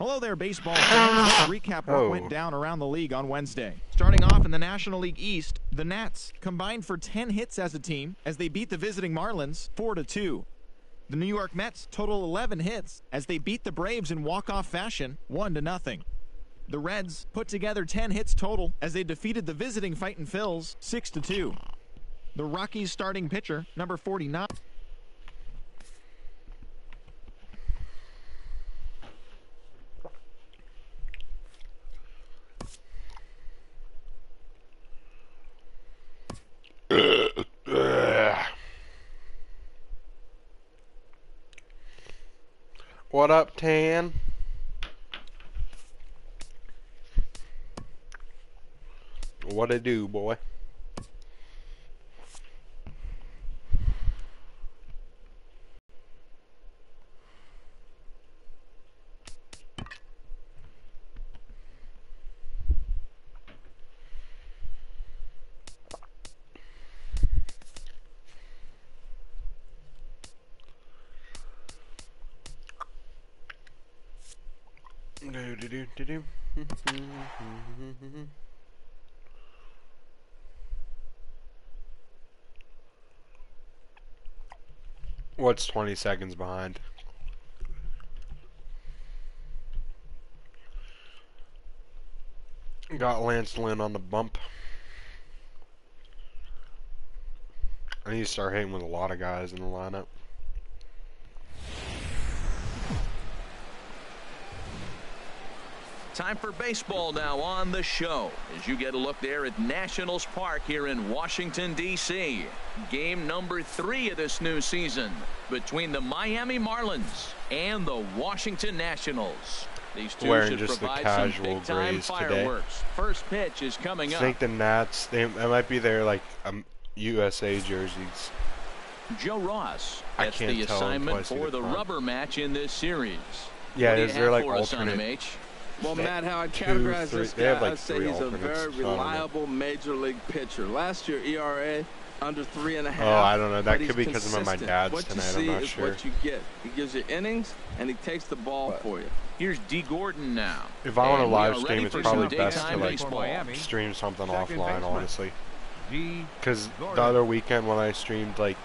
Hello there, baseball fans. Let's recap what went down around the league on Wednesday. Starting off in the National League East, the Nats combined for 10 hits as a team as they beat the visiting Marlins 4-2. The New York Mets total 11 hits as they beat the Braves in walk-off fashion 1-0. The Reds put together 10 hits total as they defeated the visiting Fightin' Phils 6-2. The Rockies starting pitcher, number 49. What up, Tan? What it do, boy? What's 20 seconds behind? Got Lance Lynn on the bump. I need to start hitting with a lot of guys in the lineup. Time for baseball now on the show as you get a look there at Nationals Park here in Washington, D.C. Game number 3 of this new season between the Miami Marlins and the Washington Nationals. These two Wearing should just the provide some casual big-time grays fireworks. today. First pitch is coming I up. think the Nats, it might be their like USA jerseys. Joe Ross I gets can't the tell assignment until I see for the the front. rubber match in this series. Yeah, What do you is there have like for us on him, alternate? H? Well, Matt, how I 2, categorize 3 this they have guy, like I'd say 3 he's a alternates. very I don't know. reliable major league pitcher. Last year, ERA under 3.5. Oh, I don't know. That but could he's be because of my consistent. dad's what tonight. you see I'm not is sure. what you get. He gives you innings, and he takes the ball for you. Here's D. Gordon now. If I want to And we live are stream, ready it's for probably some best to daytime like baseball. stream something Second offline, baseman. honestly. Because the Gordon. other weekend when I streamed, like,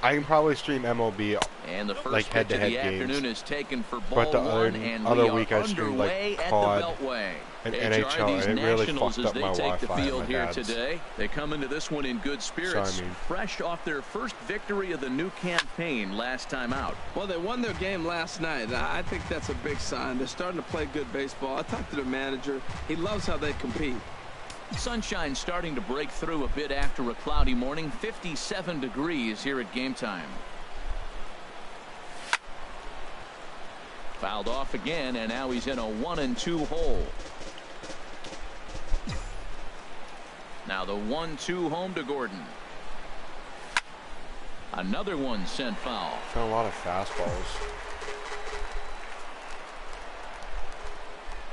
I can probably stream MLB, And the first like, pitch head-to-head of the games. afternoon is taken for ball But the one, and other we are week I streamed, like, underway at COD the Beltway. and HR, NHL, these and it really Nationals, fucked as up they my take the Wi-Fi at field my here dad's. today, they come into this one in good spirits, So, I mean- fresh off their first victory of the new campaign last time out. Well, they won their game last night. I think that's a big sign. They're starting to play good baseball. I talked to the manager. He loves how they compete. Sunshine starting to break through a bit after a cloudy morning. 57 degrees here at game time. Fouled off again, and now he's in a 1-2 hole. Now the 1-2 home to Gordon. Another one sent foul. Got a lot of fastballs.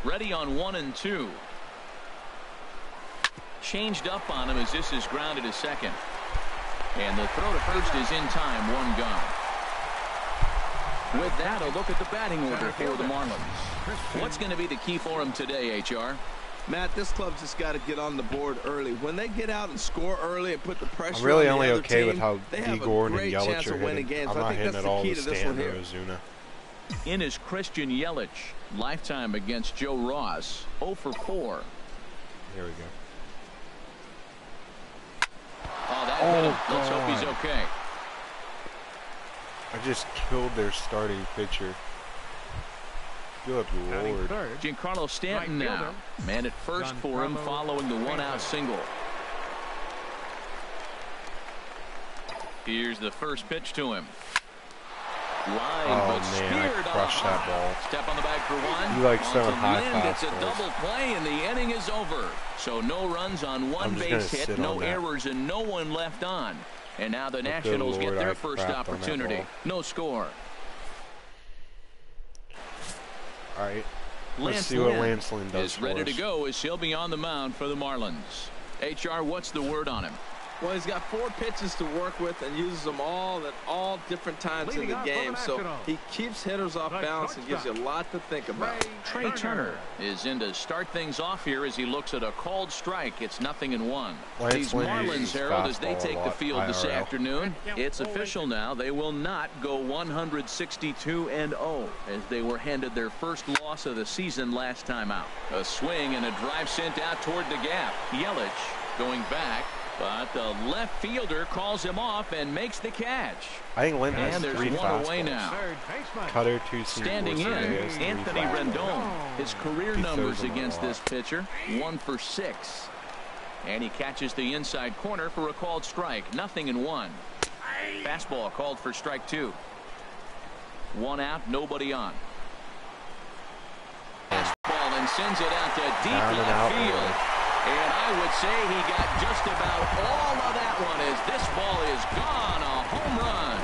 Ready on 1-2. Changed up on him as this is grounded to second. And the throw to first is in time. One gone. With that, a look at the batting order for the Marlins. What's going to be the key for him today, HR? Matt, this club's just got to get on the board early. When they get out and score early and put the pressure I'm really on only the other okay team, with how they D. have a Gordon and great chance Yelich are of winning hitting. games. I'm I not think hitting that's at the all key with to this one Stan or here. Ozuna. In is Christian Yelich. Lifetime against Joe Ross. 0 for 4. Here we go. Oh, that hit him. Let's hope he's God. okay. I just killed their starting pitcher. Good lord. Third. Giancarlo Stanton Right now. Man at first John for him Bravo. following the one-out single. Here's the first pitch to him. Line, Oh, but man, I speared crushed on a that ball. Step on the bag for one. You like On throwing to high Lind. It's a fastballs. double play, and the inning is over. So no runs on one I'm just base gonna hit, sit no on that. errors, and no one left on. And now the Good Nationals get Lord, their I first crapped on that opportunity. ball. No score. All right. Let's Lance see what Lynn Lance Lynn does is for ready us. to go as he'll be on the mound for the Marlins. HR, what's the word on him? Well, he's got 4 pitches to work with and uses them all at all different times in the game. So he keeps hitters off balance and gives you a lot to think about. Trey Turner is in to start things off here as he looks at a called strike. It's 0-1. These Marlins, Harold, as they take the field this afternoon, it's official now. They will not go 162-0 as they were handed their first loss of the season last time out. A swing and a drive sent out toward the gap. Yelich going back. But the left fielder calls him off and makes the catch. I think Lynn has and there's 3 one fastballs. away now. Cutter, 2 Standing in, Anthony Rendon. His career numbers against this pitcher, 1 for 6. And he catches the inside corner for a called strike. 0-1. Fastball called for strike 2. 1 out, nobody on. Fastball and sends it out to deep left field. And I would say he got just about all of that one as this ball is gone. A home run.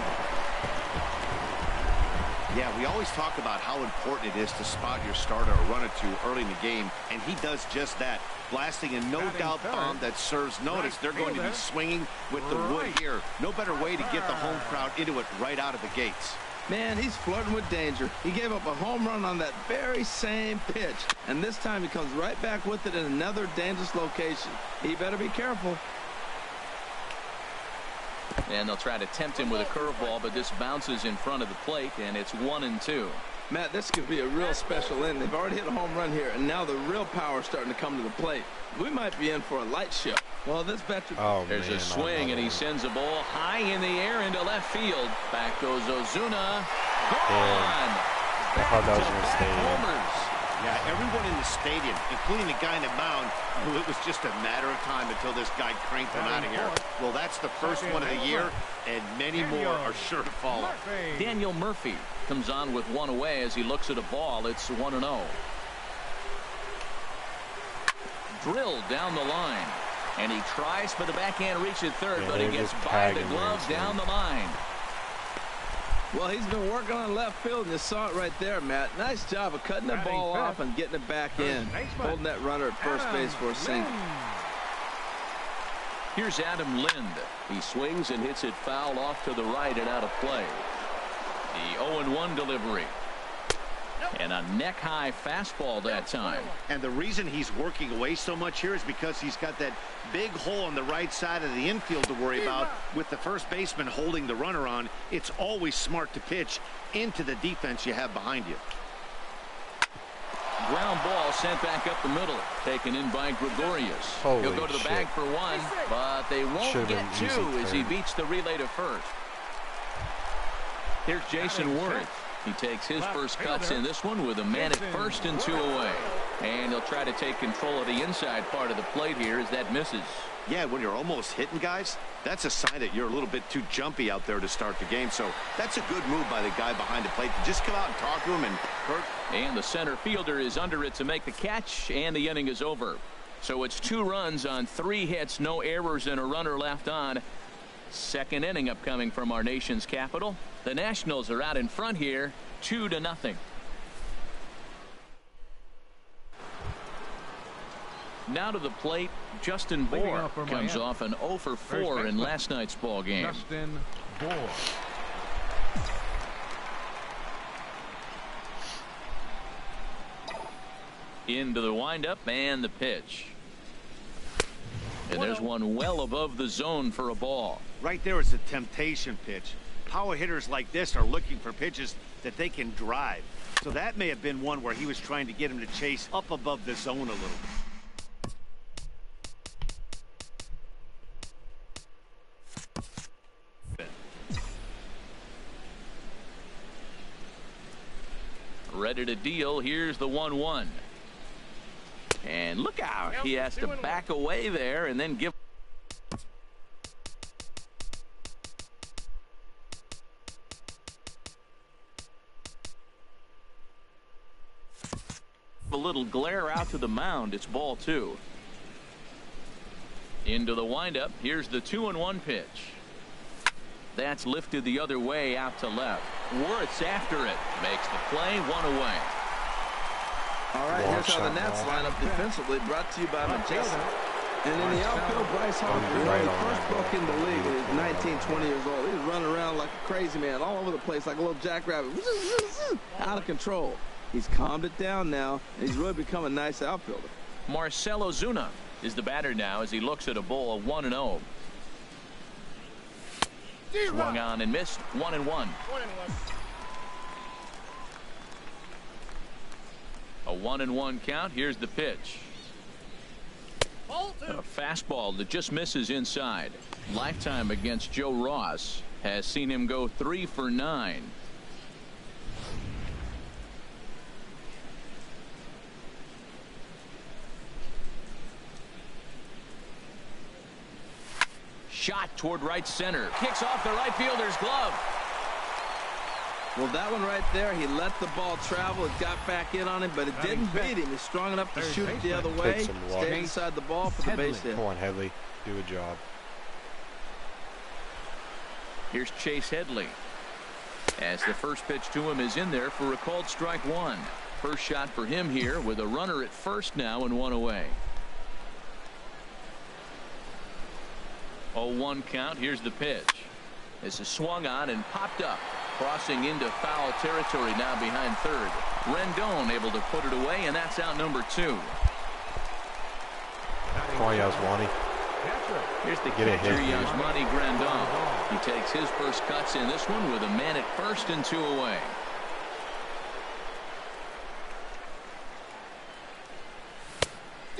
Yeah, we always talk about how important it is to spot your starter or run it to early in the game, and he does just that, blasting a no-doubt bomb that serves notice. They're going to be swinging with the wood here. No better way to get the home crowd into it right out of the gates. Man, he's flirting with danger. He gave up a home run on that very same pitch, and this time he comes right back with it in another dangerous location. He better be careful. And they'll try to tempt him with a curveball, but this bounces in front of the plate, and it's 1-2. Matt, this could be a real special inning. They've already hit a home run here, and now the real power is starting to come to the plate. We might be in for a light show. Well, this veteran... There's a swing, and he sends a ball high in the air into left field. Back goes Ozuna. Gone! I thought that was in the stadium. Homers. Yeah, everyone in the stadium, including the guy in the mound, knew it was just a matter of time until this guy cranked one out of here. Well, that's the first one of the year, and many more are sure to follow. Daniel Murphy comes on with 1 away as he looks at a ball. It's 1-0. Drilled down the line, and he tries for the backhand reach at third, but he gets by the glove down the line. Well, he's been working on left field, and you saw it right there, Matt. Nice job of cutting the ball off and getting it back in, holding that runner at first base for a single. Here's Adam Lind. He swings and hits it foul off to the right and out of play. The 0-1 delivery. And a neck-high fastball that time. And the reason he's working away so much here is because he's got that big hole on the right side of the infield to worry about. With the first baseman holding the runner on, it's always smart to pitch into the defense you have behind you. Ground ball sent back up the middle, taken in by Gregorius. He'll go to the bag for 1, but they won't get 2 as he beats the relay to first. Here's Jason Worth. He takes his first cuts in this one with a man at first and 2 away. And he'll try to take control of the inside part of the plate here as that misses. Yeah, when you're almost hitting guys, that's a sign that you're a little bit too jumpy out there to start the game. So that's a good move by the guy behind the plate to just come out and talk to him and hurt. And the center fielder is under it to make the catch, and the inning is over. So it's 2 runs on 3 hits, no errors, and a runner left on. Second inning upcoming from our nation's capital. The Nationals are out in front here, 2-0. Now to the plate, Justin Bour comes off an 0 for 4 in last night's ball game. Justin Bour. Into the windup and the pitch. And there's one well above the zone for a ball. Right there is a temptation pitch. Power hitters like this are looking for pitches that they can drive. So that may have been one where he was trying to get him to chase up above the zone a little. Ready to deal. Here's the 1-1. And look out. He has to back away there and then give a little glare out to the mound. It's ball 2. Into the windup. Here's the 2-1 pitch. That's lifted the other way out to left. Worth's after it. Makes the play, 1 away. All right, here's how the Nats line up defensively, brought to you by Majestic. And in the outfield, Bryce Harper, right he on first that broke ball. in the league when he was 19, 20 years old. He was running around like a crazy man, all over the place, like a little jackrabbit. Out of control. He's calmed it down now, and he's really become a nice outfielder. Marcell Ozuna is the batter now as he looks at a bowl of 1-0. Swung on and missed. 1-1. A 1-1 count. Here's the pitch. A fastball that just misses inside. Lifetime against Joe Ross has seen him go 3 for 9. Shot toward right center. Kicks off the right fielder's glove. Well, that one right there, he let the ball travel. It got back in on him, but it didn't beat him. He's strong enough to shoot it the other way. Stay inside the ball for the base hit. Come on, Headley. Do a job. Here's Chase Headley. As the first pitch to him is in there for a called strike one. First shot for him here with a runner at first now and 1 away. 0-1 count. Here's the pitch. This is swung on and popped up. Crossing into foul territory now behind third. Rendon able to put it away, and that's out number 2. Come on, Yasmani. Here's the Get a catcher, hit. Yasmani Grandal. He takes his first cuts in this one with a man at first and 2 away.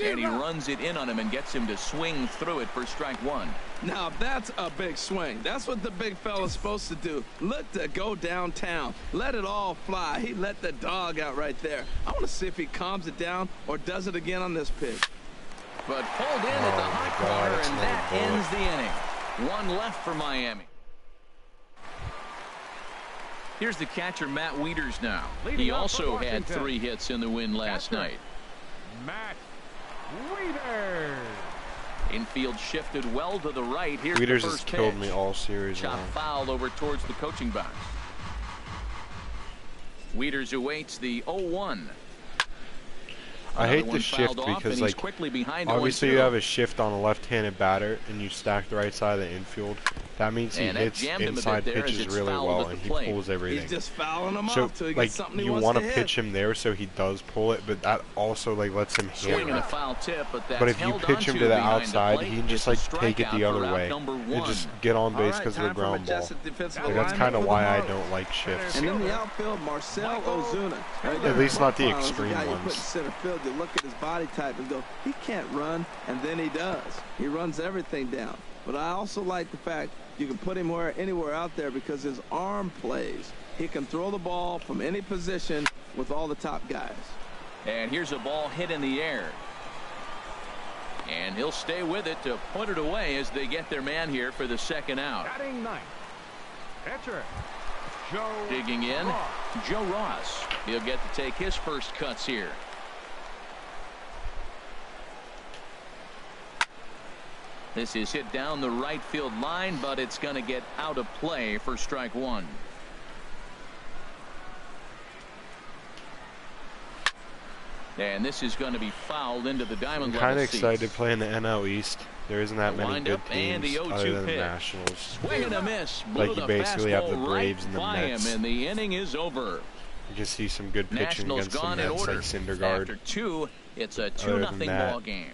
And he runs it in on him and gets him to swing through it for strike one. Now that's a big swing. That's what the big fella's supposed to do. Look to go downtown. Let it all fly. He let the dog out right there. I want to see if he calms it down or does it again on this pitch. But pulled in at the hot corner, and that ends the inning. One left for Miami. Here's the catcher, Matt Wieters now. He also had 3 hits in the win last night. Matt Wieters. Infield shifted well to the right. Here's Wieters the has first killed pitch. me all series Shot long. fouled over towards the coaching box. Wieters awaits the 0-1. I hate Another the one shift fouled off, because, and he's like, quickly behind obviously 0-2. you have a shift on a left-handed batter and you stack the right side of the infield. That means he And that hits jammed him a bit inside there as pitches it's really fouled well at the and he plate. pulls everything. He's just fouling him So, off till he like, gets something he you wants want to to hit. pitch him there so he does pull it, but that also, like, lets him Swing hammer and a it. foul tip, but that's But if you held pitch him onto to the behind outside, plate. he can just, It's like, a take it the strikeout other for out way. number And 1. just get on All base right, because of time the for ground ball. majestic defensive Like, that's alignment kind of for the why I Marlins. don't like shifts. And in the outfield, Marcell Ozuna. Right there. At least not the Marlins, extreme guy you ones. put in center field, you look at his body type and go, he can't run, and then he does. He runs everything down. But I also like the fact you can put him anywhere out there because his arm plays. He can throw the ball from any position with all the top guys. And here's a ball hit in the air. And he'll stay with it to put it away as they get their man here for the second out. Batting ninth. Catcher Joe Digging in, Ross. Joe Ross. He'll get to take his first cuts here. This is hit down the right field line, but it's going to get out of play for strike one. And this is going to be fouled into the diamond I'm kind of level seats. excited to play in the NL East. There isn't that many Wind good up and teams the 0-2 other than the pitch. Nationals. Swing and a miss. Blew Like, you the basically have the fastball Braves right and the by Mets. him, and the inning is over. You can see some good pitching Nationals against the gone in Mets, order. like Syndergaard. After 2, it's a Other than 2-0 that, ball game.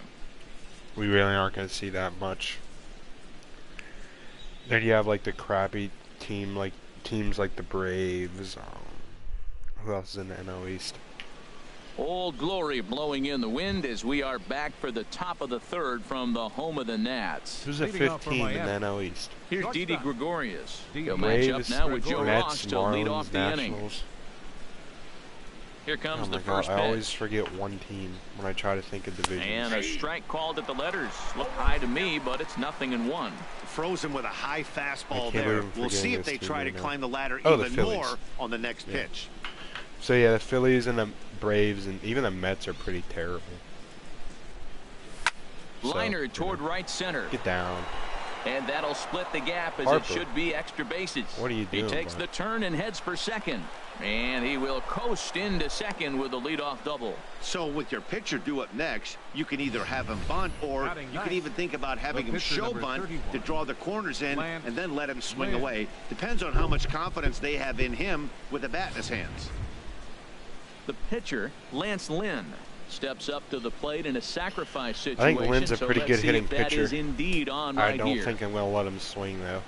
We really aren't going to see that much. Then you have, like, the crappy teams like the Braves. Who else is in the NL East? Old Glory blowing in the wind as we are back for the top of the third from the home of the Nats. Who's the Leading fifth off for team in the Miami. NL East? Here's Shortstop. Didi Gregorius. He'll Braves, match up now with Joe Mets, Ross to lead off Marlins, the inning. Nationals. Here comes Oh the my god, first I always pitch. forget one team when I try to think of divisions. And a strike called at the letters. Look high to me, but it's 0-1. Frozen with a high fastball can't there. believe I'm We'll see forgetting if they this try to team right now. climb the ladder Oh, the even Phillies. more on the next Yeah. pitch. So yeah, the Phillies and the Braves and even the Mets are pretty terrible. So, Liner toward right center. get down. And that'll split the gap as Harper, it should be extra bases. what are you doing? He takes the turn and heads for second. And he will coast into second with a leadoff double. So with your pitcher due up next, you can either have him bunt, or you can even think about having him show bunt to draw the corners in and then let him swing away. Depends on how much confidence they have in him with a bat in his hands. The pitcher, Lance Lynn, steps up to the plate in a sacrifice situation. I think Lynn's a pretty good hitting pitcher. That is indeed on right I don't here. think I'm going to let him swing, though.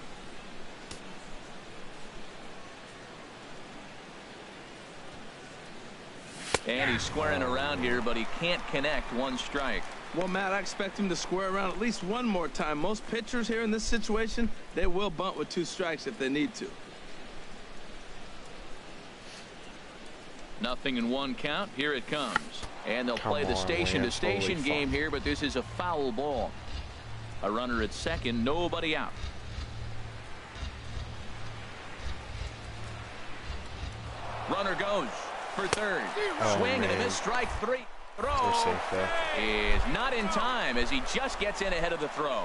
And he's squaring around here, but he can't connect. One strike. Well, Matt, I expect him to square around at least one more time. Most pitchers here in this situation, they will bunt with 2 strikes if they need to. Nothing in 1 count. Here it comes. And they'll play the station-to-station game here, but this is a foul ball. A runner at second, nobody out. Runner goes for third. Swing and a miss, strike 3. Throw is not in time as he just gets in ahead of the throw.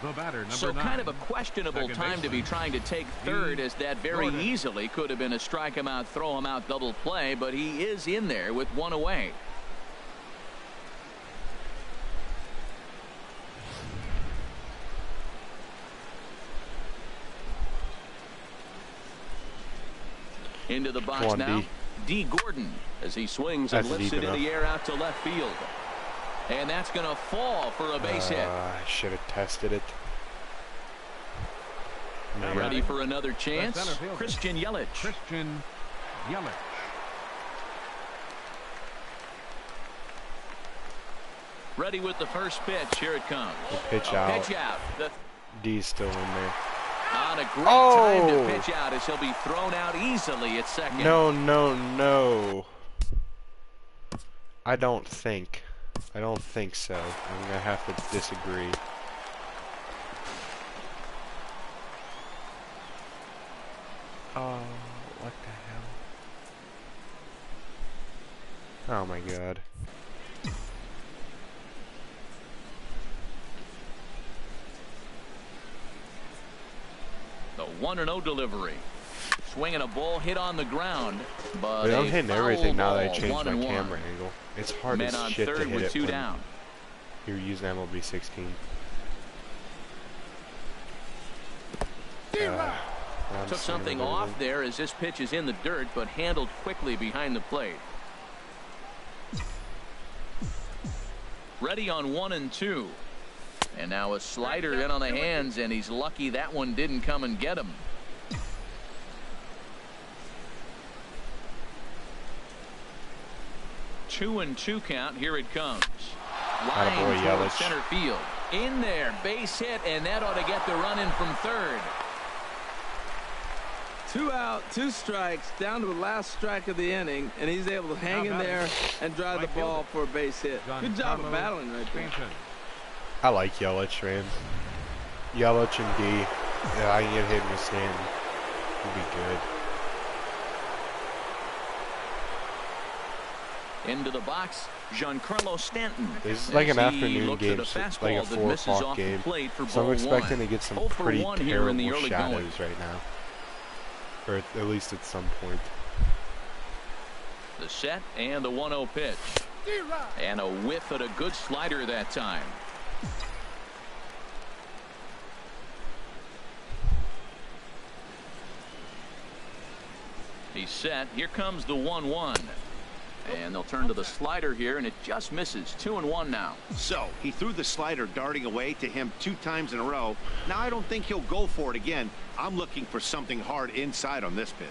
The batter, number So 9, kind of a questionable time to be trying to take third, as that very easily could have been a strike him out, throw him out double play, but he is in there with 1 away. Into the box now, D. Gordon, as he swings and lifts it in the air out to left field. And that's going to fall for a base hit. I should have tested it. Ready for another chance. Christian Yelich. Christian Yelich. Ready with the first pitch. Here it comes. The pitch out. Pitch out. D's still in there. On a great time to pitch out as he'll be thrown out easily at second. No, no, no. I don't think so. I'm going to have to disagree. Oh, what the hell? Oh my god. The 1-0 delivery. Swinging a ball hit on the ground, but I'm hitting everything now that I changed my 1-1. camera angle. It's hard Men as on shit to third hit with it 2 when down. you're using MLB 16. Took something off there as this pitch is in the dirt, but handled quickly behind the plate. Ready on 1 and 2. And now a slider in on the hands, and he's lucky that one didn't come and get him. Two and 2 count. Here it comes. Line towards center field. In there, base hit, and that ought to get the run in from third. 2 out, 2 strikes, down to the last strike of the inning, and he's able to hang in there and drive the ball for a base hit. Good job of battling right there. I like Yelich, man. Yelich and D. Yeah, I can get hit in the stand. He'll be good. Into the box, Giancarlo Stanton. This is like an afternoon game, like a 4 o'clock game. So I'm expecting to get some pretty terrible shadows right now. Or at least at some point. The set and the 1-0 pitch. And a whiff at a good slider that time. He's set. Here comes the 1-1. And they'll turn to the slider here, and it just misses. 2-1 now. So he threw the slider darting away to him 2 times in a row. Now I don't think he'll go for it again. I'm looking for something hard inside on this pitch.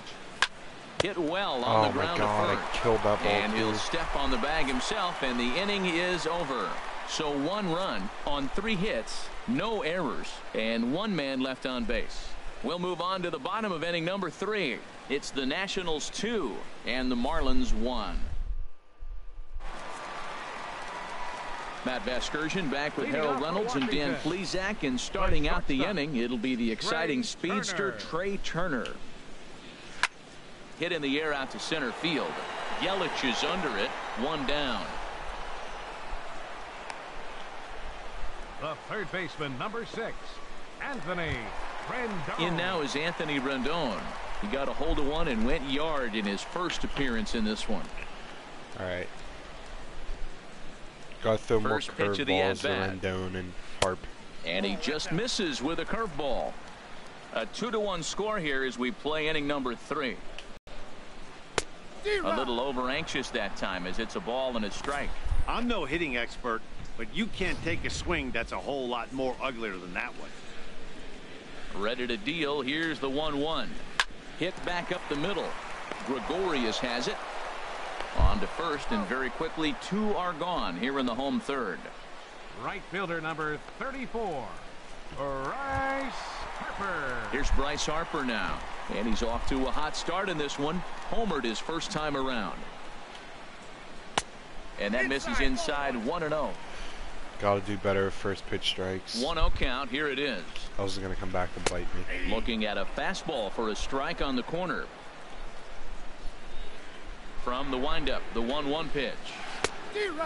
Hit well on the ground to first. I killed that ball. And he'll step on the bag himself, and the inning is over. So 1 run on 3 hits, no errors, and 1 man left on base. We'll move on to the bottom of inning number 3. It's the Nationals 2 and the Marlins 1. Matt Vasgersian back with Harold Reynolds and Dan Plesac, and starting out the inning, it'll be the exciting speedster Trey Turner. Hit in the air out to center field. Yelich is under it. 1 down. The third baseman, number 6, Anthony Rendon. In now is Anthony Rendon. He got a hold of one and went yard in his first appearance in this one. All right. Got to throw more curveballs to Rendon and Harp. And he just misses with a curveball. A 2-1 score here as we play inning number 3. A little over anxious that time as it's a ball and a strike. I'm no hitting expert, but you can't take a swing that's a whole lot more uglier than that one. Ready to deal. Here's the 1-1. Hit back up the middle. Gregorius has it. On to first, and very quickly 2 are gone here in the home third. Right fielder number 34, Bryce Harper. Here's Bryce Harper now, and he's off to a hot start in this one. Homered his first time around. And that misses inside 1-0. Got to do better with first pitch strikes. 1-0 count. Here it is. I was going to come back and bite me. Looking at a fastball for a strike on the corner. From the windup, the 1-1 pitch.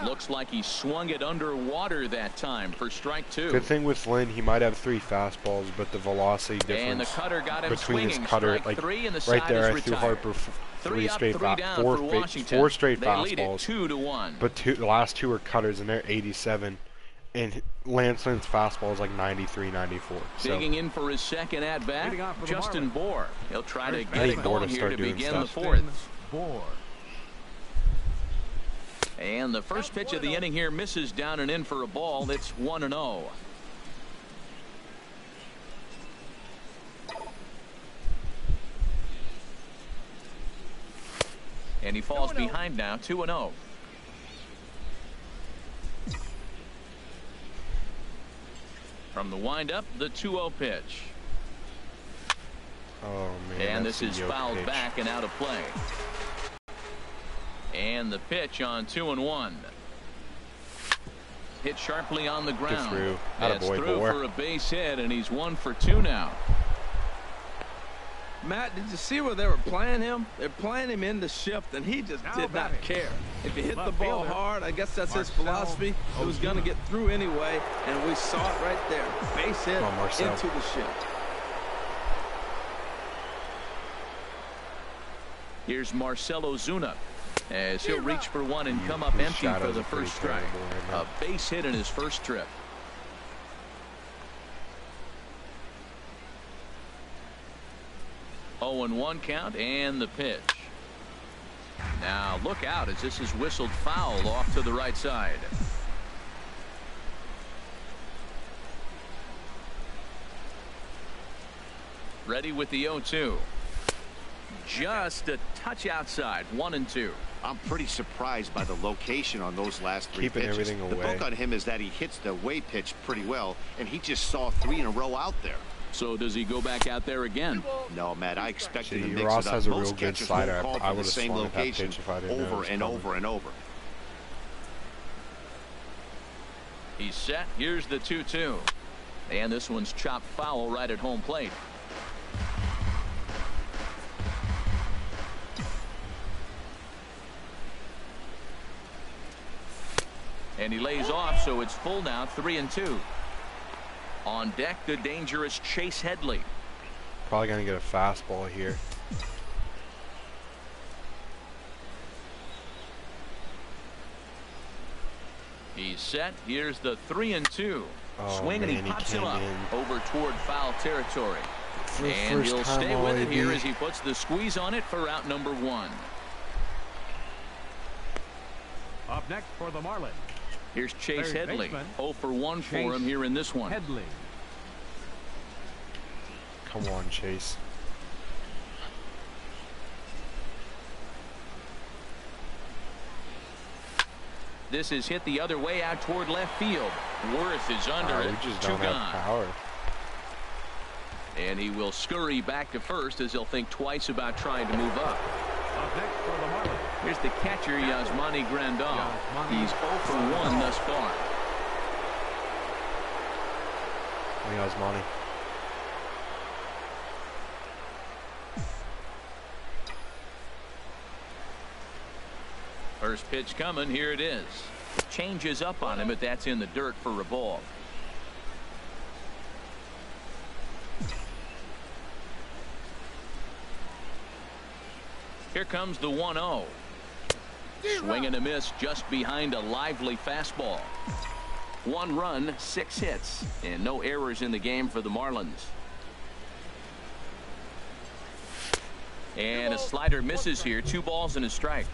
Looks like he swung it underwater that time for strike 2. Good thing with Lynn, he might have 3 fastballs, but the velocity difference and the cutter got him between swinging. his cutter, Strike 3 and the right side there, is I threw retired. Harper 3 up, 3 down four for Washington. 4 straight they lead it fastballs. 2-1. But the last 2 are cutters, and they're 87. And Lance Lynn's fastball is like 93, 94. Digging in for his second at bat, Justin Bohr. He'll try to get it going here to begin the 4th. Bohr. And the first pitch of the inning here misses down and in for a ball. It's 1-0. And he falls behind now, 2-0. From the windup, the 2-0 pitch. Oh, man. And this is fouled pitch. back and out of play. And the pitch on 2-1. Hit sharply on the ground. Through. That's through for a base hit, and he's 1 for 2 now. Matt, did you see where they were playing him? They're playing him in the shift, and he just did not care. If he hit the ball hard, I guess that's his philosophy. It was going to get through anyway, and we saw it right there. Base hit into the shift. Here's Marcell Ozuna as he'll reach for one and come up empty for the first strike. A base hit in his first trip. Oh, and 1 count, and the pitch. Now look out as this is whistled foul off to the right side. Ready with the 0-2. Just a touch outside, 1-2. I'm pretty surprised by the location on those last 3 Keeping pitches. everything The away. book on him is that he hits the away pitch pretty well, and he just saw 3 in a row out there. So does he go back out there again? No, Matt, I expected him to mix Ross it up. has a real Most good catchers slider. will call I for the would have same swung at that location pitch if I didn't know it over was and coming. over and over. He's set. Here's the 2-2. And this one's chopped foul right at home plate. And he lays off, so it's full now, 3-2. On deck, the dangerous Chase Headley. Probably going to get a fastball here. He's set. Here's the 3-2. Oh, Swing, and he pops him up over toward foul territory. And he'll stay with it here as he puts the squeeze on it for out number 1. Up next for the Marlins. Here's Chase Headley. 0 for 1 for him here in this one. Headley. Come on, Chase. This is hit the other way out toward left field. Worth is under it. We just 2 don't gone. have power. And he will scurry back to first as he'll think twice about trying to move up. Up next for the Marlins. Here's the catcher, Yasmani Grandal. He's 0 for 1 thus far. Yasmani. First pitch coming. Here it is. Changes up on him, but that's in the dirt for a ball. Here comes the 1-0. Swing and a miss just behind a lively fastball. 1 run, 6 hits, and no errors in the game for the Marlins. And a slider misses here. 2 balls and a strike.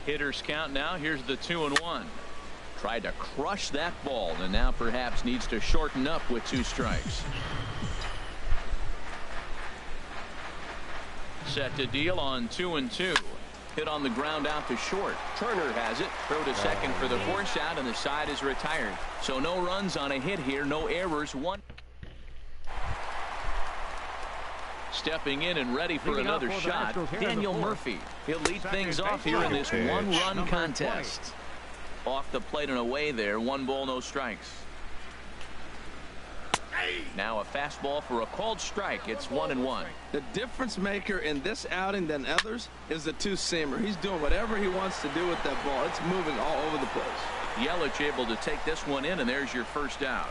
Hitters count now. Here's the 2-1. Tried to crush that ball and now perhaps needs to shorten up with 2 strikes. Set to deal on 2-2. Hit on the ground out to short. Turner has it. Throw to second for the force out, and the side is retired. So no runs on a hit here. No errors. 1. Stepping in and ready for another shot, Daniel Murphy. He'll lead things off here in this 1-run contest. Off the plate and away there. 1 ball, no strikes. Now a fastball for a called strike. It's 1-1. The difference maker in this outing than others is the 2-seamer. He's doing whatever he wants to do with that ball. It's moving all over the place. Yelich able to take this one in, and there's your first out.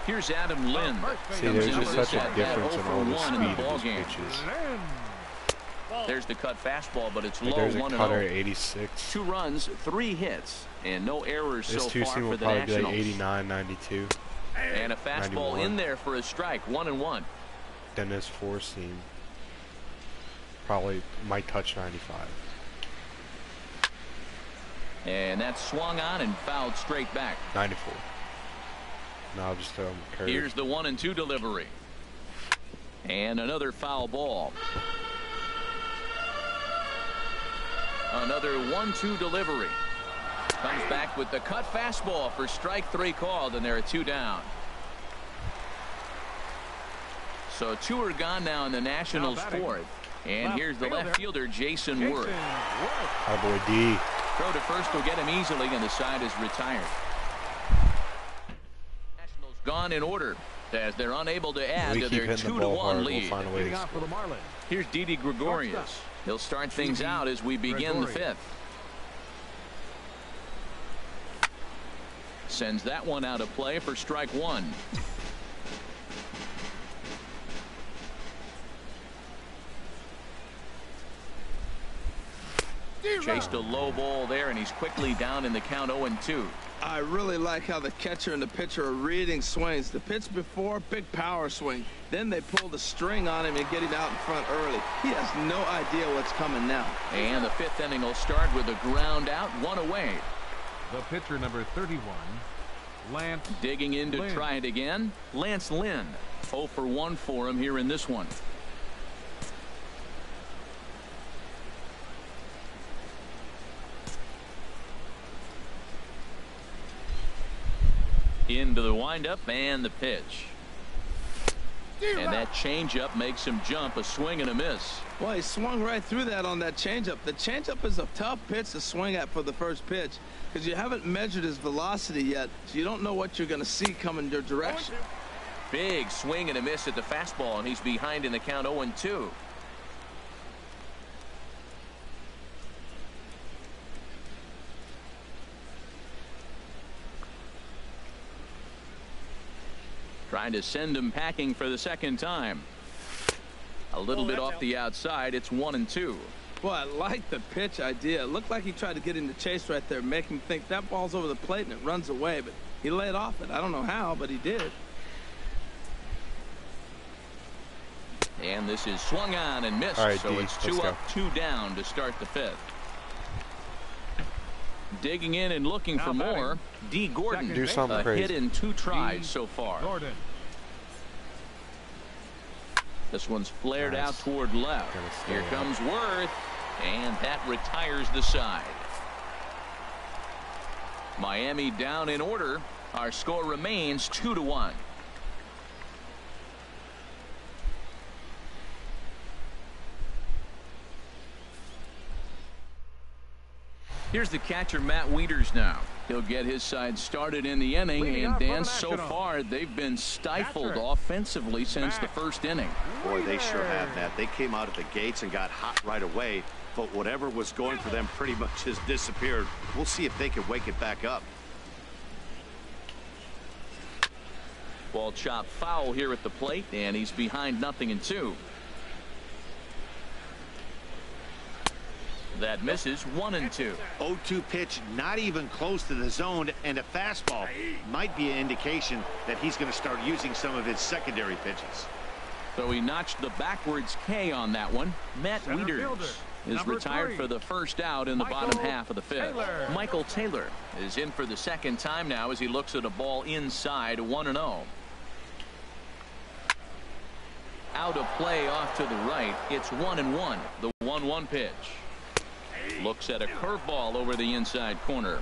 Here's Adam Lynn. See, there's just such a difference in all the speed of his pitches. There's the cut fastball, but it's low. There's a 1-0. cutter 86. 2 runs, 3 hits, and no errors so far This 2-seam for will the probably be Nationals. like 89, 92. And a fastball 91. in there for a strike. 1-1. Then this 4-seam probably might touch 95. And that's swung on and fouled straight back. 94. Now just throw him a curve. Here's the 1-2 delivery. And another foul ball. Another 1-2 delivery. Comes back with the cut fastball for strike 3 called, and there are 2 down. So 2 are gone now in the Nationals' 4th. And here's the left fielder, Jason Worth. Our boy D. Throw to first will get him easily, and the side is retired. Nationals gone in order as they're unable to add to their 2-1 lead. We'll find a way to For the Marlins. Here's Didi Gregorius. He'll start things out as we begin the 5th. Sends that one out of play for strike 1. Chased a low ball there, and he's quickly down in the count 0-2. I really like how the catcher and the pitcher are reading swings. The pitch before, big power swing. Then they pull the string on him and get him out in front early. He has no idea what's coming now. And the 5th inning will start with a ground out, 1 away. The pitcher, number 31, Lance. Digging in to Lynn. try it again, Lance Lynn. 0 for 1 for him here in this one. Into the windup and the pitch. And that changeup makes him jump. A swing and a miss. Well, he swung right through that on that changeup. The changeup is a tough pitch to swing at for the first pitch because you haven't measured his velocity yet, so you don't know what you're going to see coming your direction. Big swing and a miss at the fastball, and he's behind in the count 0-2. Trying to send him packing for the 2nd time. A little bit off the outside. It's 1-2. Well, I like the pitch idea. It looked like he tried to get in the chase right there, make him think that ball's over the plate and it runs away, but he laid off it. I don't know how, but he did. And this is swung on and missed. Right, so D, it's 2 up, 2 down to start the 5th. Digging in and looking for more. D. Gordon. Do something a crazy. hit in 2 tries so far. Gordon. This one's flared Nice. out toward left. Gonna stay Here up. comes Worth, and that retires the side. Miami down in order. Our score remains 2-1. Here's the catcher, Matt Wieters, now. He'll get his side started in the inning, and Dan, so far they've been stifled offensively since the 1st inning. Boy, they sure have, Matt. They came out of the gates and got hot right away, but whatever was going for them pretty much has disappeared. We'll see if they can wake it back up. Ball chopped foul here at the plate, and he's behind 0-2. That misses 1-2. 0-2 pitch, not even close to the zone, and a fastball might be an indication that he's going to start using some of his secondary pitches. So he notched the backwards K on that one. Matt Wieters is retired for the first out in the bottom half of the fifth. Michael Taylor is in for the second time now as he looks at a ball inside 1-0. Out of play off to the right. It's 1-1. The 1-1 pitch. Looks at a curveball over the inside corner.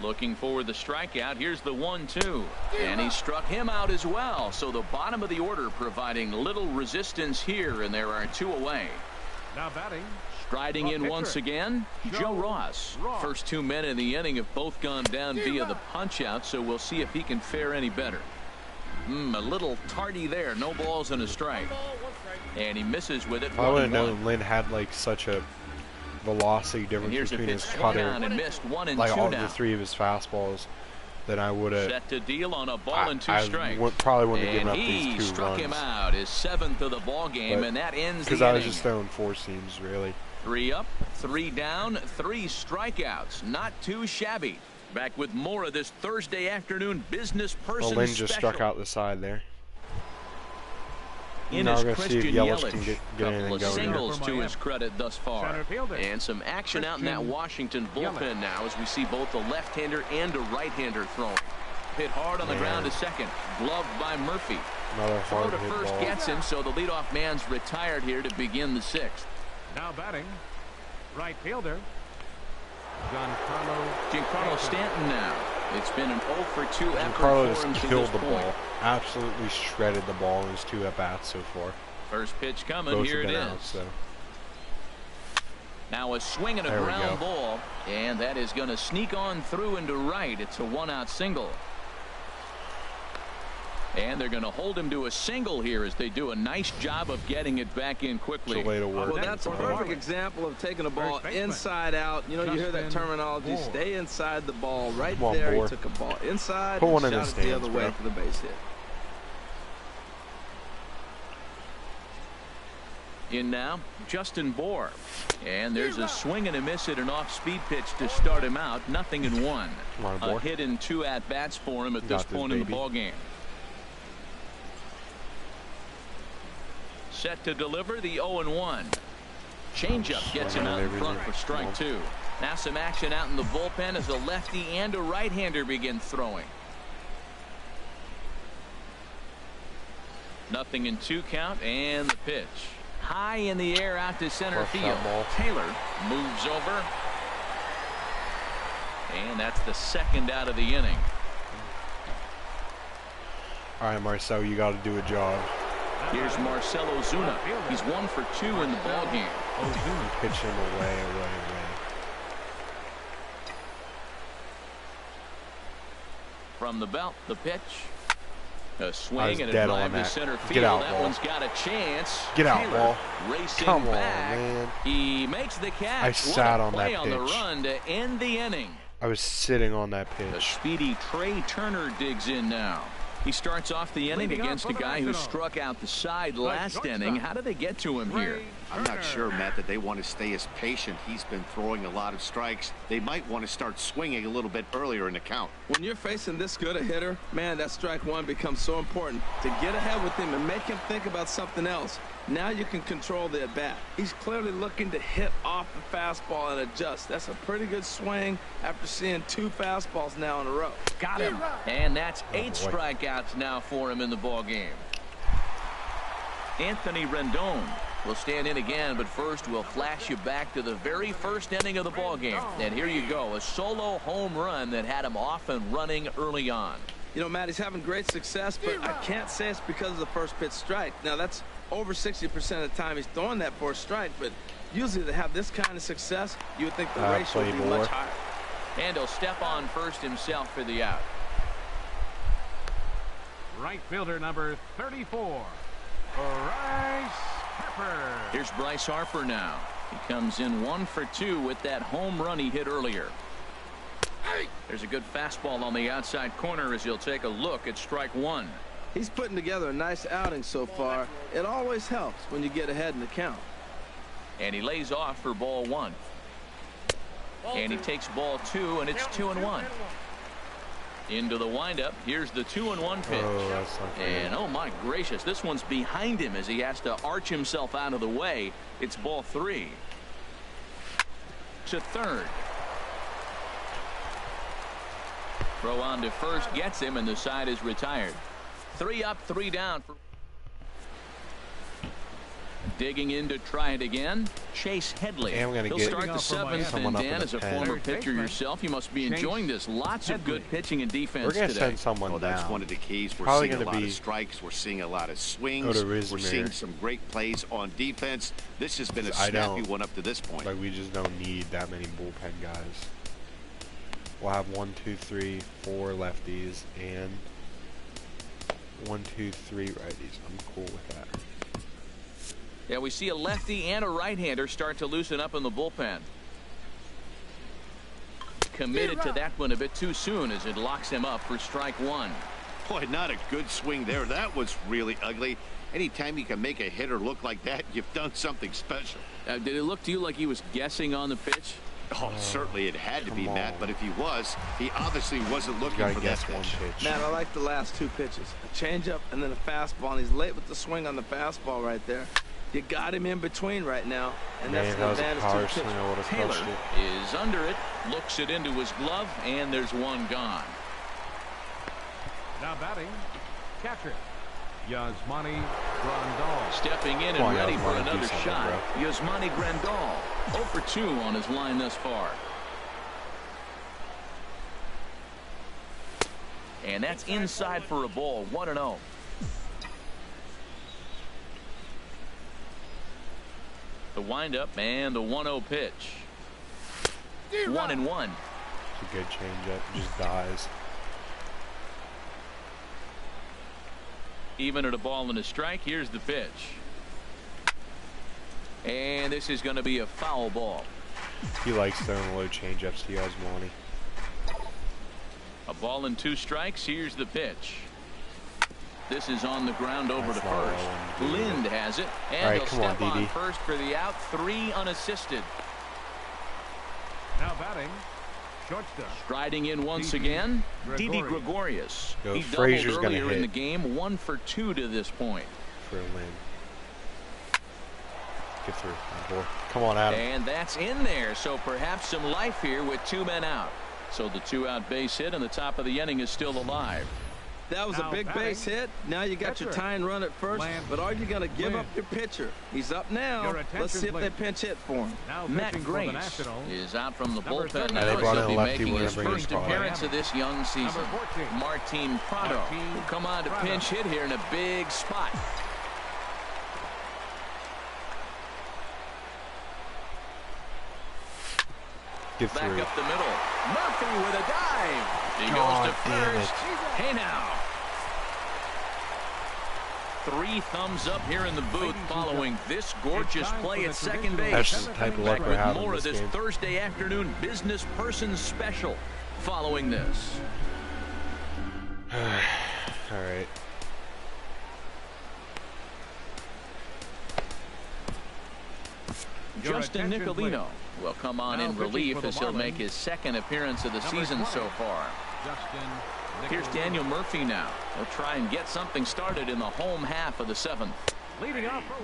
Looking for the strikeout. Here's the 1-2. And he struck him out as well. So the bottom of the order providing little resistance here, and there are 2 away. Now batting. Striding in once again, Joe Ross. First 2 men in the inning have both gone down via the punch out, so we'll see if he can fare any better. A little tardy there. No balls and a strike. And he misses with it. I wouldn't know Lynn had like such a velocity difference between his cutter, like all the 3 of his fastballs, then I would have set to deal on a ball and 2 strikes. Probably wouldn't have given up these 2 runs. He struck him out, his 7th of the ball game, and that ends the inning. Because I was just throwing 4 seams, really. 3 up, 3 down, 3 strikeouts. Not too shabby. Back with more of this Thursday afternoon business person Lynn just special. struck out the side there. In now his Christian Yelich, couple of singles to his credit thus far. And some action out in that Washington bullpen now as we see both a left-hander and a right-hander throwing. Hit hard on the ground to second. Gloved by Murphy. Another hard Throw to first ball. Gets him, so the leadoff man's retired here to begin the 6th. Now batting, right fielder, Giancarlo Stanton now. It's been an 0-for-2 effort Carlos for him to killed this the point. ball. Absolutely shredded the ball in his 2 at-bats so far. First pitch coming. Both Here it is. out, so. Now a swing and a ground ball, and that is going to sneak on through into right. It's a 1-out single. And they're going to hold him to a single here as they do a nice job of getting it back in quickly. It's a way to work. Well, that's a perfect example of taking a ball inside out. You know, you hear that terminology, stay inside the ball. Right there, he took a ball inside and shot it the other way for the base hit. In now, Justin Bohr. And there's a swing and a miss at an off-speed pitch to start him out. 0-1. A hit in 2 at-bats for him at this point in the ball game. Set to deliver the 0-1. Changeup gets him out in front for strike 2. Now some action out in the bullpen as a lefty and a right-hander begin throwing. 0-2 count, and the pitch. High in the air out to center field. Taylor moves over. And that's the 2nd out of the inning. All right, Marcel, you got to do a job. Here's Marcell Ozuna. He's 1 for 2 in the ball game. Ozuna pitch him away. From the belt, the pitch. A swing and a drive to center field. That one's got a chance. Get out, ball. Racing Come on, back. man. He makes the catch. I sat on that pitch. On the run to end the inning. I was sitting on that pitch. The speedy Trey Turner digs in now. He starts off the inning against a guy who struck out the side last inning. How do they get to him here? I'm not sure, Matt, that they want to stay as patient. He's been throwing a lot of strikes. They might want to start swinging a little bit earlier in the count. When you're facing this good a hitter, man, that strike 1 becomes so important to get ahead with him and make him think about something else. Now you can control the at-bat. He's clearly looking to hit off the fastball and adjust. That's a pretty good swing after seeing 2 fastballs now in a row. Got him. And that's 8 strikeouts now for him in the ball game. Anthony Rendon will stand in again, but first we'll flash you back to the very first inning of the ball game. And here you go, a solo home run that had him off and running early on. You know, Matt, he's having great success, but I can't say it's because of the first pitch strike. Now, that's over 60% of the time he's throwing that for a strike, but usually to have this kind of success, you would think the ratio would be much higher. And he'll step on first himself for the out. Right fielder number 34, Bryce Harper. Here's Bryce Harper now. He comes in 1 for 2 with that home run he hit earlier. There's a good fastball on the outside corner as he'll take a look at strike one. He's putting together a nice outing so far. It always helps when you get ahead in the count. And he lays off for ball one. And he takes ball two, and it's 2-1. Into the windup. Here's the 2-1 pitch. And oh my gracious, this one's behind him as he has to arch himself out of the way. It's ball three. To third. Throw on to first gets him, and the side is retired. 3 up, 3 down. Digging in to try it again, Chase Headley. He'll start the 7th, and Dan, as a former pitcher yourself, you must be enjoying this. Lots of good pitching and defense today. We're going to send someone down. That's one of the keys. We're Probably seeing a lot of strikes. We're seeing a lot of swings. We're seeing some great plays on defense. This has been a snappy one up to this point. Like, we just don't need that many bullpen guys. We'll have 1, 2, 3, 4 lefties and 1, 2, 3 righties. I'm cool with that. Yeah, we see a lefty and a right-hander start to loosen up in the bullpen. Committed to that one a bit too soon as it locks him up for strike one. Boy, not a good swing there. That was really ugly. Anytime you can make a hitter look like that, you've done something special. Did it look to you like he was guessing on the pitch? Oh, certainly it had to be, Matt, but if he was, he obviously wasn't looking for that pitch. Matt, I like the last 2 pitches. A changeup and then a fastball, and he's late with the swing on the fastball right there. You got him in between right now, and that's the advantage to the pitch. Taylor is under it, looks it into his glove, and there's one gone. Now batting, catcher, Yasmani Grandal. Stepping in and ready for another shot, Yasmani Grandal. 0 for 2 on his line thus far. And that's inside for a ball, 1-0. The windup and the 1-0 pitch. 1-1. It's a good changeup. Just dies. Even at a ball and a strike. Here's the pitch. And this is going to be a foul ball. He likes throwing low changeups to Yasmani. A ball and 2 strikes. Here's the pitch. This is on the ground over to first. Lind has it, and he'll step on first for the out. 3 unassisted. Now batting, shortstop. Striding in once again, Didi Gregorius. He doubled earlier in the game, 1 for 2 to this point. For Lind. Get through, boy. Come on, Adam. And that's in there, so perhaps some life here with 2 men out. So the 2-out base hit, and the top of the inning is still alive. That was a big base hit. Now you got your tying run at first, but are you going to give up your pitcher? He's up now. Let's see if they pinch hit for him. Matt Grace is out from the bullpen now. He'll be making his first appearance of this young season. Martin Prado will come on to pinch hit here in a big spot. Back up the middle. Murphy with a dive. He goes to first. Hey now. 3 thumbs up here in the booth following this gorgeous play at second base. That's just the type of luck we're having. More of this Thursday afternoon business person special following this. All right. Justin Nicolino will come on in relief as he'll make his 2nd appearance of the season so far. Here's Daniel Murphy now. He'll try and get something started in the home half of the 7th.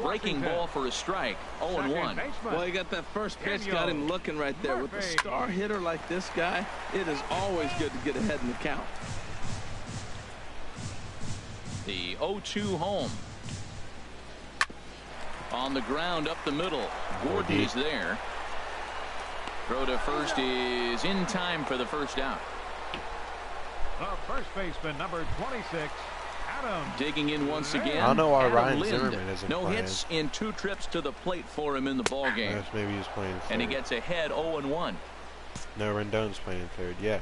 Breaking ball for a strike. 0-1. Well, you got that first pitch, got him looking right there. With a star hitter like this guy, it is always good to get ahead in the count. The 0-2 home. On the ground up the middle. Gordon is there. Throw to first is in time for the first out. First baseman number 26, Adam. Digging in once again. I don't know why Adam Ryan Lind. Zimmerman isn't no playing. hits in 2 trips to the plate for him in the ball game. Yes, maybe he's playing third. And he gets ahead 0-1. No, Rendon's playing third. Yeah,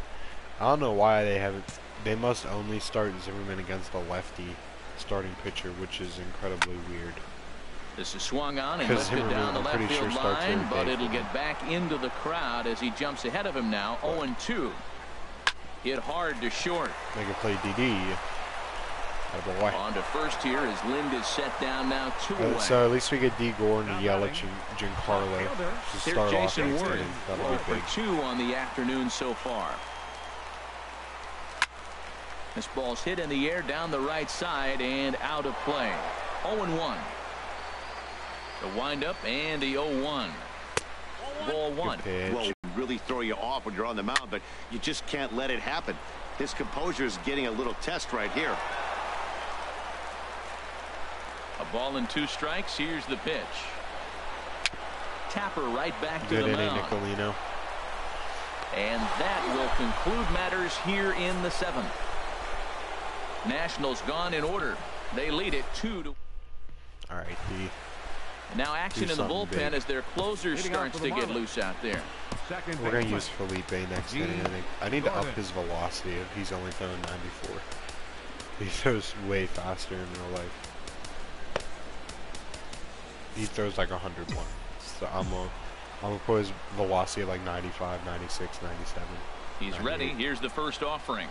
I don't know why they haven't. They must only start Zimmerman against a lefty starting pitcher, which is incredibly weird. This is swung on and lifted down the left field line, but it'll get back into the crowd as he jumps ahead of him now. 0-2. Hit hard to short. Make a play, DD. Boy. On to first here as Lind is set down now 2 away. So at least we get D. Gordon, Yelich, and Giancarlo to start off. Jason Ward. That'll be big. 2 on the afternoon so far. This ball's hit in the air down the right side and out of play. 0-1. The windup and the 0-1. Ball 1. Well, really throw you off when you're on the mound, but you just can't let it happen. His composure is getting a little test right here. A ball and 2 strikes. Here's the pitch. Tapper right back to Good the inning, mound. Nicolino. And that will conclude matters here in the 7th. Nationals gone in order. They lead it 2-1. All right, D. Now action in the bullpen as their closer starts to get loose out there. Second We're going to baseman. use Felipe next inning, I think. I need to up his velocity if he's only throwing 94. He throws way faster in real life. He throws like 101. So I'm gonna put his velocity at like 95, 96, 97. He's 98. ready. Here's the first offering.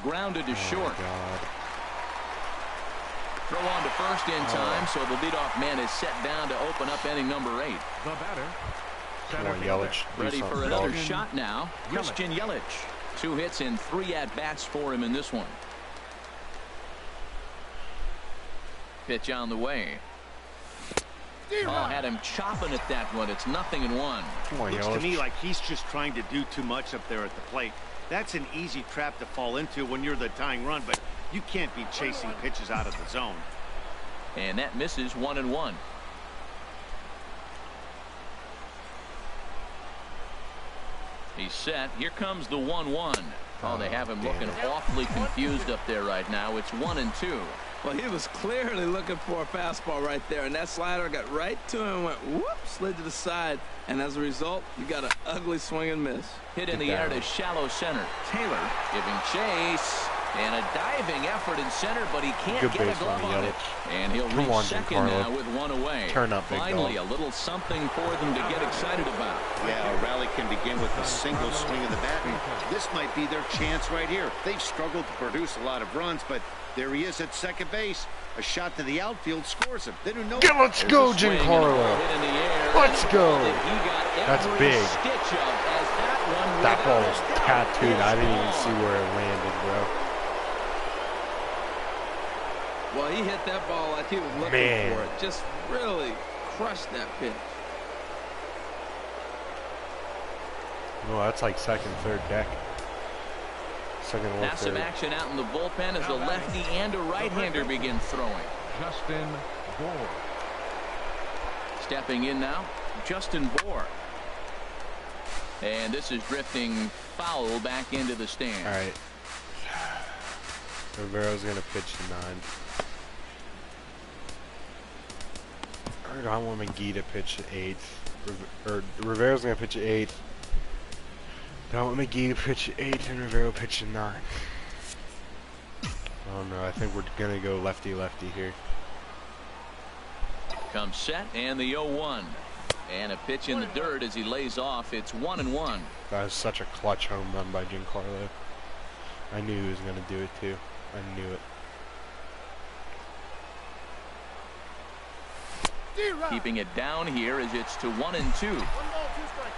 Grounded to short. Oh, God. Throw on to first in time, so the leadoff man is set down to open up inning number 8. The batter. Come on, Yelich. Do Ready for something, another dog. shot now. Christian Yelich. 2 hits and 3 at-bats for him in this one. Pitch on the way. Oh, had him chopping at that one. It's 0-1. Come on, Looks to me Yelich. like he's just trying to do too much up there at the plate. That's an easy trap to fall into when you're the tying run, but you can't be chasing pitches out of the zone. And that misses 1-1. He's set. Here comes the 1-1. Oh, they have him looking awfully confused up there right now. It's 1-2. Well, he was clearly looking for a fastball right there, and that slider got right to him and went whoop, slid to the side, and as a result, you got an ugly swing and miss. Hit in the air to shallow center. Taylor giving chase. And a diving effort in center, but he can't Good get a base glove running, on it. Yelich. And he'll Come reach on, second Giancarlo. now with 1 away. Turn up, big Finally, dog. a little something for them to get excited about. Yeah, a rally can begin with a single swing of the bat, and this might be their chance right here. They've struggled to produce a lot of runs, but there he is at second base. A shot to the outfield scores him. They do know. Yeah, let's go, Giancarlo. Let's go. That's big. That ball was tattooed. I didn't even see where it landed, bro. Well, he hit that ball like he was looking for it. Just really crushed that pitch. No, that's like second, third deck. Second or Now third. some action out in the bullpen as a lefty and a right-hander begin throwing. Justin Bohr. Stepping in now, Justin Bohr. And this is drifting foul back into the stand. All right. Rivera's going to pitch to 9. Or I want McGee to pitch to 8th. Rivera's going to pitch to 8th. I want McGee to pitch to 8th and Rivera pitch to 9. Oh no, I think we're going to go lefty-lefty here. Comes set and the 0-1. And a pitch in the dirt as he lays off. It's 1-1. That was such a clutch home run by Giancarlo. I knew he was going to do it too. I knew it. Keeping it down here as it's to 1-2. 1 ball, 2 strikes.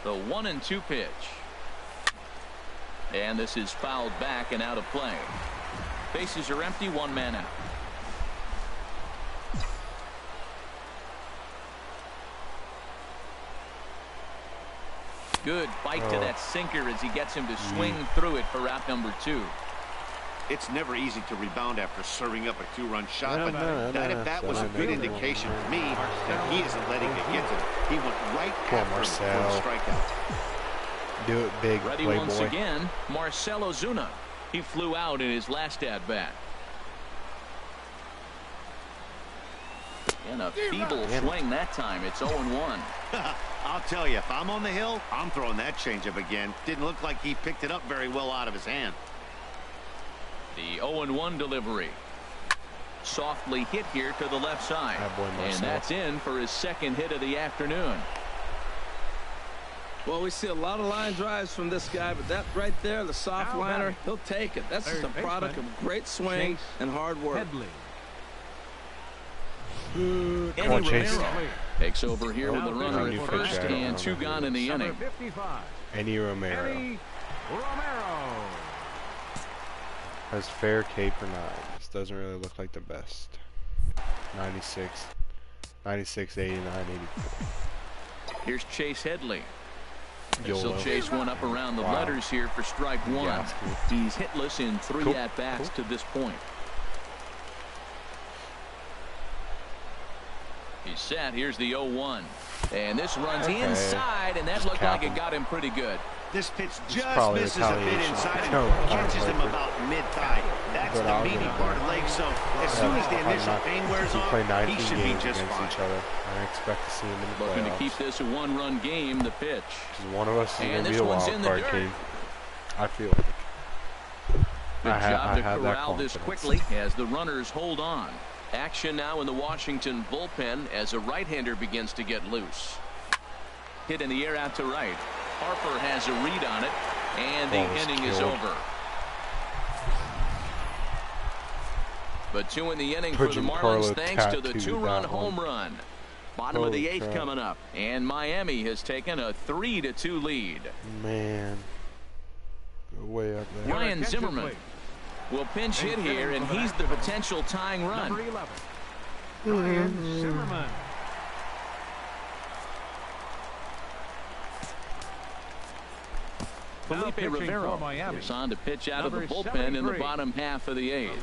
The 1-2 pitch. And this is fouled back and out of play. Bases are empty, 1 man out. Good bite to that sinker as he gets him to swing through it for out number 2. It's never easy to rebound after serving up a 2-run shot, but that at bat was a good indication to me that he isn't letting it get to him. He went right after him for the strikeout. Do it big, Ready playboy. once again, Marcell Ozuna. He flew out in his last at-bat. And a feeble swing that time. It's 0-1. I'll tell you, if I'm on the hill, I'm throwing that changeup again. Didn't look like he picked it up very well out of his hand. The 0-1 delivery. softly hit here to the left side. And that's in for his second hit of the afternoon. Well, we see a lot of line drives from this guy, but that right there, the soft liner, he'll take it. That's just a product of great swing and hard work. Eddie Romero takes over here with a runner at first and 2 gone in the inning. Eddie Romero. Has fair K per 9. This doesn't really look like the best. 96, 96, 89, 84. Here's Chase Headley. He'll chase one up around the letters here for strike 1. He's hitless in 3 at-bats to this point. He's set. Here's the 0-1. And this runs inside, and that looked like it got him pretty good. This pitch just misses a bit inside and catches him about mid-thigh. That's the meaty part of the leg, so as soon as the initial pain wears off, he should be just fine. I expect to see him in the playoffs. Looking to keep this a 1-run game, the pitch. One of us is going to be a wild card team. I feel like. Good job to corral this quickly as the runners hold on. Action now in the Washington bullpen as a right-hander begins to get loose. Hit in the air out to right. Harper has a read on it, and the inning is over. But 2 in the inning for the Marlins thanks to the 2-run home run. Bottom of the 8th coming up, and Miami has taken a 3-2 lead. Man, go way up there. Ryan Zimmerman will pinch hit here, and he's the potential tying run. Number 11, Ryan Zimmerman. Felipe Rivera is on to pitch out of the bullpen in the bottom half of the 8th.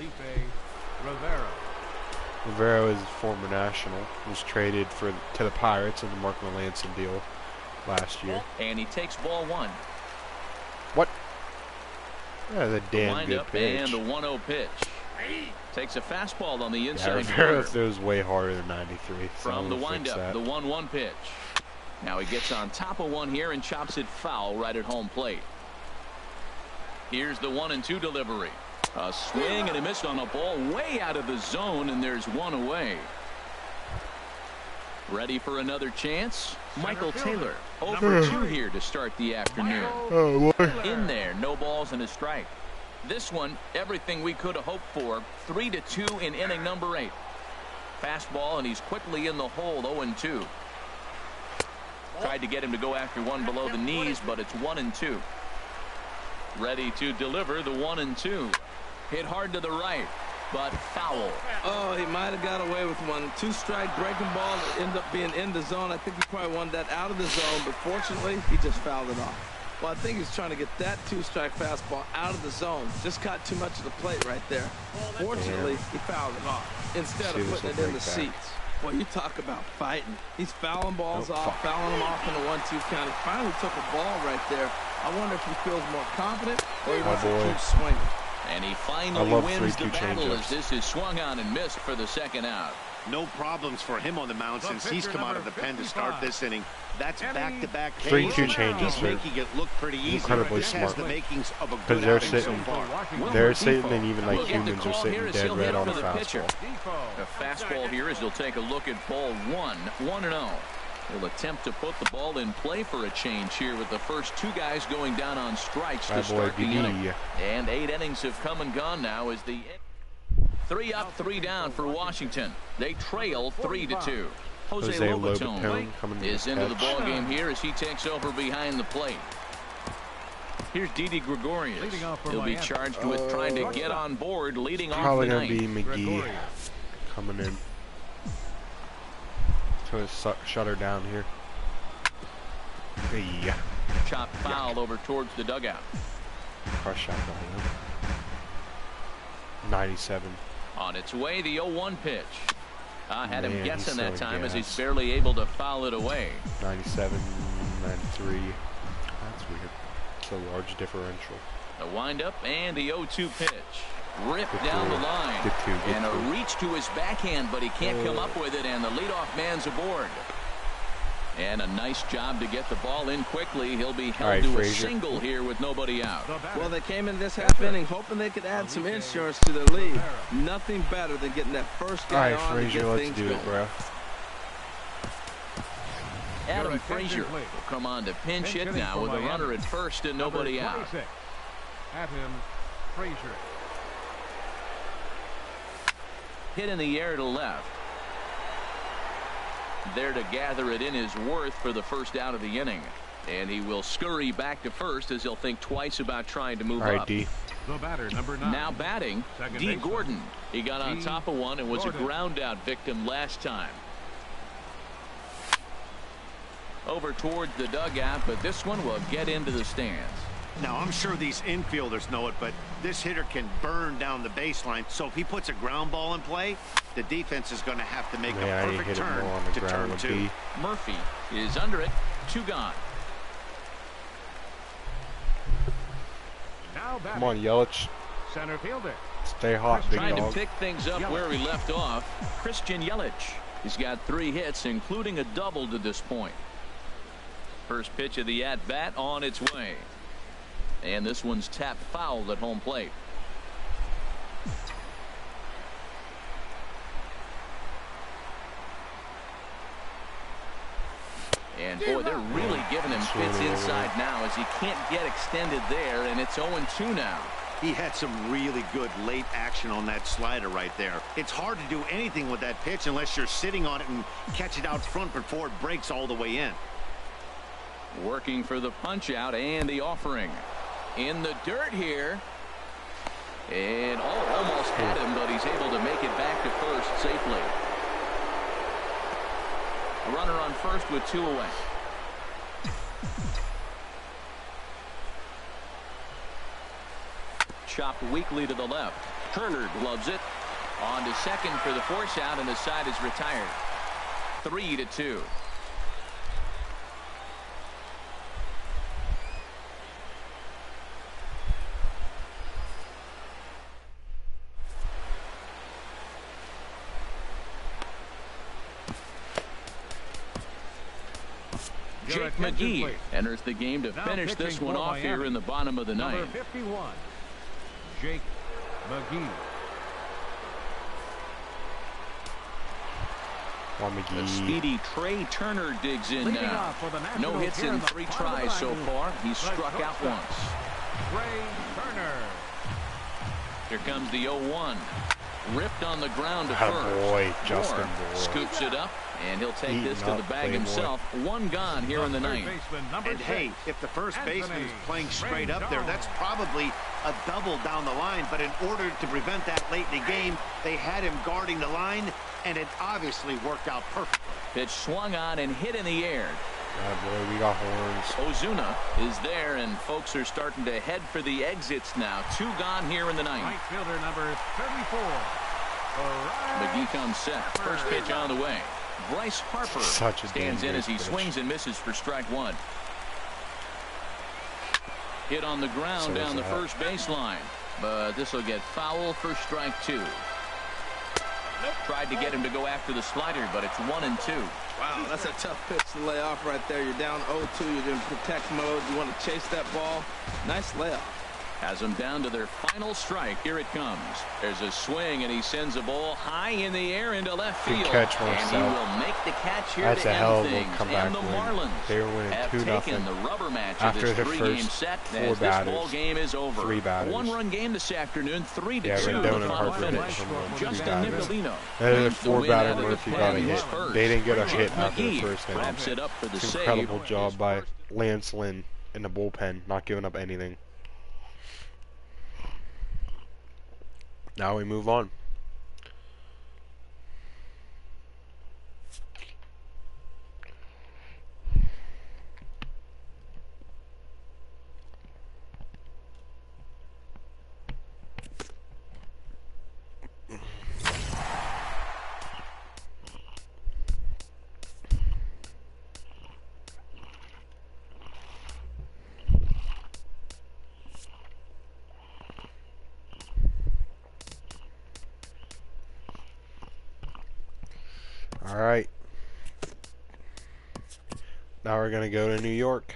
Rivera is a former National. Was traded to the Pirates in the Mark Melanson deal last year. And he takes ball 1. What? Yeah, the damn good pitch. And the 1-0 pitch. Takes a fastball on the inside. Rivera throws way harder than 93. From the windup, the 1-1 pitch. Now he gets on top of one here and chops it foul right at home plate. Here's the 1-2 delivery. A swing and a miss on a ball way out of the zone, and there's one away. Ready for another chance? Michael Taylor over 2 here to start the afternoon. In there, no balls and a strike. This one, everything we could have hoped for. 3-2 in inning number 8. Fastball, and he's quickly in the hole. 0-2. Tried to get him to go after one below the knees, but it's 1-2. Ready to deliver the 1-2. Hit hard to the right, but foul. Oh, he might have got away with one. 2-strike breaking ball that ended up being in the zone. I think he probably wanted that out of the zone, but fortunately, he just fouled it off. Well, I think he's trying to get that 2-strike fastball out of the zone. Just caught too much of the plate right there. Fortunately, he fouled it off instead of putting it in the seats. Well, you talk about fighting. He's fouling balls off, fouling them off in the 1-2 count. He finally took a ball right there. I wonder if he feels more confident or he wants to keep swinging. And he finally wins the battle as this is swung on and missed for the second out. No problems for him on the mound since he's come out of the pen to start this inning. That's back-to-back 3-2 changes. He's making it look pretty easy. Incredibly this smart. has the makings of a good outing so far. They're sitting, and even like humans are sitting dead red on a fastball. A fastball here as he'll take a look at ball 1. 1-0. He'll attempt to put the ball in play for a change here with the first 2 guys going down on strikes to start the inning. And 8 innings have come and gone now as the 3 up, 3 down for Washington. They trail 3-2. Jose Lobotón is into the ball game here as he takes over behind the plate. Here's Didi Gregorius. He'll be charged with trying to get on board, leading off the ninth. Probably going to be McGee coming in. To shut her down here. Yeah. Chop foul over towards the dugout. Crush shot by him. 97. On its way, the 0-1 pitch. I had him guessing that time as he's barely able to foul it away. 97, 93. That's weird. It's a large differential. The windup and the 0-2 pitch. Ripped down the line. And a reach to his backhand, but he can't come up with it, and the leadoff man's aboard. And a nice job to get the ball in quickly. He'll be held to a single here with nobody out. Well, they came in this half inning hoping they could add some insurance to their lead. Nothing better than getting that first guy on to get things going. Bro. Adam Frazier will come on to pinch hit now with a runner at first and nobody out. Adam Frazier. Hit in the air to left. There to gather it in is Worth for the first out of the inning. And he will scurry back to first as he'll think twice about trying to move up. The batter, number 9. Now batting, D. Gordon. He got on top of one and was a ground out victim last time. Over towards the dugout, but this one will get into the stands. Now, I'm sure these infielders know it, but this hitter can burn down the baseline. So if he puts a ground ball in play, the defense is going to have to make a perfect turn to turn 2. Murphy is under it. 2 gone. Now come on, Yelich. Center fielder. Stay hot, big dog. Trying to pick things up where we left off. Christian Yelich. He's got 3 hits, including a double to this point. First pitch of the at-bat on its way. And this one's tapped foul at home plate. And boy, they're really giving him fits inside now as he can't get extended there, and it's 0-2 now. He had some really good late action on that slider right there. It's hard to do anything with that pitch unless you're sitting on it and catch it out front before it breaks all the way in. Working for the punch out and the offering. In the dirt here. And almost had him, but he's able to make it back to first safely. A runner on first with 2 away. Chopped weakly to the left. Turner gloves it. On to second for the force out, and the side is retired. 3-2. Jake McGee enters the game to finish this one off here in the bottom of the ninth. Number 51, Jake McGee. The speedy Trey Turner digs in now. No hits in 3 tries so far. He's struck out once. Trey Turner. Here comes the 0-1. Ripped on the ground to boy, first. Justin Moore scoops it up, and he'll take this to the bag himself. 1 gone here in the ninth. And hey, if the first baseman is playing straight up there, that's probably a double down the line. But in order to prevent that late in the game, they had him guarding the line, and it obviously worked out perfectly. Pitch swung on and hit in the air. Boy, we got horns. Ozuna is there, and folks are starting to head for the exits now. 2 gone here in the ninth. Right fielder number 34. McGee comes set. First pitch on the way. Bryce Harper stands in as he swings and misses for strike 1. Hit on the ground down the first baseline, but this will get foul for strike 2. Tried to get him to go after the slider, but it's 1-2. Wow, that's a tough pitch to lay off right there. You're down 0-2. You're in protect mode. You want to chase that ball. Nice layoff. Has them down to their final strike. Here it comes. There's a swing, and he sends a ball high in the air into left field. Catch and he will make the catch here That's to a hell end of a things. comeback And the win. Marlins They were winning have 2-0 taken the rubber match after of this the 3-game first set 4 as batters. this ball game is over. 3 batters. 1-run game this afternoon. 3-2 Yeah, the Rendon and final Harper finish. Justin Nicolino. That is a wins the 4 win batter out of the Murphy got a Twins hit. first. They didn't get a hit Jake after the McGee first inning. wraps it up for the It's an save. incredible job by Lance Lynn in the bullpen, not giving up anything. Now we move on. All right. Now we're gonna go to New York.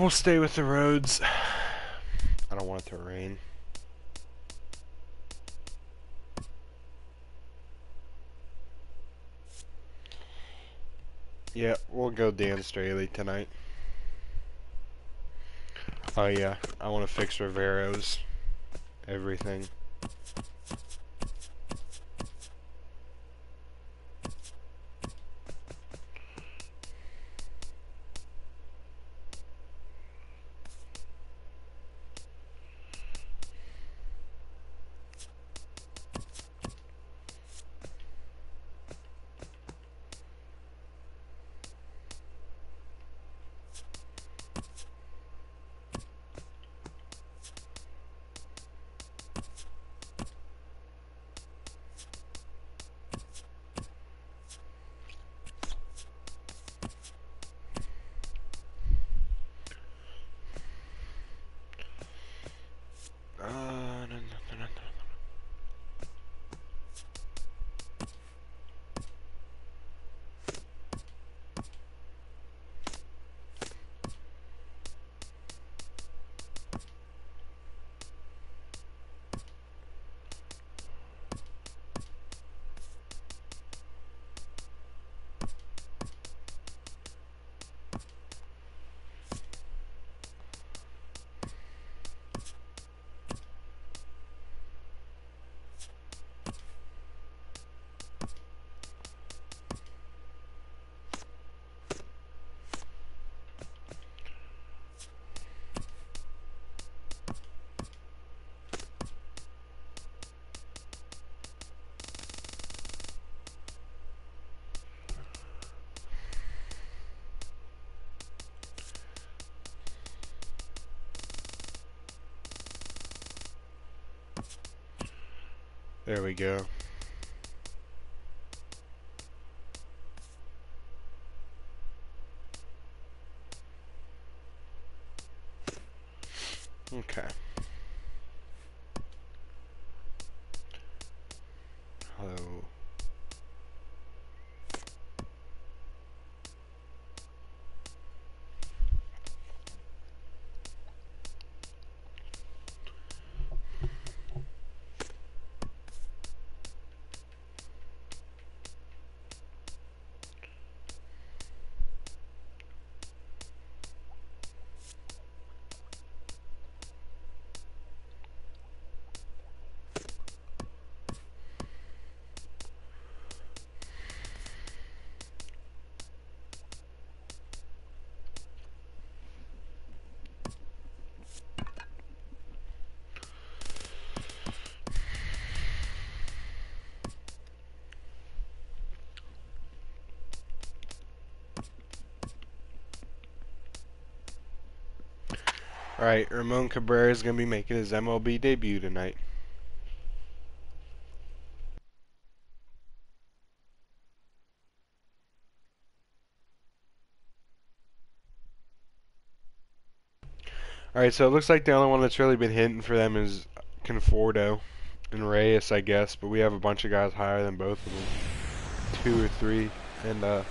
We'll stay with the roads. I don't want it to rain. Yeah, we'll go Dan Straley tonight. Oh yeah, I want to fix Rivero's everything. There we go. Okay. Hello. Alright, Ramon Cabrera is going to be making his MLB debut tonight. Alright, so it looks like the only one that's really been hitting for them is Conforto and Reyes, I guess, but we have a bunch of guys higher than both of them. 2 or 3, and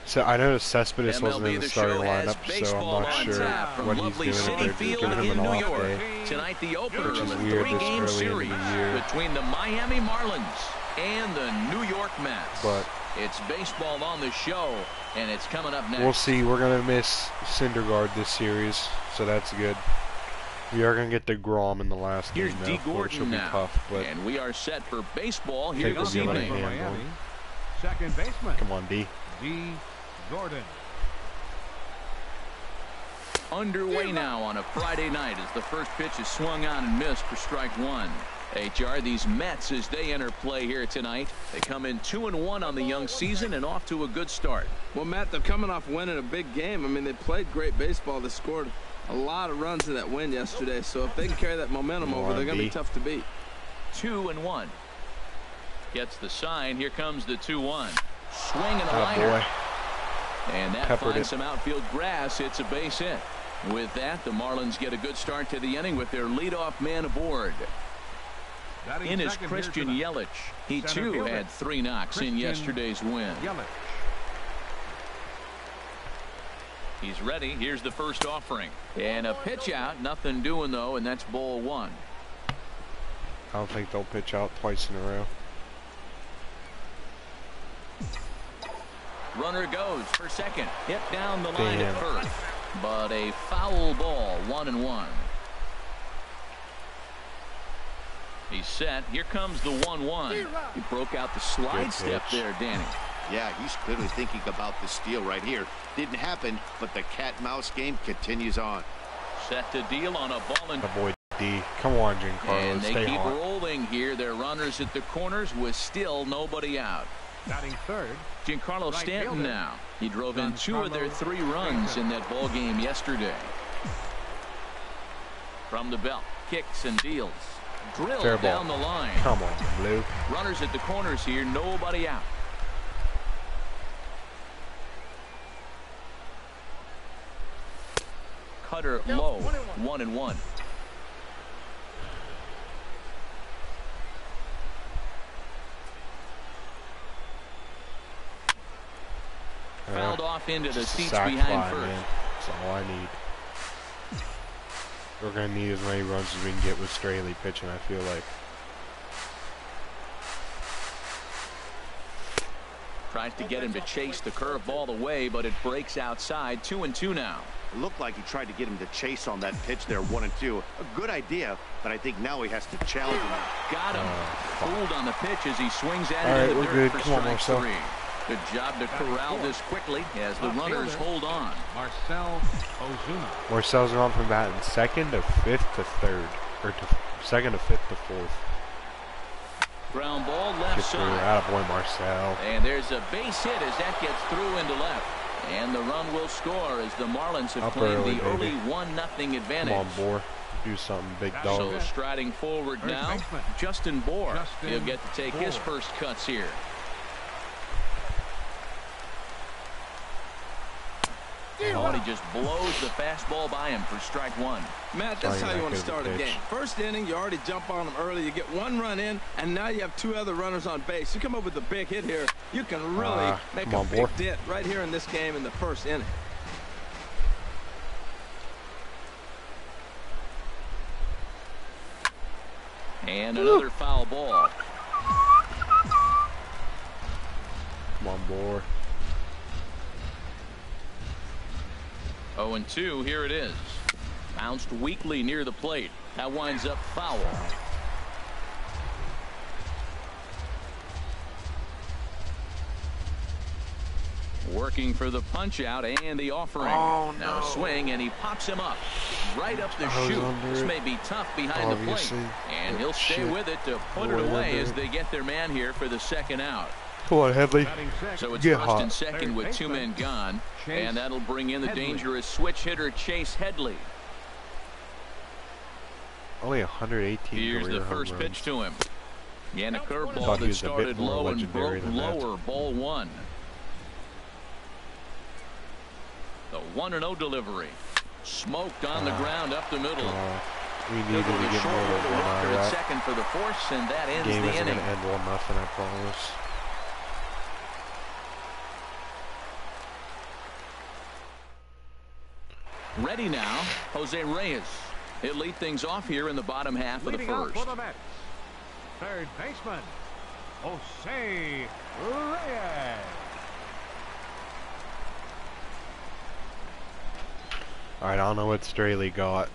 so I know Cespedes wasn't in the starting lineup, so I'm not sure what he's doing if they're giving him an off day, Tonight, the opener which is of a weird this three-game early series in the year. between the Miami Marlins and the New York Mets. But it's baseball on the show, and it's coming up next. we'll see. We're going to miss Syndergaard this series, so that's good. We are going to get the Grom in the last Here's game, D. though, which will Gordon be now, tough. But and we are set for baseball I here think we'll this be able to evening. handle him. Second baseman, Come on, D. D. Gordon. Underway now on a Friday night as the first pitch is swung on and missed for strike one. HR, these Mets, as they enter play here tonight, they come in 2-1 on the young season and off to a good start. Well, Matt, they're coming off winning a big game. I mean, they played great baseball. They scored a lot of runs in that win yesterday. So if they can carry that momentum over, they're going to be tough to beat. 2-1. Gets the sign. Here comes the 2-1. Swing and a Oh, liner. boy. And that Peppered finds it. some outfield grass. It's a base hit. With that, the Marlins get a good start to the inning with their leadoff man aboard. In is Christian Yelich. He too had 3 knocks in yesterday's win. He's ready. Here's the first offering. And a pitch out. Nothing doing though, and that's ball 1. I don't think they'll pitch out twice in a row. Runner goes for second. Hit down the line Damn. at first. But a foul ball, 1-1. He's set. Here comes the 1-1. He broke out the slide step there, Danny. Yeah, he's clearly thinking about the steal right here. Didn't happen, but the cat-mouse game continues on. Set to deal on a ball and The boy D. Come on, Giancarlo. And they Stay keep hot. rolling here. Their runners at the corners with still nobody out. Batting third. Giancarlo Right Stanton fielder. now. He drove in 2 of their 3 runs in that ball game yesterday. From the belt, kicks and deals. Drilled Fair ball. down the line. Come on, Blue. Runners at the corners here, nobody out. Cutter low, 1-1. Fouled off into the Just a seats sac behind fly, first. man. That's all I need. We're going to need as many runs as we can get with Straley pitching, I feel like. Tries to get him to chase the curveball away, but it breaks outside. 2-2 now. It looked like he tried to get him to chase on that pitch there, 1-2. A good idea, but I think now he has to challenge him. Got him. Fooled on the pitch as he swings at All it right, in the we're dirt good. for Come on, strike Marcel. 3. Good job to corral this quickly as the runners hold on. Marcel Ozuna. Marcel's on from batting second to fifth to third. Or to second to fifth to fourth. Ground ball Get left through. side. Attaboy, Marcel. And there's a base hit as that gets through into left. And the run will score as the Marlins have Up claimed early, the early baby. 1-0 advantage. Come on, Boar. Do something, big dog. So striding forward First now, baseman. Justin Bohr. Justin He'll get to take his Bohr. first cuts here. Oh, and he just blows the fastball by him for strike 1. Matt, that's Sorry, how you not want to good start a pitch. game. First inning, you already jump on them early. You get 1 run in, and now you have 2 other runners on base. You come up with a big hit here. You can really make come a on, big boy. dent right here in this game in the first inning. And another foul ball. Come on, Boar. 0-2, here it is. Bounced weakly near the plate. That winds up foul. Working for the punch out and the offering. Oh, Now a no. swing, and he pops him up. Right up the I was chute. under This it. may be tough behind Obviously. the plate. And he'll stay Shit. with it to put it Way away under as it. they get their man here for the second out. Come on, Headley. Batting sixth. So it's Get first hot. and second Third with 2 baseman. men gone. Chase And that'll bring in the Headley. dangerous switch hitter Chase Headley. Only 118 Here's career the home first runs. pitch to him. And a Thought curveball he that was a bit started more low and legendary broke than that. lower. Ball 1. The 1-0 delivery. Smoked on the ground up the middle. We He'll needed go to to get short more with than a one out walker of at that. second for the force, and that ends Game the isn't inning. going to end 1-0, I promise. Ready now, Jose Reyes. He'll lead things off here in the bottom half of the Leading off first. for the Mets. Third baseman, Jose Reyes. Alright, I don't know what Straley got.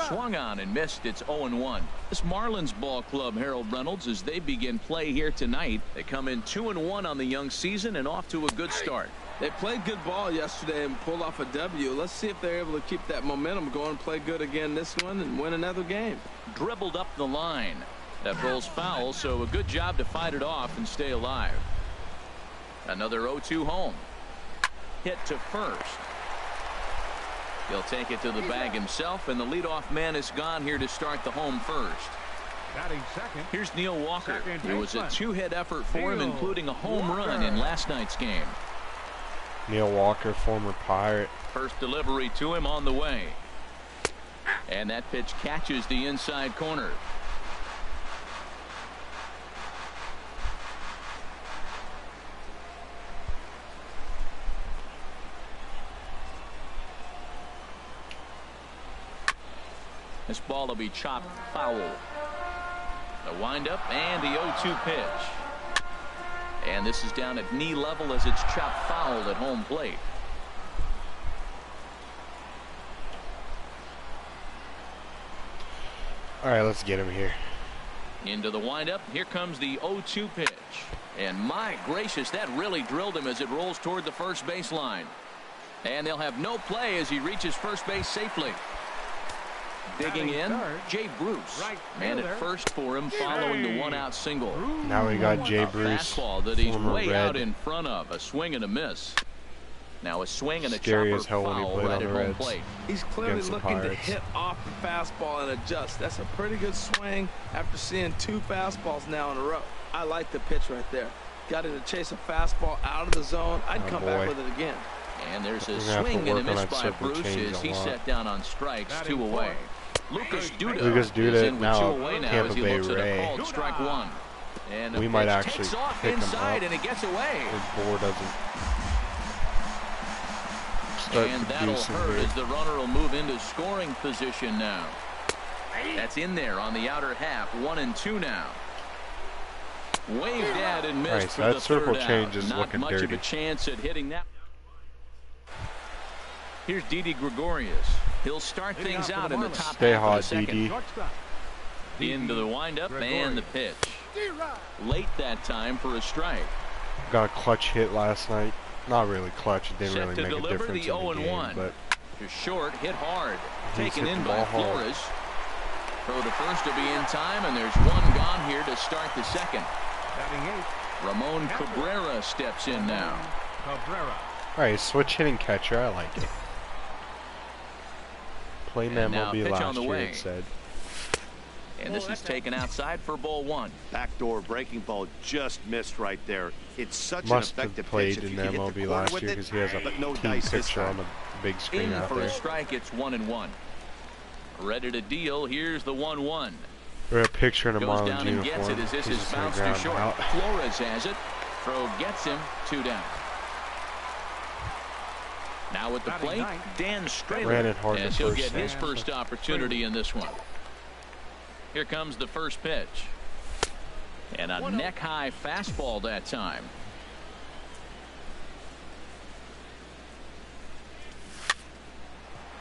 Swung on and missed. It's 0-1. This Marlins ball club, Harold Reynolds, as they begin play here tonight. They come in 2-1 on the young season and off to a good start. They played good ball yesterday and pulled off a W. Let's see if they're able to keep that momentum going, play good again this one, and win another game. Dribbled up the line. That ball's foul, so a good job to fight it off and stay alive. Another 0-2 home. Hit to first. He'll take it to the bag himself, and the leadoff man is gone here to start the home first. Batting second. Here's Neil Walker. Second It was a baseman. 2-hit effort for him, Neil including a home Walker. run in last night's game. Neil Walker, former Pirate. First delivery to him on the way. And that pitch catches the inside corner. This ball will be chopped foul. The windup and the 0-2 pitch. And this is down at knee level as it's chopped foul at home plate. All right, let's get him here. Into the windup. Here comes the 0-2 pitch. And my gracious, that really drilled him as it rolls toward the first baseline. And they'll have no play as he reaches first base safely. Digging in, Jay Bruce. Man at first for him following the one-out single. Now we got Jay Bruce, Fastball that he's former way Red. out in front of. A swing and a miss. Now a swing and a Scary chopper as hell when he foul played right on at the home Reds. plate. He's clearly Against the looking to Pirates. hit off the fastball and adjust. That's a pretty good swing after seeing 2 fastballs now in a row. I like the pitch right there. Got him to chase a fastball out of the zone. I'd come back with it again. And there's a We're gonna have to swing and a work on miss that by circle Bruce change as a he lot. set down on strikes, 2 away. Lucas Duda Lucas is Duda in with now 2 away now Tampa as he Bay looks at a Ray. called strike 1. And the We might pitch actually takes off pick him inside up. and it gets away. His bore doesn't start And that'll producing hurt good. as the runner will move into scoring position now. That's in there on the outer half. 1-2 now. Waved at and missed Right, so for that the circle third change out. is Not looking much of dirty. a chance at hitting that. Here's Didi Gregorius. He'll start Leading things off for out the in the Marlins. top Stay half of the hot, second. Didi. Shortstop. Into the windup and the pitch. Late that time for a strike. Got a clutch hit last night. Not really clutch. It didn't Set really to make a deliver difference the in the 0-1. game, but To short, hit hard. He's Taken hit in the by ball hard. Flores. Throw to first to be in time, and there's one gone here to start the second. Batting 8. Ramon Cabrera steps in now. Cabrera. all right, switch hitting catcher. I like it. Playing And now MLB pitch on last the year, way. it said. And this is taken outside for ball 1. Backdoor breaking ball just missed right there. It's such Must an have effective played pitch if in you can hit the MLB corner last with year it, because he has a but no team dice this picture on time. the big screen In out for there. a strike, it's 1-1. Ready to deal. Here's the 1-1. Or a picture in a Goes Marlins down and gets uniform. it as this He's is just gonna bounced too ground him short. out. Flores has it. Throw gets him. 2 down. Now at the Batting plate, ninth. Dan Strader. Ran it hard as the he'll first get his time. first opportunity in this one. Here comes the first pitch. And a neck-high fastball that time.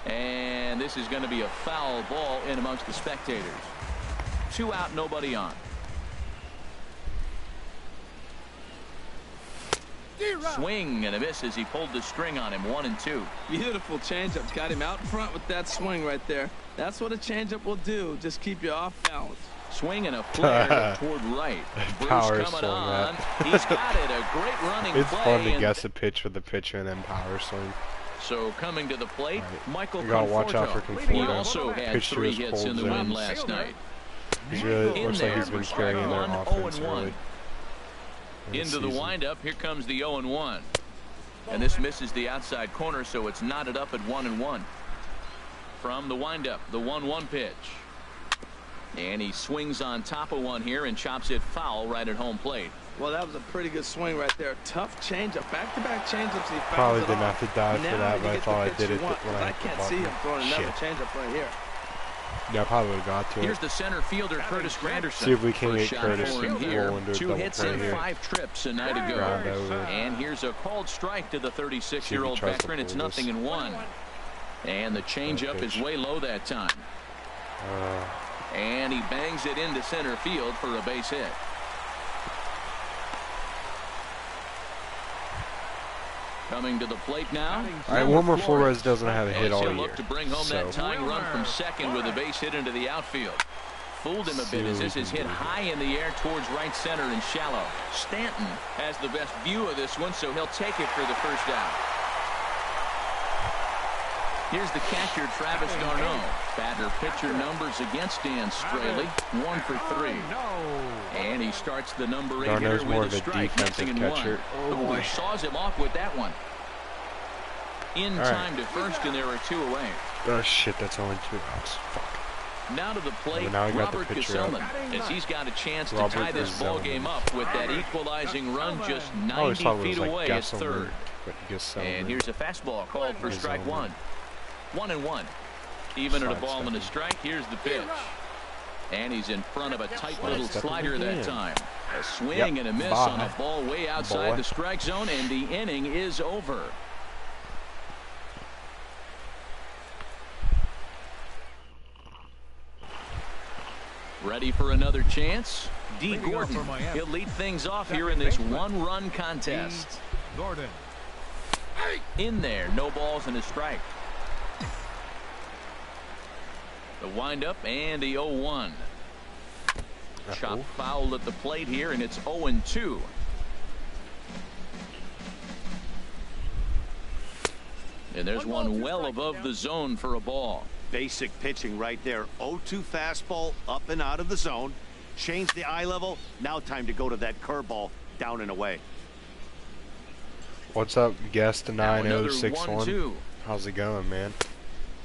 And this is going to be a foul ball in amongst the spectators. 2 out, nobody on. Swing and a miss as he pulled the string on him. 1-2. Beautiful changeup. Got him out front with that swing right there. That's what a changeup will do. Just keep you off balance. Swing and a flare toward right. Bruce Power coming swing on. that. He's got it. A great running It's play. fun to and guess a pitch with the pitcher and then power swing. So coming to the plate, Right. Michael You gotta watch out for Conforto. He Conforto. also had Pitched to 3 his hits in the cold win zone. last night. He's really In looks like there he's been for carrying their 1, offense 0-1. really. Into the windup, here comes the 0-1. And this misses the outside corner, so it's knotted up at 1-1. From the windup, the 1-1 pitch. And he swings on top of one here and chops it foul right at home plate. Well, that was a pretty good swing right there. Tough changeup. Back-to-back changeups. He Probably fouls it didn't off. have to dive for Now that, you but I get the thought I pitch did you it want, when but I I hit the can't see him button. throwing another Shit. changeup right here. Yeah, I probably would have got to Here's it. the center fielder, Curtis Granderson. See if we can First get shot Curtis for to him roll here. into a 2 double hits play and here. 5 trips a night ago. Ground over. And here's a called strike to the 36-year-old tries to veteran. It's pull this. 0-1. And the changeup is pitch. way low that time. And he bangs it into center field for a base hit. Coming to the plate now. All right, Wilmer Flores doesn't have a hit As all he'll year. look to bring home So that tying run from second with a base hit into the outfield. Fooled him a See bit as what this we is can hit do high in the air towards right center and shallow. Stanton has the best view of this one, so he'll take it for the first out. Here's the catcher, Travis d'Arnaud. Batter pitcher numbers against Dan Straley, 1 for 3. And he starts the number 8 hitter with a strike, missing in catcher. 1. Oh, saws him off with that one. In time to first, and there are 2 away. Oh shit, that's only 2 outs. Fuck. Now to the plate, now Robert Gesellman, as he's got a chance to tie this ball game up with that equalizing run just 90 feet away at third. And here's a fastball called for strike 1. 1-1. Even at a ball and a strike, here's the pitch. And he's in front of a tight little slider that time. A swing and a miss on a ball way outside the strike zone, and the inning is over. Ready for another chance? D. Gordon. He'll lead things off here in this 1-run contest. Gordon. In there, no balls and a strike. The windup and the 0-1. Chop foul at the plate here, and it's 0-2. And there's one well above the zone for a ball. Basic pitching right there. 0-2 fastball up and out of the zone. Change the eye level. Now time to go to that curveball down and away. What's up, guest 9061? How's it going, man?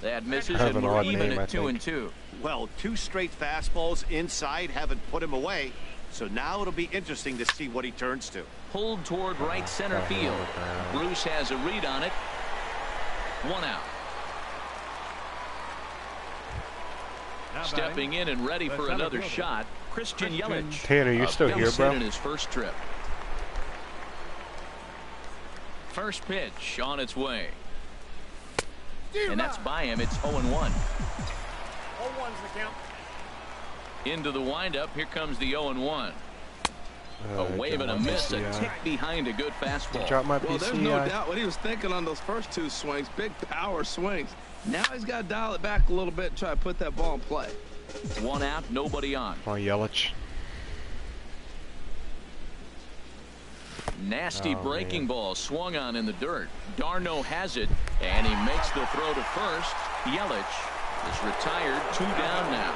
That misses, and we're even at 2-2. Well, 2 straight fastballs inside haven't put him away. So now it'll be interesting to see what he turns to. Pulled toward right center field. Bruce has a read on it. 1 out. Stepping in and ready for another shot, Christian Yelich. Tanner, you still here, bro? In his first trip. First pitch on its way. And that's by him. It's 0-1. 0-1's the count. Into the windup. Here comes the 0-1. A wave and a miss, a tick behind a good fastball. Drop my well, there's no doubt what he was thinking on those first 2 swings. Big power swings. Now he's got to dial it back a little bit and try to put that ball in play. 1 out, nobody on. Oh, Yelich. Nasty breaking ball swung on in the dirt. d'Arnaud has it, and he makes the throw to first. Yelich is retired. 2 down now.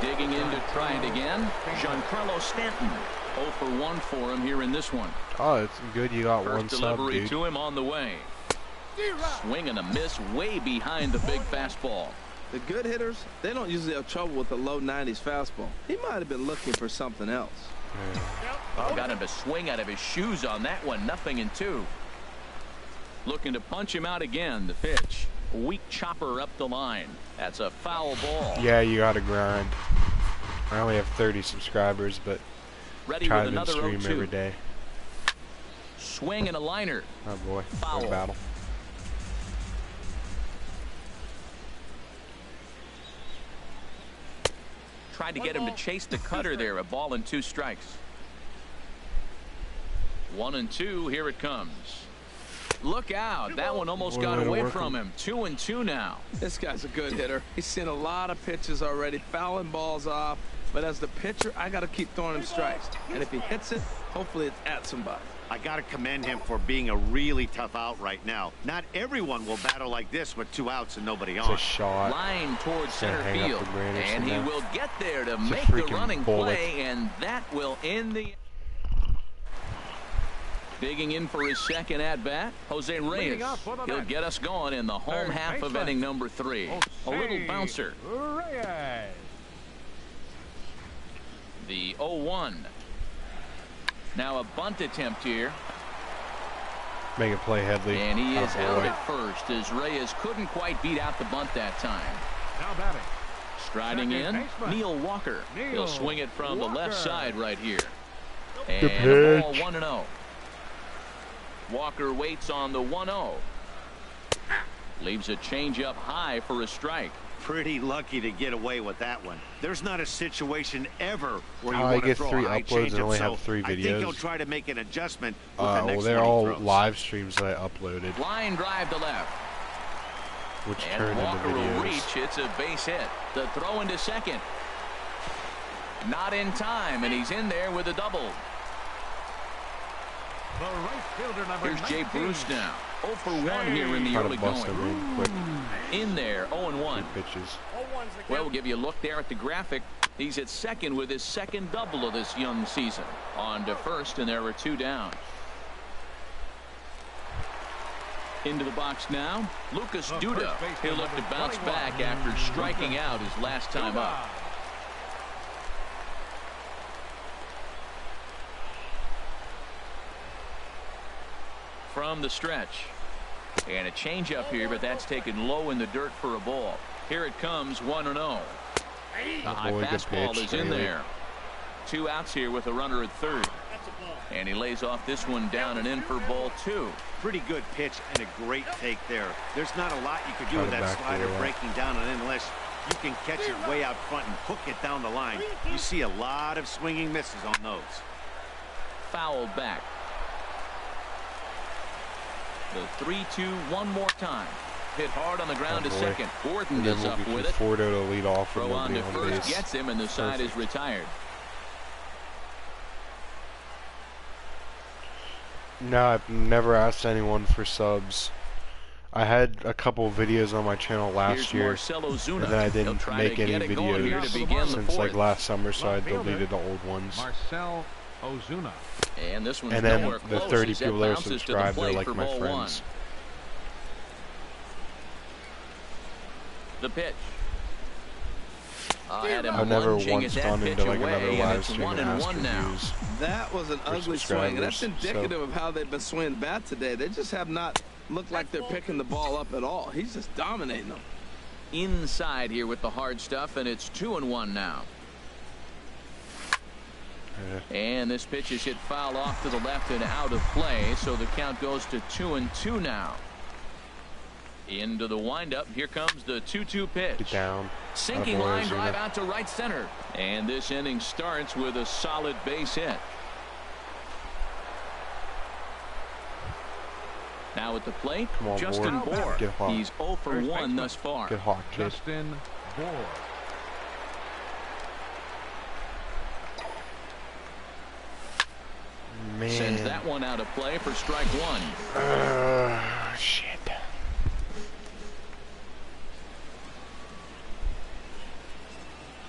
Digging in to try it again, Giancarlo Stanton. 0 for 1 for him here in this one. Oh, it's good you got First 1 sub, delivery dude. to him on the way. Swing and a miss way behind the big fastball. The good hitters, they don't usually have trouble with the low 90s fastball. He might have been looking for something else. Got him to swing out of his shoes on that one. 0-2. Looking to punch him out again. The pitch. Weak chopper up the line. That's a foul ball. Yeah, you gotta grind. I only have 30 subscribers, but ready try with to another stream 0-2. every day. Swing and a liner. Oh boy, Foul. good battle. Tried to get him to chase the cutter there. A ball and 2 strikes. 1-2. Here it comes. Look out. That one almost got away from him. 2-2 now. This guy's a good hitter. He's seen a lot of pitches already, fouling balls off. But as the pitcher, I got to keep throwing him strikes. And if he hits it, hopefully it's at somebody. I got to commend him for being a really tough out right now. Not everyone will battle like this with 2 outs and nobody on. It's a shot. Line towards center hang up field. the Granite And he from there. will get there to It's a make the freaking running bullet. play. And that will end the... Digging in for his second at-bat, Jose Reyes. He'll get us going in the home half of inning number 3. A little bouncer. Reyes. The 0-1. Now a bunt attempt here. Make a play, Headley. And he is out boy. at first as Reyes couldn't quite beat out the bunt that time. Now batting. Striding in, Second baseman. Neil Walker. He'll Neil swing it from the left Walker. side right here. Good And a ball pitch. 1-0. Walker waits on the 1-0. Leaves a changeup high for a strike. Pretty lucky to get away with that one. There's not a situation ever where you I want to get throw 3 a high uploads and changeup, only so have 3 I think videos. he'll try to make an adjustment with the Well, next they're one he all throws. live streams that I uploaded, Line drive to left. which And turned into Walker will videos. reach. It's a base hit. The throw into second. Not in time, and he's in there with a double. The right fielder, number Here's Jay 19. Bruce now. 0 for 1 here in the Try to early bust going. him in quick. In there, 0-1. Pitches. Well, we'll give you a look there at the graphic. He's at second with his second double of this young season. On to first, and there were 2 down. Into the box now, Lucas Duda. He'll look to bounce back after striking out his last time up. From the stretch. And a changeup here, but that's taken low in the dirt for a ball. Here it comes, 1-0. The high fastball is in there. 2 outs here with a runner at third. And he lays off this one down and in for ball 2. Pretty good pitch and a great take there. There's not a lot you could do with that slider breaking down and in unless you can catch it way out front and hook it down the line. You see a lot of swinging misses on those. Foul back. The 3-2 one more time. Hit hard on the ground to second. Gordon is up with it. Conforto to lead off. Throw on to first gets him, and the side is retired. No, I've never asked anyone for subs. I had a couple videos on my channel last year, and then I didn't make any videos since like last summer, so I deleted the old ones. Ozuna. And this one's and then nowhere the close. 30 people that are subscribed, they're like my ball friends. 1. The pitch. I've never once gone into like another live stream and asked for views. That was an ugly swing, and that's indicative of how they've been swinging the bat today. They just have not looked like they're picking the ball up at all. He's just dominating them. Inside here with the hard stuff, and it's 2-1 now. And this pitch is hit foul off to the left and out of play, so the count goes to 2-2 now. Into the windup. Here comes the 2-2 pitch. Get down. Sinking line drive out to right center. And this inning starts with a solid base hit. Now at the plate, on, Justin Bour. He's 0 for 1 thus far. Good hawk, kid. Justin Bour. Man. Sends that one out of play for strike 1. Shit.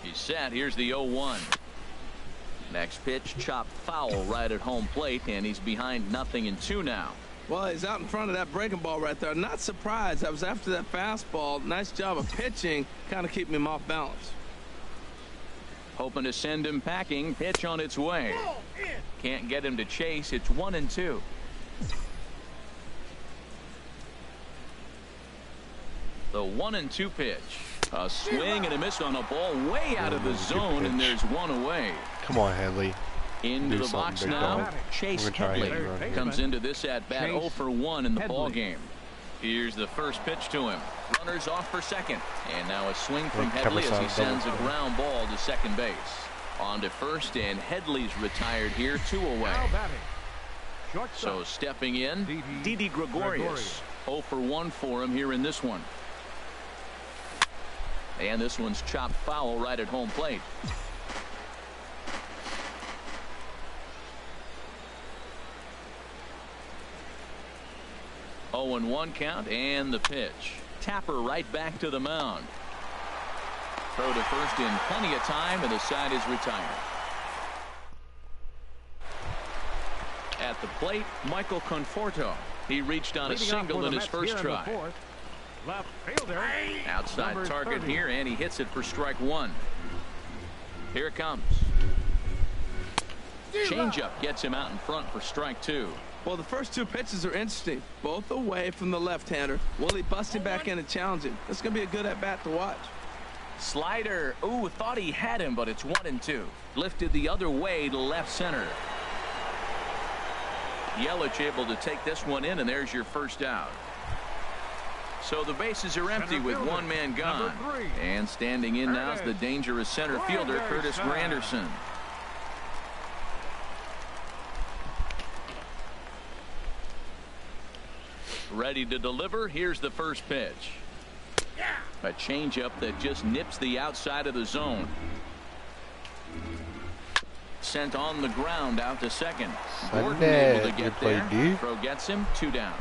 He's set. Here's the 0-1. Next pitch, chopped foul right at home plate, and he's behind 0-2 now. Well, he's out in front of that breaking ball right there. Not surprised. I was after that fastball. Nice job of pitching, kind of keeping him off balance. Hoping to send him packing. Pitch on its way. Can't get him to chase. It's 1-2. The 1-2 pitch. A swing and a miss on a ball way out of the zone, and there's one away. Come on, Headley. Into the box now. Chase Headley comes into this at bat 0 for 1 in the ball game. Here's the first pitch to him. Runners off for second. And now a swing from Headley as he sends a ground ball to second base. On to first, and Headley's retired here, 2 away. So stepping in, Didi Gregorius. 0 for 1 for him here in this one. And this one's chopped foul right at home plate. Oh, and 1 count, and the pitch. Tapper right back to the mound. Throw to first in plenty of time, and the side is retired. At the plate, Michael Conforto. He reached on a single in his first try. Left fielder. Outside target here, and he hits it for strike 1. Here it comes. Changeup gets him out in front for strike 2. Well, the first 2 pitches are interesting. Both away from the left-hander. Will he bust him back in and challenge him? That's going to be a good at-bat to watch. Slider. Ooh, thought he had him, but it's 1-2. Lifted the other way to left center. Yelich able to take this one in, and there's your first out. So the bases are empty with 1 man gone. And standing in now is the dangerous center fielder, Curtis Granderson. Ready to deliver. Here's the first pitch. A changeup that just nips the outside of the zone. sent on the ground out to second. Gordon Sunday, able to get there. D. Throw gets him 2 down.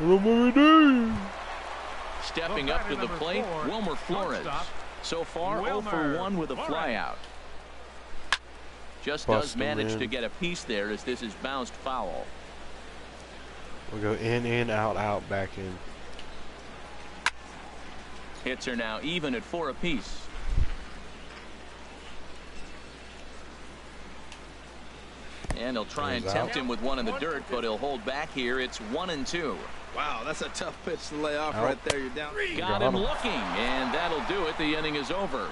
Stepping up to the plate, Wilmer Flores. So far, 0 for 1 with a flyout. Just does manage to get a piece there as this is bounced foul. We'll go in, out, back in. Hits are now even at 4 apiece. And he'll try and tempt him with one in the dirt, but he'll hold back here. It's 1-2. Wow, that's a tough pitch to lay off right there. You're down. Got him looking, and that'll do it. The inning is over.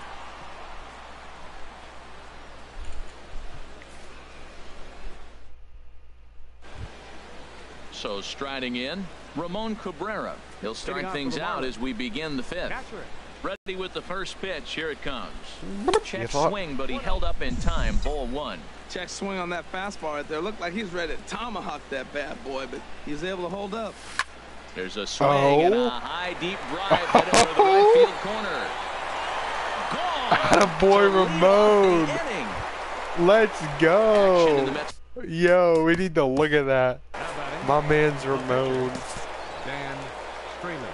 So striding in, Ramon Cabrera. He'll start things out as we begin the 5th. Ready with the first pitch. Here it comes. Check swing, but he held up in time. Ball 1. Check swing on that fastball right there. Looked like he's ready to tomahawk that bad boy, but he was able to hold up. There's a swing and a high deep drive headed for the right field corner. Gone. Boy, Ramon. Let's go. Yo, we need to look at that. My man's Ramon. Dan Streamer.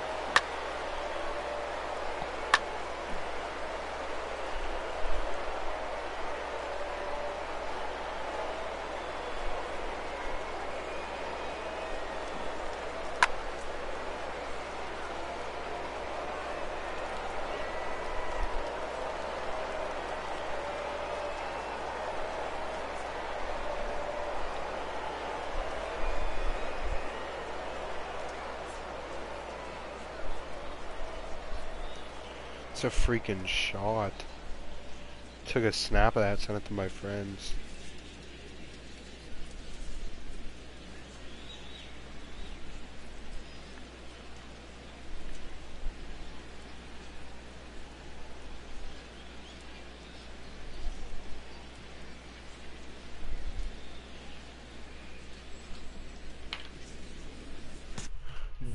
It's a freaking shot. Took a snap of that, sent it to my friends.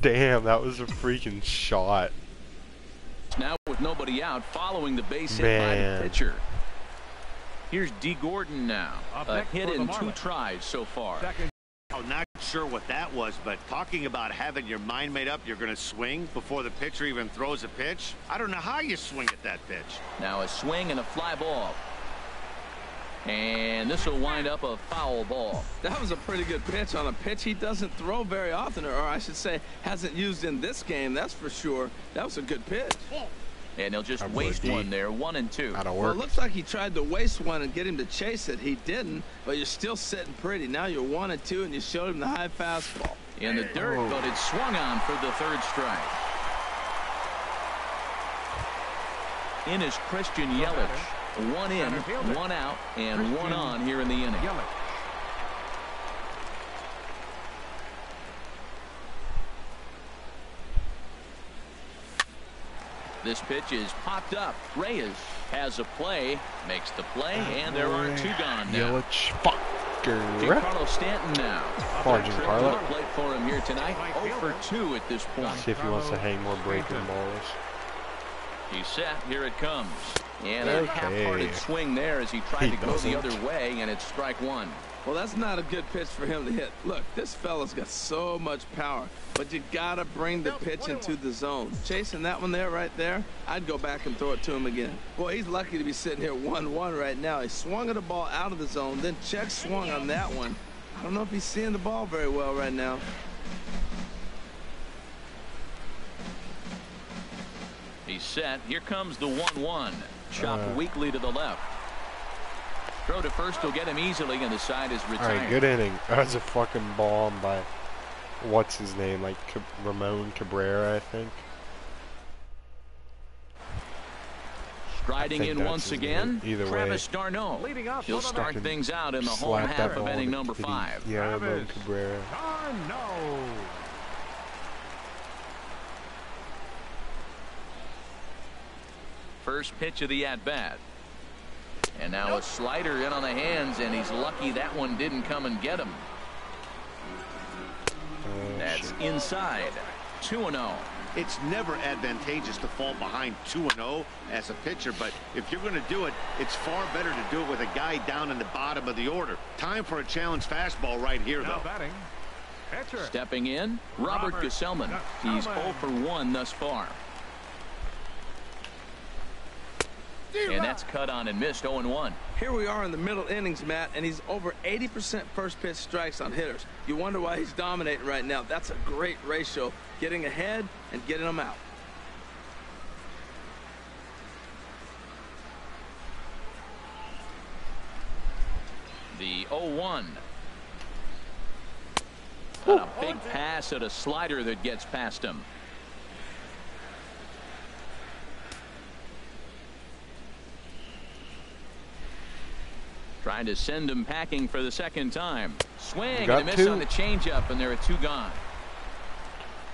Damn, that was a freaking shot. Now with nobody out, following the base hit by the pitcher. Here's D. Gordon now. A hit in 2 tries so far. I'm not sure what that was, but talking about having your mind made up you're going to swing before the pitcher even throws a pitch. I don't know how you swing at that pitch. Now a swing and a fly ball. And this will wind up a foul ball. That was a pretty good pitch on a pitch he doesn't throw very often, or I should say hasn't used in this game, that's for sure. That was a good pitch. And he'll just waste one there, 1-2. Well, it looks like he tried to waste one and get him to chase it. He didn't, but you're still sitting pretty. Now you're 1-2, and you showed him the high fastball. In the dirt, but it's swung on for the 3rd strike. In is Christian Yelich. 1 in, 1 out, and 1 on here in the inning. This pitch is popped up. Reyes has a play, makes the play, and there are 2 gone now. Giancarlo Stanton now. Another plate for him here tonight. 0 for 2 at this point. See if he wants to hang more breaking balls. He's set. Here it comes. And a half-hearted swing there as he tried to go the other way, and it's strike 1. Well, that's not a good pitch for him to hit. Look, this fella's got so much power, but you got to bring the pitch into the zone. Chasing that one there, right there, I'd go back and throw it to him again. Boy, he's lucky to be sitting here 1-1 right now. He swung at the ball out of the zone, then check swung on that one. I don't know if he's seeing the ball very well right now. He's set. Here comes the 1-1. Chopped weakly to the left. Throw to first will get him easily, and the side is retired. All right, good inning. That was a fucking bomb by, what's his name, like Ramon Cabrera, I think. Striding in once again, either Travis d'Arnaud. He'll start things out in the home half of inning number 5. Yeah, Ramon Cabrera. First pitch of the at-bat. And now a slider in on the hands, and he's lucky that one didn't come and get him. That's inside. 2-0. It's never advantageous to fall behind 2-0 as a pitcher, but if you're going to do it, it's far better to do it with a guy down in the bottom of the order. Time for a challenge fastball right here, Now though. batting. Pitcher. Stepping in, Robert Gesellman. He's 0 for 1 thus far. And that's cut on and missed 0-1. Here we are in the middle innings, Matt, and he's over 80% first pitch strikes on hitters. You wonder why he's dominating right now. That's a great ratio, getting ahead and getting them out. The 0-1. And a big pass at a slider that gets past him. Trying to send him packing for the second time. Swing and a miss on the changeup, and there are 2 gone.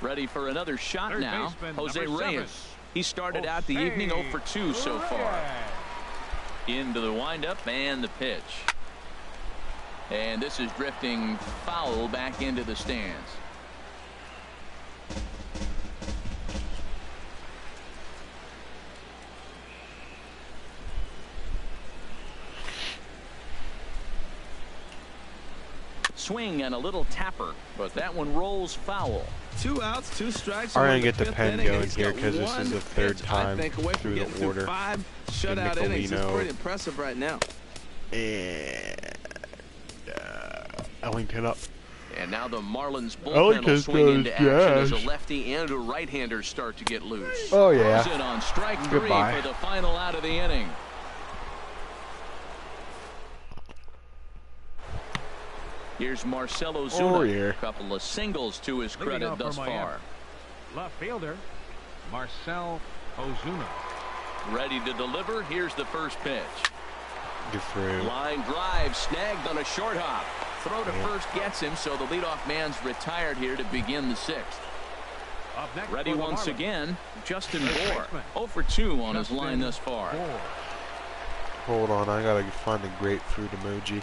Ready for another shot now. Jose Reyes. He started out the evening 0 for 2 so far. Into the windup and the pitch. And this is drifting foul back into the stands. Swing and a little tapper, but that one rolls foul. 2 outs, 2 strikes. I'm going to get the pen going here because this is the 3rd time through the order. 5 shutout innings. It's pretty impressive right now. And Ellington up. And now the Marlins bullpen will swing into action as a lefty and a right-hander start to get loose. Oh, yeah. Throws it on strike 3 Goodbye. for the final out of the inning. Here's Marcell Ozuna. A couple of singles to his credit thus far. Left fielder, Marcell Ozuna. Ready to deliver. Here's the first pitch. Good for him. Line drive snagged on a short hop. Throw to first gets him, so the leadoff man's retired here to begin the 6th. Ready once again, Justin Bour. 0 for 2 on his line thus far. Hold on, I gotta find the grapefruit emoji.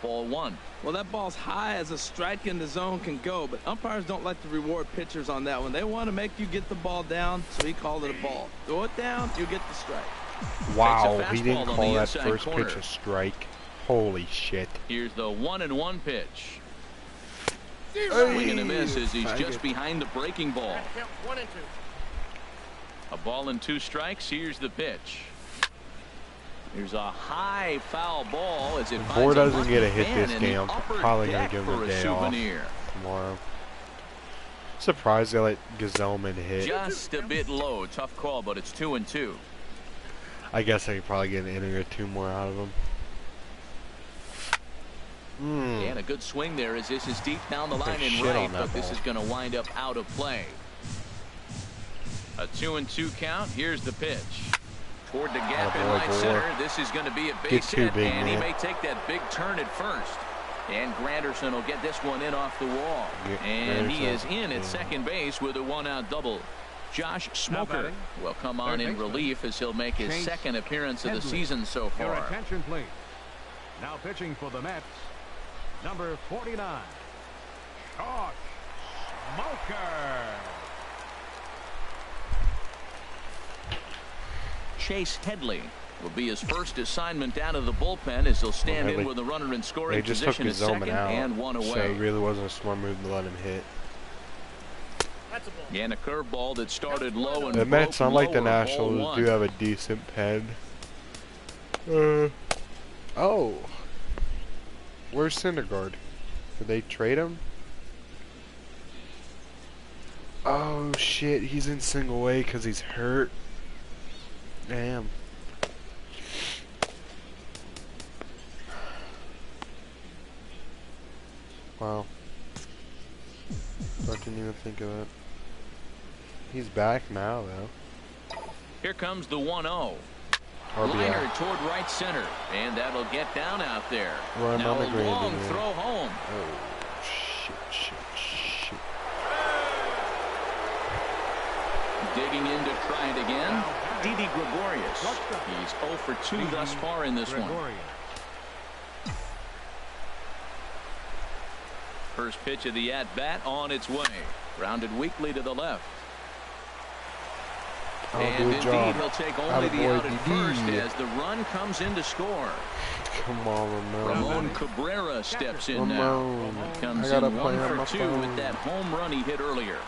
Ball 1. Well, that ball's high as a strike in the zone can go, but umpires don't like to reward pitchers on that one. They want to make you get the ball down, so he called it a ball. Throw it down, you get the strike. Wow, he didn't call that first pitch a strike. Holy shit. Here's the 1-1 pitch. Swing and a miss as he's just behind the breaking ball. 1-2. A ball and 2 strikes. Here's the pitch. There's a high foul ball as it finds Bour doesn't get a hit man this game. I'm probably going to give him a day off tomorrow. Surprised they let Gesellman hit. Just a bit low. Tough call, but it's 2-2. I guess I could probably get an inning or 2 more out of him. And a good swing there as this is deep down the line and right, but this is going to wind up out of play. A 2-2 count. Here's the pitch. Toward the gap in right center. This is going to be a base hit, and he may take that big turn at first. And Granderson will get this one in off the wall. And he is in at second base with a 1-out double. Josh Smoker will come on in relief as he'll make his second appearance of the season so far. Your attention, please. Now pitching for the Mets, number 49, Josh Smoker. Chase Headley will be his first assignment out of the bullpen as he'll stand in with a runner in scoring position at second and 1 away. So it really wasn't a smart move to let him hit. And a curveball that started low and the Mets, unlike the lower, Nationals, do have a decent pen. Oh, where's Syndergaard? Did they trade him? Oh shit, he's in single A because he's hurt. Damn. Wow. I didn't even think of that. He's back now, though. Here comes the 1-0. RBI. Liner toward right center, and that'll get down out there. Run now on the a ground long again. throw home. Oh, shit. Digging in to try it again. Didi Gregorius. He's 0 for 2 thus far in this one. First pitch of the at-bat on its way. Grounded weakly to the left. I'll And do a indeed, job. he'll take only the Attaboy, out at first DD. as the run comes in to score. Come on, Ramon. Ramon Cabrera steps in Ramon. now. I Comes gotta in play 1 on my for 2 phone. with that home run he hit earlier.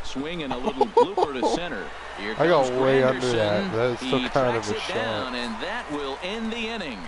Swing and a little blooper to center. Here I got comes way under Granderson. that. That is still He kind of tracks a it shot. down, and that will end the inning.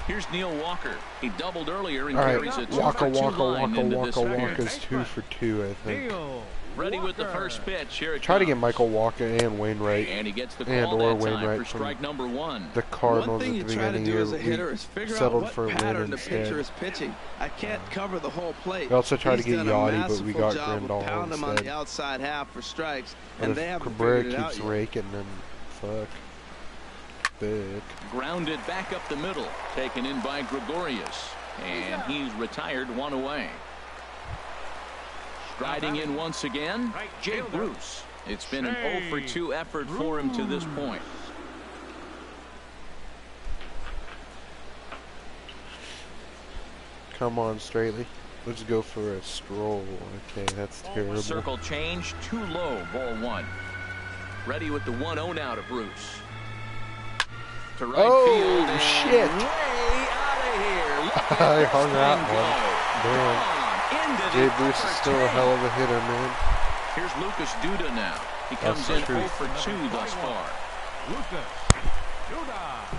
Here's Neil Walker. He doubled earlier and All carries right, a 2 Waka for 2 Waka line Waka into this Waka period. Waka's 2 for 2, I think. Neil Ready with the Walker. first pitch. Here it Try to comes. get Michael Walker and Wainwright And he gets the and call or that time Wainwright for from strike number 1. the One Cardinals thing at you the try to beginning do of as the a year. hitter We is figure out settled what for a win pattern the pitcher instead. is pitching. I can't cover the whole plate. We also tried to He's get done a Yachty, but we masterful got job of Grandal pounding him on instead. the outside half for strikes, But and they if haven't Cabrera figured it out keeps yet. raking, then fuck. Big. Grounded back up the middle. Taken in by Gregorius. And he's retired 1 away. Striding in once again, Jake Bruce. It's been an 0 for 2 effort for him to this point. Come on, Straightly. Let's go for a stroll. Okay, that's terrible. Circle change, too low, ball 1. Ready with the 1-0 now to Bruce. To right Oh, field and shit. way out of here. Look at I this hung that thing one. go. Damn. Come on, into Jay the Bruce is upper still a tank. hell of a hitter, man. Here's Lucas Duda now. He comes That's in true. 0 for 2 thus far. Lucas Duda.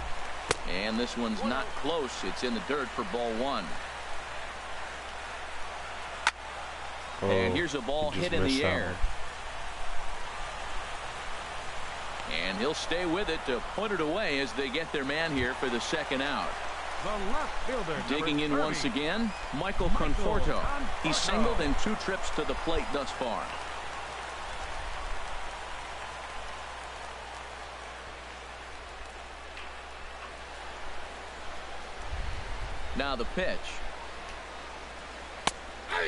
And this one's not close. It's in the dirt for ball 1. Oh, And here's a ball he just hit in missed the that air. one. And he'll stay with it to put it away as they get their man here for the second out. The left fielder. Digging in number once 30. again, Michael Conforto. He's singled in 2 trips to the plate thus far. Now the pitch.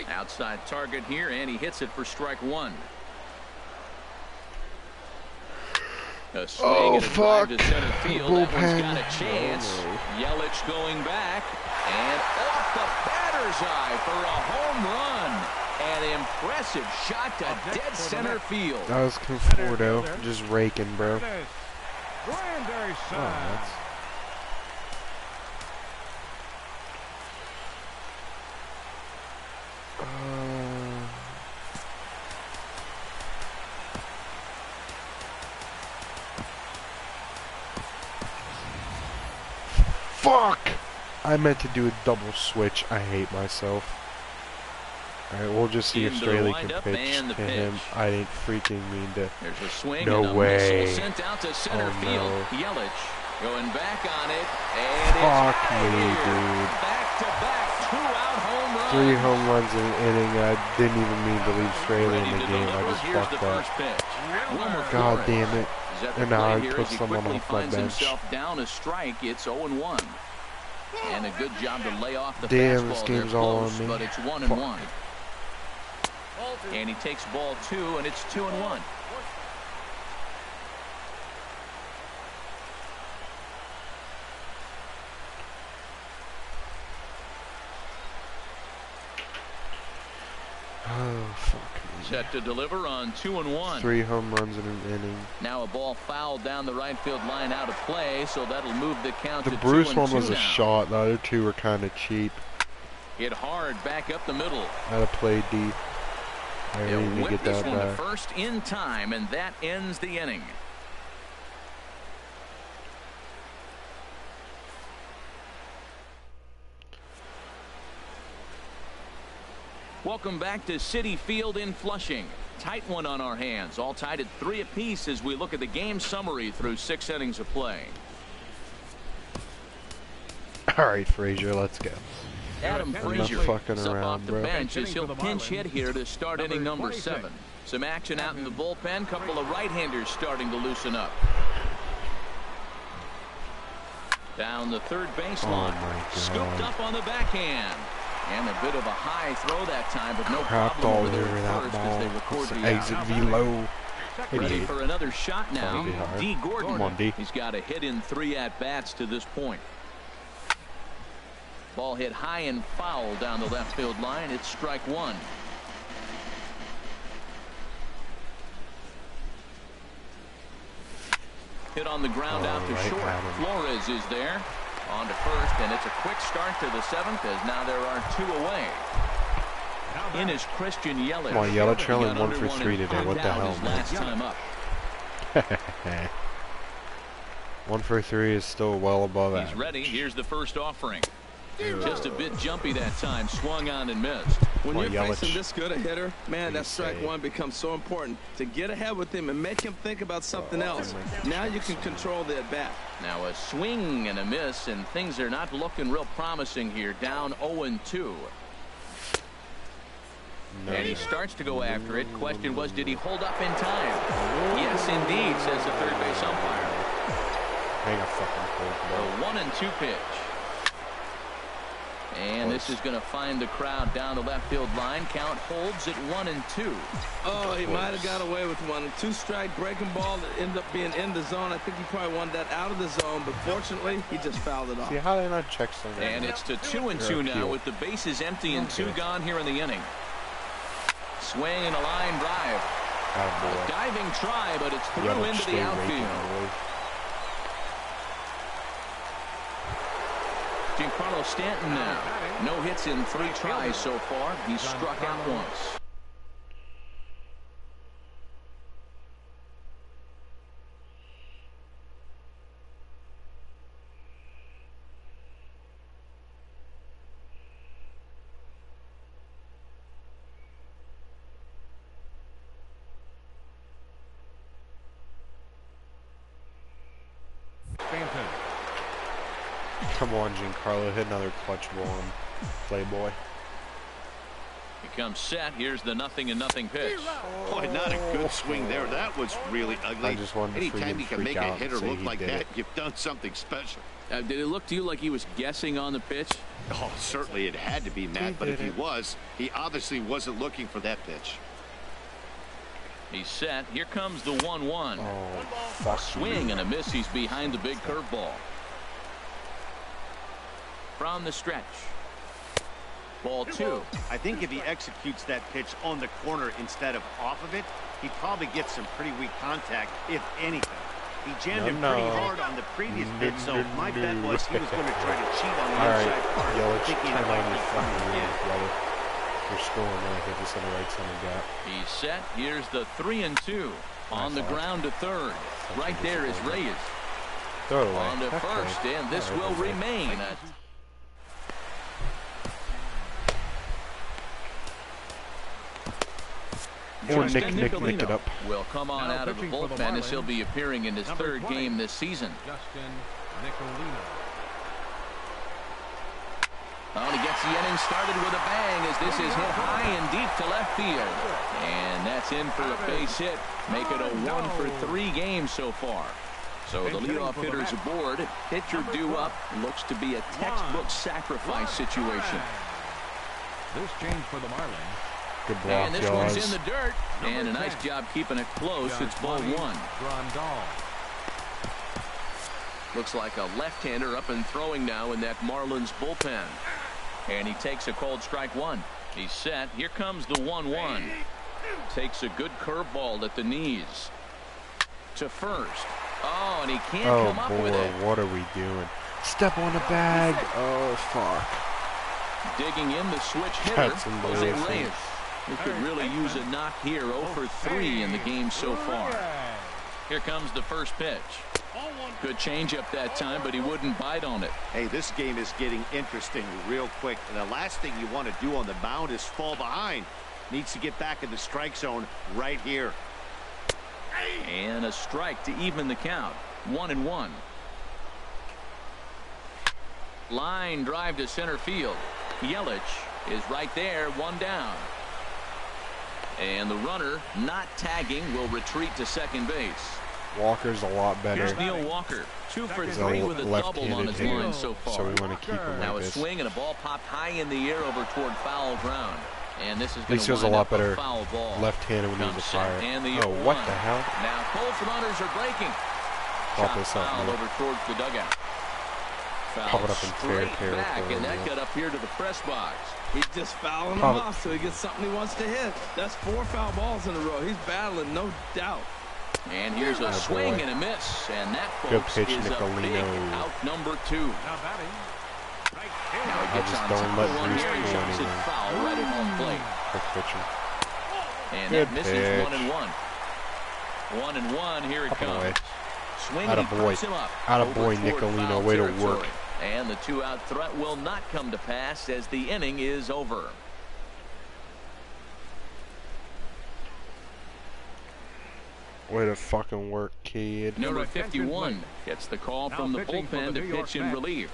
Outside target here, and he hits it for strike 1. A swing Oh, and a drive fuck. to center field. That one's Bullpen. got a chance. Oh, no. Yelich going back, and off the batter's eye for a home run. An impressive shot to dead center field. That was Conforto, just raking, bro. Curtis Granderson. Oh, that's... Fuck! I meant to do a double switch. I hate myself. Alright, we'll just see if Into the Straley can windup pitch and the to him. pitch. I didn't freaking mean to. There's a swing No and a way. missile sent out to center Oh, field. no. Yelich going back on it, and Fuck it's me, here. dude. Back-to-back 2-out home runs. 3 home runs in an inning. I didn't even mean to leave Straley Ready in the to game. I deliver. just Here's fucked the up. first pitch. Wilmer God Flores damn it. is at the And now plate I here put as he someone quickly off my finds bench. himself down a strike. It's 0-1. And a good job to lay off the Damn, fastball this there game's all close, on me. but it's 1-1. Fuck. And he takes ball 2, and it's 2-1. Oh, fuck me. Set to deliver on 2-1. 3 home runs in an inning. Now a ball fouled down the right field line out of play, so that'll move the count The to Bruce 2-2 one was a now. shot. The other 2 were kind of cheap. Hit hard back up the middle. I'd have played deep. I He'll really need to whip get this that one to back. first in time, and that ends the inning. Welcome back to Citi Field in Flushing. Tight one on our hands, all tied at 3 apiece as we look at the game summary through 6 innings of play. Alright, Frazier, let's go. Adam I'm Frazier not fucking is up around, off the bro. bench as he'll Pinch pinch hitting hit for the here to start Marlins. inning Number number 26. 7. Some action out in the bullpen. Couple of right-handers starting to loosen up. Down the third baseline. Oh, my God. Scooped up on the backhand. And a bit of a high throw that time, but no Crapped problem all over there over at that first as they ball. record It's the exit out. velo. Ready Idiot. for another shot now. That'll be hard. D. Gordon. Come on, D. He's got a hit in 3 at-bats to this point. Ball hit high and foul down the left field line. It's strike one. Hit on the ground out to short. Flores is there. On to first, and it's a quick start to the seventh as now there are two away. In is Christian Yelich. Come on, Yelich trailing 1 for 3 today. What the hell, man? Last time up. 1 for 3 is still well above average. He's ready. Here's the first offering. Just a bit jumpy that time. Swung on and missed. When you're facing this good a hitter, man, that strike one becomes so important to get ahead with him and make him think about something else. Now you can control the at-bat. Now a swing and a miss, and things are not looking real promising here. Down 0-2. And he starts to go after it. Question was, did he hold up in time? Yes, indeed, says the third base umpire. Hang a fucking cold ball. 1-2 pitch. And this is going to find the crowd down the left field line. Count holds at 1-2. Oh, he might have got away with one. 2-strike breaking ball that ended up being in the zone. I think he probably wanted that out of the zone, but fortunately, he just fouled it off. See how they not check something? And it's to 2-2 now with the bases empty and 2 gone here in the inning. Swing and a line drive. A diving try, but it's through into the outfield. Giancarlo Stanton now. No hits in 3 tries so far. He's struck out once. Come on, Giancarlo, hit another clutch ball on Playboy. He comes set. Here's the 0-0 pitch. Boy, not a good swing there. That was really ugly. I just wanted to Anytime you can make a hitter look like that, you've done something special. Did it look to you like he was guessing on the pitch? Oh, certainly it had to be, Matt, but if he was, he obviously wasn't looking for that pitch. He's set. Here comes the 1-1. Oh, fuck. Swing and a miss. He's behind the big curveball. From the stretch. Ball 2. I think if he executes that pitch on the corner instead of off of it, he probably gets some pretty weak contact, if anything. He jammed him pretty hard on the previous pitch, so my bet was he was going to try to cheat on the inside part. Thinking about brother. You're scoring there. Hit this in the right center gap. He's set. Here's the 3-2. On the ground to third. Right there is Reyes. Throw it away. On to first, and this will remain. Nick it up. Will come on out of the bullpen as he'll be appearing in his third game this season. Oh, and he gets the inning started with a bang as this is hit high and deep to left field. And that's in for a base hit. Make it a 1-for-3 game so far. So the leadoff hitter's aboard. Pitcher due up. Looks to be a textbook sacrifice situation. This change for the Marlins. Good block, and this one's in the dirt. And a nice job keeping it close. It's ball 1. Looks like a left-hander up and throwing now in that Marlins bullpen. And he takes a cold strike 1. He's set. Here comes the 1-1. Takes a good curveball at the knees. To first. Oh, and he can't come up with it. What are we doing? Step on the bag. Oh, fuck. Digging in the switch hitter. Jose Reyes. He could really use a knock here. 0-for-3 in the game so far. Here comes the first pitch. Good changeup that time, but he wouldn't bite on it. Hey, this game is getting interesting real quick. And the last thing you want to do on the mound is fall behind. Needs to get back in the strike zone right here. And a strike to even the count. 1-1. Line drive to center field. Yelich is right there, 1 down. And the runner, not tagging, will retreat to second base. Walker's a lot better. Here's Neil Walker, 2-for-3 with a double on his line so far. So we want to keep him now like a swing and a ball popped high in the air over toward foul ground. And this is going to wind a lot better foul ball. Left-handed when he's a fire. Oh, what the hell? Now both runners are breaking. Shot foul over towards the dugout. foul it up in fair straight back, territory, and that yeah. got up here to the press box. He's just fouling them off so he gets something he wants to hit. That's 4 foul balls in a row. He's battling, no doubt. And here's a swing and a miss, and that, Good folks, pitch, is a big Nicolino. out number 2. Now batting. Right fielder. Now he I gets just on don't top let of one Bruce here and do jumps it anything. foul right at home plate. Quick pitching. And Good that misses pitch. 1-1. 1-1, here it Up and away. comes. Swing Atta and he boy. puts him up. Atta Over boy, toward Nicolino. foul Way to territory. work. And the 2-out threat will not come to pass as the inning is over. Way to fucking work, kid. Number 51 gets the call Now from the pitching for bullpen the to New York pitch in Mets. relief.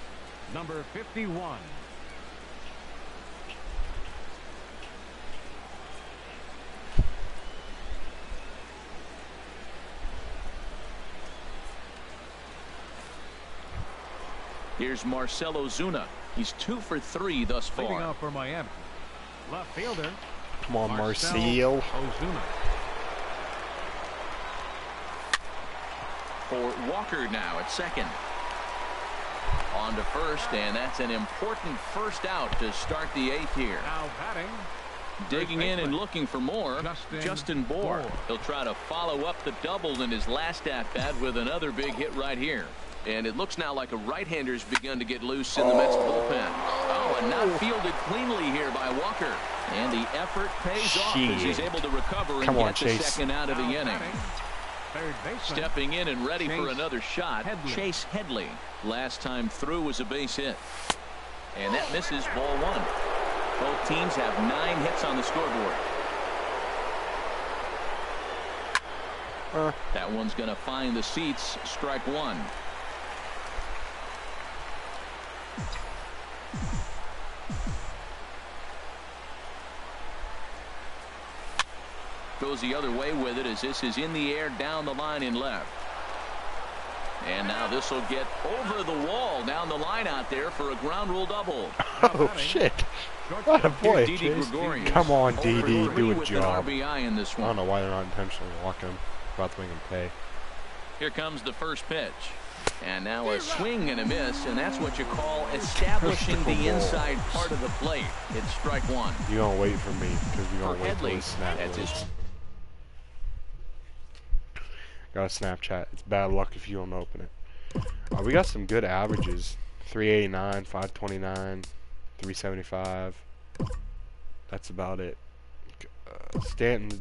Number 51. Here's Marcelo Zuna. He's 2 for 3 thus Leading far. off for Miami. Left fielder. Come on, Marcell Marcel. Ozuna. For Walker now at second. On to first, and that's an important first out to start the 8th here. Now batting. Digging in and looking for more, Justin Bohr. Bohr. He'll try to follow up the double in his last at-bat with another big hit right here. And it looks now like a right-hander's begun to get loose in the Mets bullpen. Oh, and not fielded cleanly here by Walker. And the effort pays off as he's able to recover and Come on, get the Chase. second out of the Now inning. batting. Third baseman. Stepping in and ready for Chase another shot, Headley. Chase Headley. Last time through was a base hit. And that misses, ball 1. Both teams have 9 hits on the scoreboard. That one's going to find the seats. Strike 1. Goes the other way with it as this is in the air down the line in left. And now this will get over the wall down the line out there for a ground rule double. Oh, shit. What a boy, Here's Didi Chase. Gregorius. Come on, Over Didi. 3 Do a with job. an RBI in this I one. don't know why they're not intentionally walking him. About to make him pay. Here comes the first pitch. And now a swing and a miss, and that's what you call establishing the inside part of the plate. It's strike 1. You gonna wait for me because we gonna For wait till Headley, his snap. that's loads. his Got a Snapchat. It's bad luck if you don't open it. We got some good averages. 389, 529, 375. That's about it. Stanton's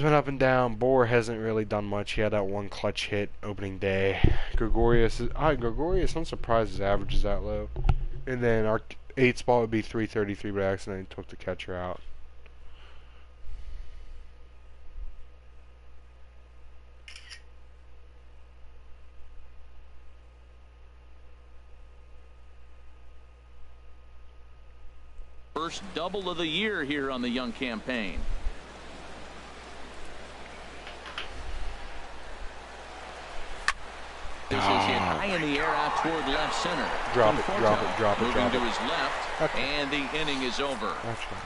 been up and down. Bohr hasn't really done much. He had that one clutch hit opening day. Gregorius, I'm surprised his average is that low. And then our 8th spot would be 333, but I accidentally took the catcher out. first double of the year here on the Young campaign. This is hit high in the air out toward left center. Drop it, Conforto drop it, drop it, moving drop to it. his left, Okay. and the inning is over. That's right.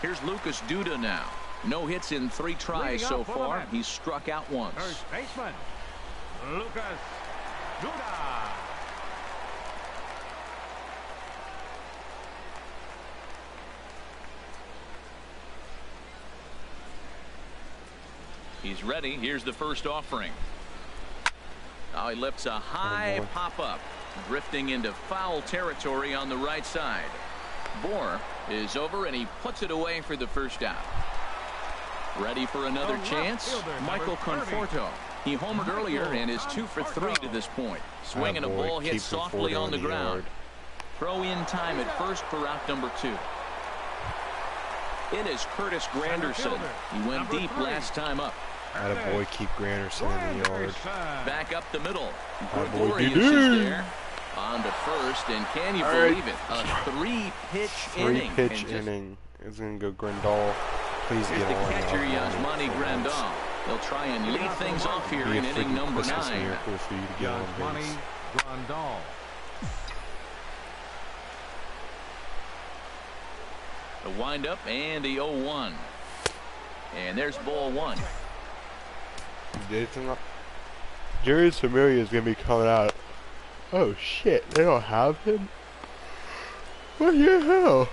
Here's Lucas Duda now. No hits in 3 tries Leading so up for the far. Mets. He's struck out once. First baseman, Lucas Duda. He's ready. Here's the first offering. Now he lifts a high boy. pop-up, drifting into foul territory on the right side. Bohr is over, and he puts it away for the first out. Ready for another The left chance? fielder, Michael number 30. Conforto. He homered earlier and is 2 for 3 to this point. Swinging a Attaboy, ball hit keep softly Conforto on the in the ground. yard. Throw in time at first for out number 2. It is Curtis Granderson. He went Number deep 3. last time up. Attaboy, keep Granderson in the yard. Granderson. Back up the middle. boy, Gregorius Didi. is there. On to first, and can you All right. believe it? A 3-pitch inning. 3-pitch And just- inning. It's gonna go Grandal. Please Here's get the on catcher, that. Yasmani Grandal. They'll try and lead things off here Be a in inning freaking number Christmas 9. miracle for you to get on Yasmani base. Grandal. The windup and the 0-1. And there's ball one. Jerry's Familia is going to be coming out. Oh shit, they don't have him? What the hell?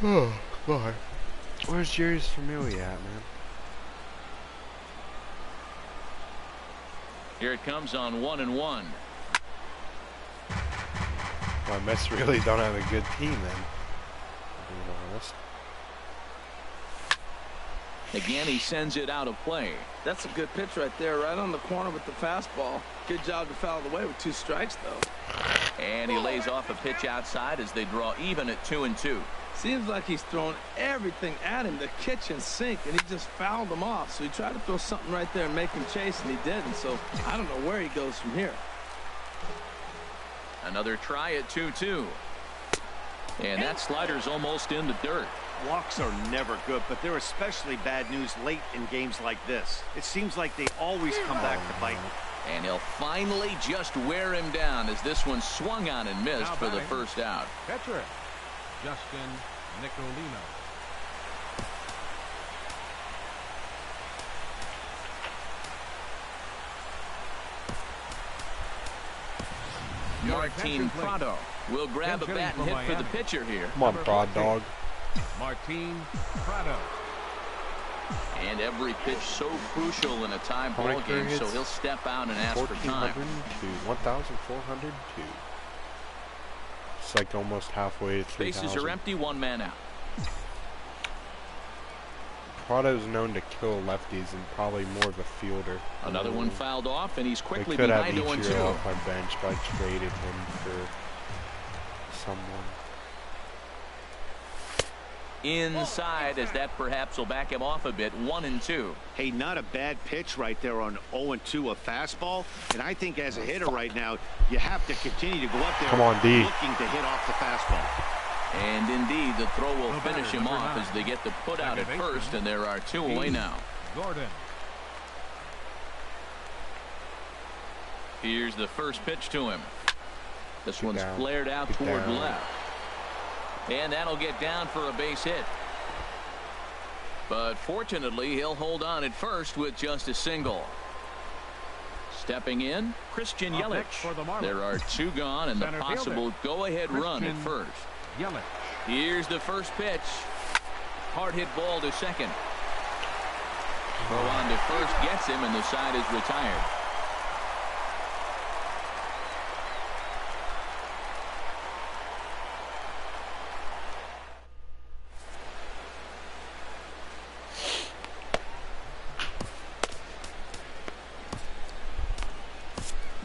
Oh god. Where's Jerry's Familia at, man? Here it comes on 1-1. Well, Mets really don't have a good team then. Being honest. Again, he sends it out of play. That's a good pitch right there, right on the corner with the fastball. Good job to foul it away with 2 strikes, though. And he lays off a pitch outside as they draw even at 2-2. Seems like he's thrown everything at him, the kitchen sink, and he just fouled them off. So he tried to throw something right there and make him chase, and he didn't. So I don't know where he goes from here. Another try at 2-2. And that slider's almost in the dirt. Walks are never good, but they're especially bad news late in games like this. It seems like they always come back to bite. And he'll finally just wear him down as this one swung on and missed for the first out. Catcher, Justin Nicolino. Martin Prado will grab a bat and hit for the pitcher here. Come on, Prod Dog. Martin Prado. And every pitch so crucial in a tie ball game, so he'll step out and ask for time. 1,402. It's like almost halfway to 3,000. Bases are empty, 1 man out. Prado's known to kill lefties and probably more of a fielder. Another one fouled off, and he's quickly they could behind have 0-2. Ichiro off my bench, but I traded him for someone. Inside, as that perhaps will back him off a bit. 1-2. Hey, not a bad pitch right there on 0-2, a fastball. And I think as a hitter right now, you have to continue to go up there. Come on, D. Looking to hit off the fastball. And indeed, the throw will finish him off as they get the put out at first, and there are 2 away now. Gordon. Here's the first pitch to him. This one's flared out toward left. And that'll get down for a base hit. But fortunately, he'll hold on at first with just a single. Stepping in, Christian Yelich. There are 2 gone and the possible go-ahead run at first. Yelich. Here's the first pitch. Hard hit ball to second. Throw on to first gets him, and the side is retired.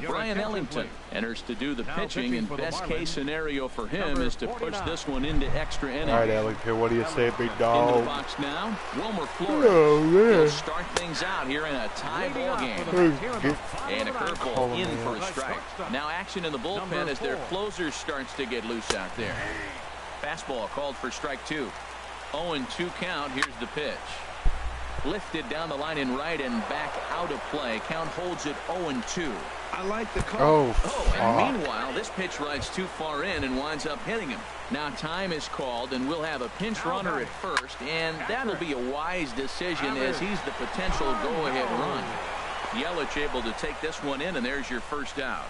Brian Ellington enters to do the pitching, and best case scenario for him is to push this one into extra innings. All right, Ellington, what do you say, big Into dog? the box now, Wilmer Flores. Oh, man. He'll start things out here in a tie ball game. And a curveball in for a strike. Now action in the bullpen as their closer starts to get loose out there. Fastball called for strike 2. 0-2 count. Here's the pitch. Lifted down the line in right and back out of play. Count holds it 0-2. I like the call. And meanwhile, this pitch rides too far in and winds up hitting him. Now time is called, and we'll have a pinch runner at first, and that'll be a wise decision as he's the potential go-ahead run. Yelich able to take this one in, and there's your first out.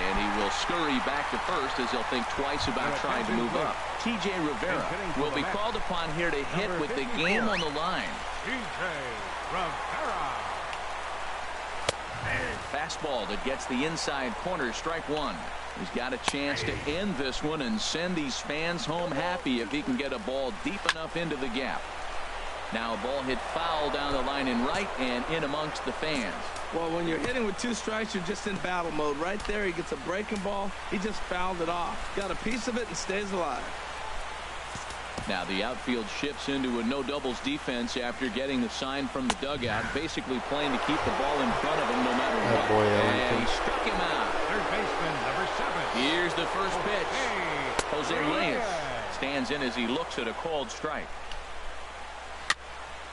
And he will scurry back to first as he'll think twice about trying to move up. T.J. Rivera will be called upon here to hit with the game on the line. T.J. Rivera. Fastball that gets the inside corner, strike 1. He's got a chance to end this one and send these fans home happy if he can get a ball deep enough into the gap. Now a ball hit foul down the line in right and in amongst the fans. Well, when you're hitting with 2 strikes, you're just in battle mode. Right there, he gets a breaking ball. He just fouled it off. Got a piece of it and stays alive. Now the outfield shifts into a no doubles defense after getting the sign from the dugout, basically playing to keep the ball in front of him no matter what. Boy, and he struck him out. Third baseman, number 7. Here's the first pitch. Jose Reyes stands in as he looks at a called strike.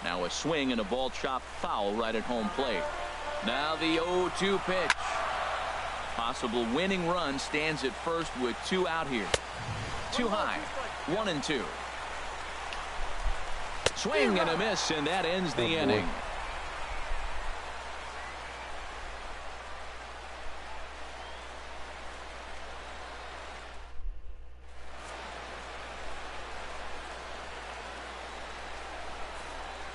Now a swing and a ball chopped foul right at home plate. Now the 0-2 pitch. Possible winning run stands at first with 2 out here. Too high. 1-2. Swing and a miss, and that ends the inning.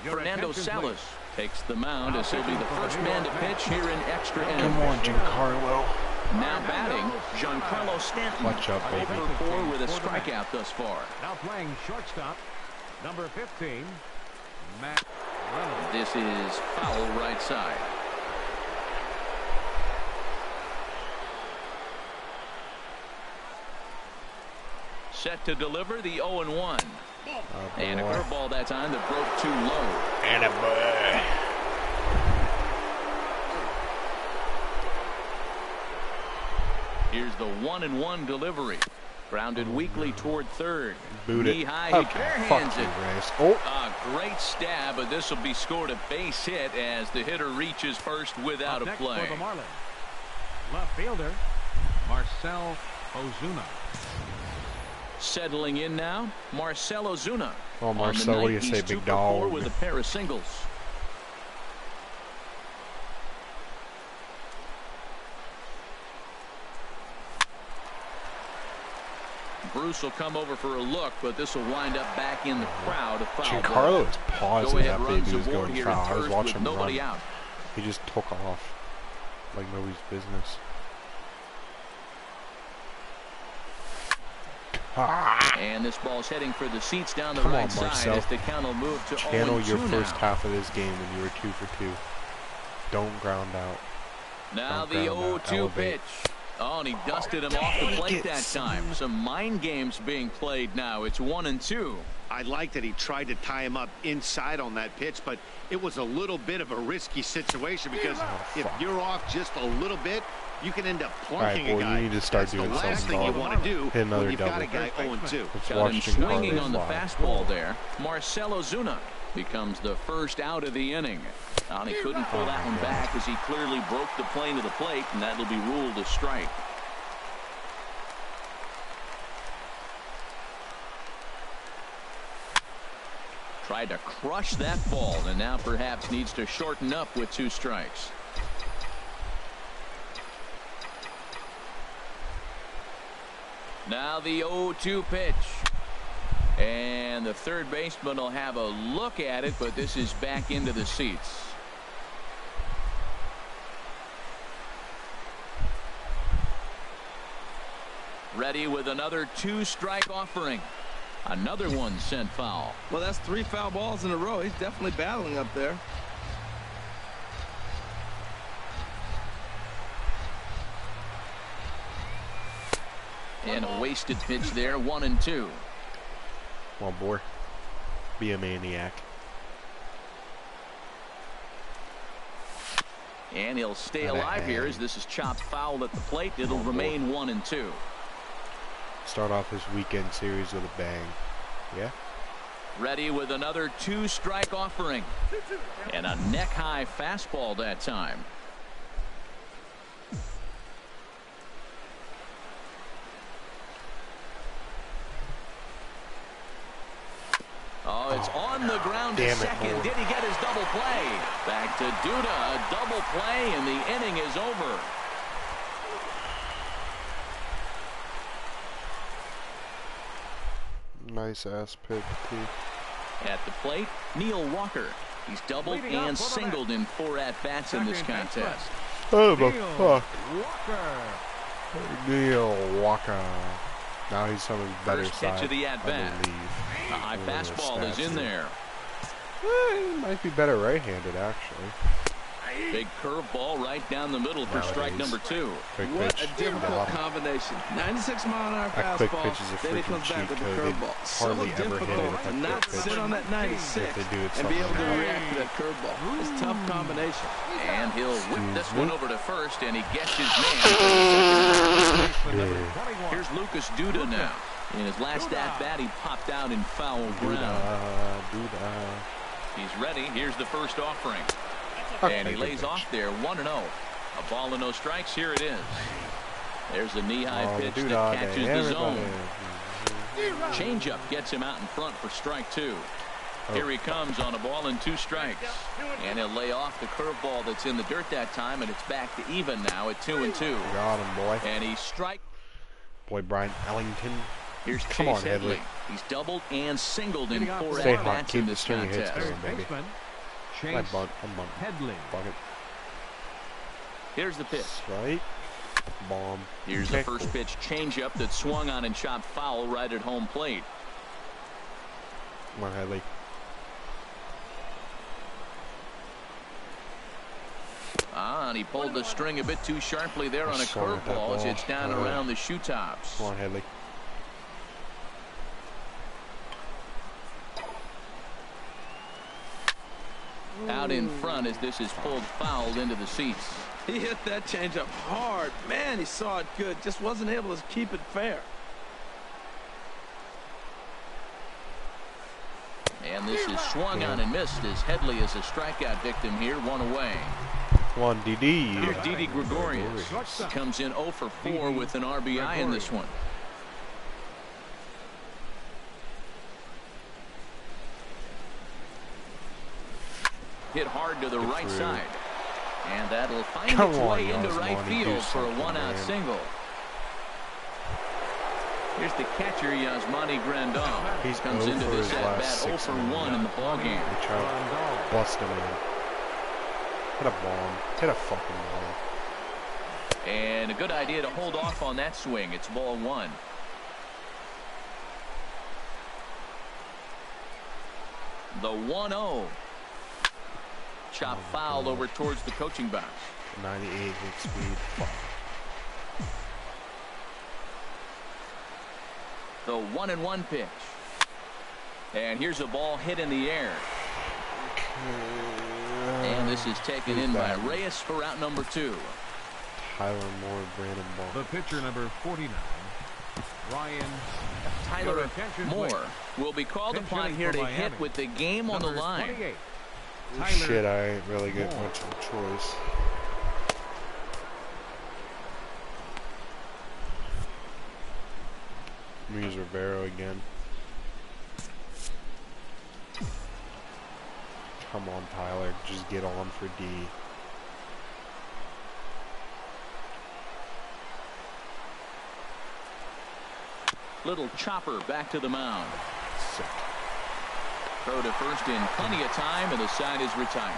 Fernando Salas takes the mound as he'll be the first man to pitch here in extra innings. Come on, Giancarlo. Now batting, Giancarlo Stanton. Watch out, baby. 0 for 4 with a strikeout thus far. Now playing shortstop, number 15, Matt Reynolds. This is foul right side. Set to deliver the 0-1. And a curveball that time that broke too low. And a boy. Here's the 1-1 delivery. Grounded weakly toward third. Boot it. Knee high, he barehands it. Oh. A great stab, but this will be scored a base hit as the hitter reaches first without a play. For the Marlins, left fielder Marcell Ozuna. Settling in now, Marcell Ozuna. Oh, Marcell, what do you say, big dog? With a pair of singles. Bruce will come over for a look, but this will wind up back in the crowd. A foul Giancarlo was pausing that baby was aboard going here foul. at I was first watching with him nobody run. out. He just took off like nobody's business. And this ball's heading for the seats down the Come right on, side Marcell. as the count will move to 0-2 Channel your first now. half of this game when you were 2 for 2. Don't ground out. Now Don't the ground out. 0-2 Elevate. pitch. Oh, and he dusted him off the plate that time. Some mind games being played now. It's 1-2. I like that he tried to tie him up inside on that pitch, but it was a little bit of a risky situation because if you're off just a little bit, you can end up plunking All right, boy, a guy. you need to start That's doing the last something, thing you dog. want to do Hit another when you've got a double. guy 0-2. Let's Got watch him swinging Giancarlo on the fly. fastball there. Marcell Ozuna becomes the first out of the inning. And he couldn't pull that one back as he clearly broke the plane of the plate, and that'll be ruled a strike. Tried to crush that ball, and now perhaps needs to shorten up with 2 strikes. Now the 0-2 pitch. And the third baseman will have a look at it, but this is back into the seats. Ready with another 2-strike offering. Another one sent foul. Well, that's 3 foul balls in a row. He's definitely battling up there. And a wasted pitch there, 1-2. Come on, boy. Be a maniac. And he'll stay alive here as this is chopped foul at the plate. It'll remain 1-2. Start off this weekend series with a bang. Yeah? Ready with another 2-strike offering. And a neck-high fastball that time. Oh, it's on the ground to second. Did he get his double play? Back to Duda. A double play, and the inning is over. Nice ass pick, too. At the plate, Neil Walker. He's doubled and singled in 4 at-bats in this contest. Oh, my fuck. Walker. Neil Walker. Now he's on his better First side. pitch of the at-bat. I believe. A high fastball is in there. He might be better right-handed, actually. Big curveball right down the middle for strike number 2. Quick What pitch. a difficult combination. 96-mile-an-hour That quick fastball. pitch is a Then he freaking comes back cheat with the code. curveball. They So hardly ever hit it difficult with to that not quick pitch. sit on that 96 If they do it and be able to something. react to that curveball. It's a tough combination. And he'll whip this one over to first, and he gets his man. Here's Lucas Duda now. In his last at-bat, he popped out in foul ground. He's ready. Here's the first offering. And he lays off there, 1-0. A ball and no strikes. Here it is. There's a knee-high pitch that catches the zone. Changeup gets him out in front for strike 2. Here he comes on a ball and 2 strikes. And he'll lay off the curveball that's in the dirt that time, and it's back to even now at 2-2. Got him, boy. And he strike. Boy, Brian Ellington. Here's Come Chase on, Headley. He's doubled and singled in 4 Stay hot. at-bats in Keep the this string of hits contest. going, baby. Chase I bunt. I'm bunt. Headley. Fuck it. Here's the pitch. Strike. Bomb. Here's the first pitch changeup that swung on and chopped foul right at home plate. Come on, Headley. And he pulled the string a bit too sharply there on a curveball as it's down around the shoe tops. Come on, Headley. Out in front as this is pulled foul into the seats. He hit that changeup hard. Man, he saw it good. Just wasn't able to keep it fair. And this is swung on and missed as Headley is a strikeout victim here, 1 away. Come on, DD. Here's Didi Gregorius. Comes in 0 for 4 with an RBI in this one. Hit hard to the right side. And that'll find its way into right field for a 1-out single. Here's the catcher, Yasmani Grandal. He comes into this at-bat 0 for 1 in the ballgame. Bust him in. Hit a bomb. Hit a fucking bomb. And a good idea to hold off on that swing. It's ball 1. The 1-0. Chop foul over towards the coaching box. 98 hit speed. Fuck. The 1-1 pitch. And here's a ball hit in the air. And this is taken in by Reyes for out number 2. Tyler Moore, Brandon Ball. The pitcher number 49, Ryan. Tyler Moore will be called upon here to hit with the game on the line. Shit, I ain't really getting much of a choice. I'm gonna use Rivero again. Come on, Tyler. Just get on for D. Little chopper back to the mound. Sick. Throw to first in plenty of time, and the side is retired.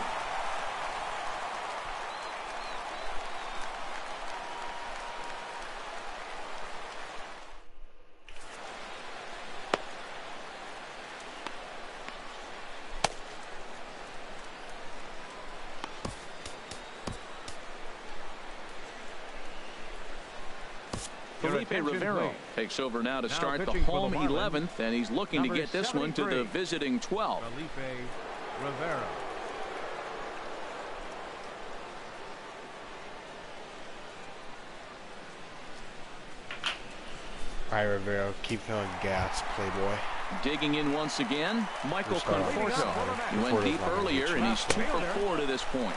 Felipe Rivero takes over now to start the home 11th, and he's looking to get this one to the visiting 12th. Felipe Rivero. All right, Rivero, keep throwing gas, playboy. Digging in once again, Michael Conforto. He went deep earlier, and he's 2 for 4 to this point.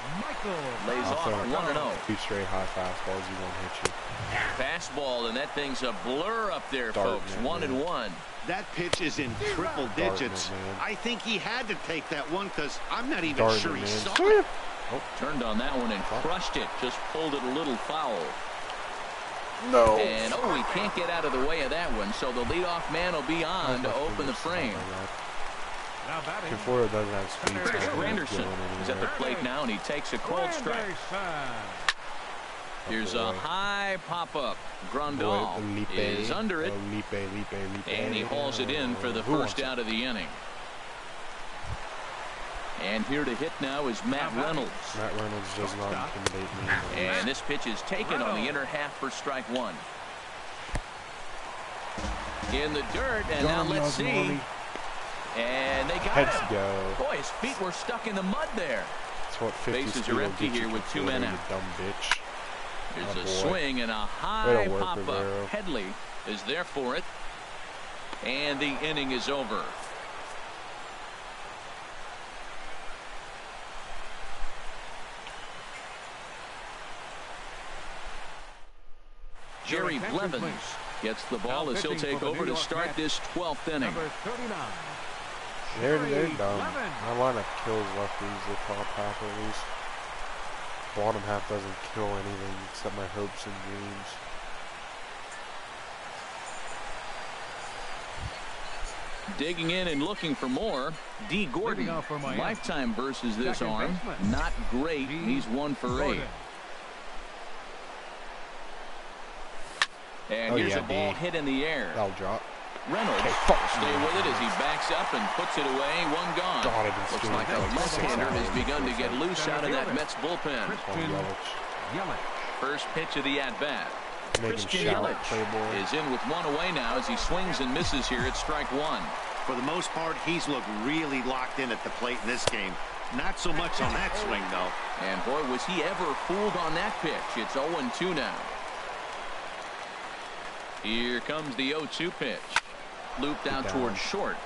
Lays off 1-0. 2 straight high fastballs, he won't hit you. Fastball, and that thing's a blur up there, folks. 1-1. That pitch is in triple digits. I think he had to take that one because I'm not even sure he saw it. Turned on that one and crushed it. Just pulled it a little foul. No. And, he can't get out of the way of that one, so the leadoff man will be on to open the frame. Conforto doesn't have speed. Chris Granderson is at the plate now, and he takes a cold strike. Here's a high pop-up. Grandal is under it, and he hauls it in for the first out of the inning. And here to hit now is Matt Reynolds. Matt Reynolds does not intimidate me. And this pitch is taken on the inner half for strike 1. In the dirt, and now let's see. And they got him. Let's go. Boy, his feet were stuck in the mud there. That's what 50 Bases are empty here with 2 men out. Dumb bitch. There's a swing and a high pop-up. Headley is there for it. And the inning is over. Jerry Blevins gets the ball as he'll take over to start this 12th inning. They're dumb. My lineup kills lefties the top half at least. Bottom half doesn't kill anything except my hopes and dreams. Digging in and looking for more. D. Gordon, lifetime versus this arm. Not great. He's 1 for 8. And here's a ball hit in the air. That'll drop. Reynolds stay with it as he backs up and puts it away. 1 gone. Looks like a left-hander has begun to get loose out of that Mets bullpen. First pitch of the at-bat. Christian Yelich is in with 1 away now as he swings and misses here at strike 1. For the most part, he's looked really locked in at the plate in this game. Not so much on that swing, though. And boy, was he ever fooled on that pitch. It's 0-2 now. Here comes the 0-2 pitch. Looped out towards short.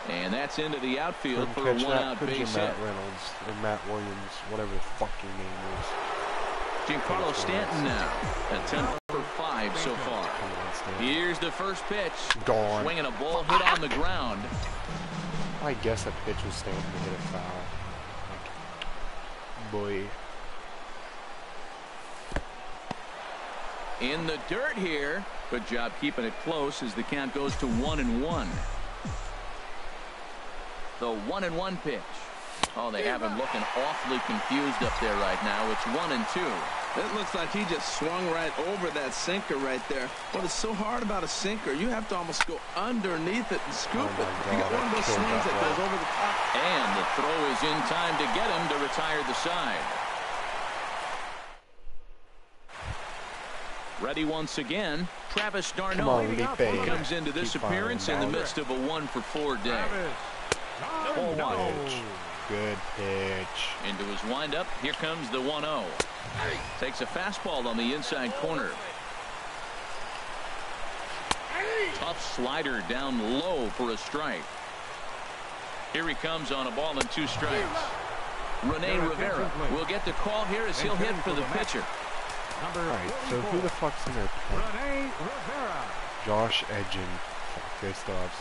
And that's into the outfield for a 1-out base hit. Matt Reynolds or Matt Williams, whatever the fuck your name is. Giancarlo Stanton now at 10 for 5 so far. Here's the first pitch. Gone. Swinging a ball hit on the ground. I guess that pitch was Stanton to hit a foul. Boy. In the dirt here. Good job keeping it close as the count goes to 1-1. The 1-1 pitch. Oh, they have him looking awfully confused up there right now. It's 1-2. It looks like he just swung right over that sinker right there. What is so hard about a sinker? You have to almost go underneath it and scoop it. You got one of those swings that goes over the top. And the throw is in time to get him to retire the side. Ready once again, Travis d'Arnaud comes into this appearance in the midst of a 1-for-4 day. Ball 1. Good pitch. Into his windup. Here comes the 1-0. Takes a fastball on the inside corner. Tough slider down low for a strike. Here he comes on a ball and 2 strikes. Rene Rivera will get the call here as he'll hit for the pitcher. Alright, so who the fuck's in their pen? Josh Edgin. Fuck, they still have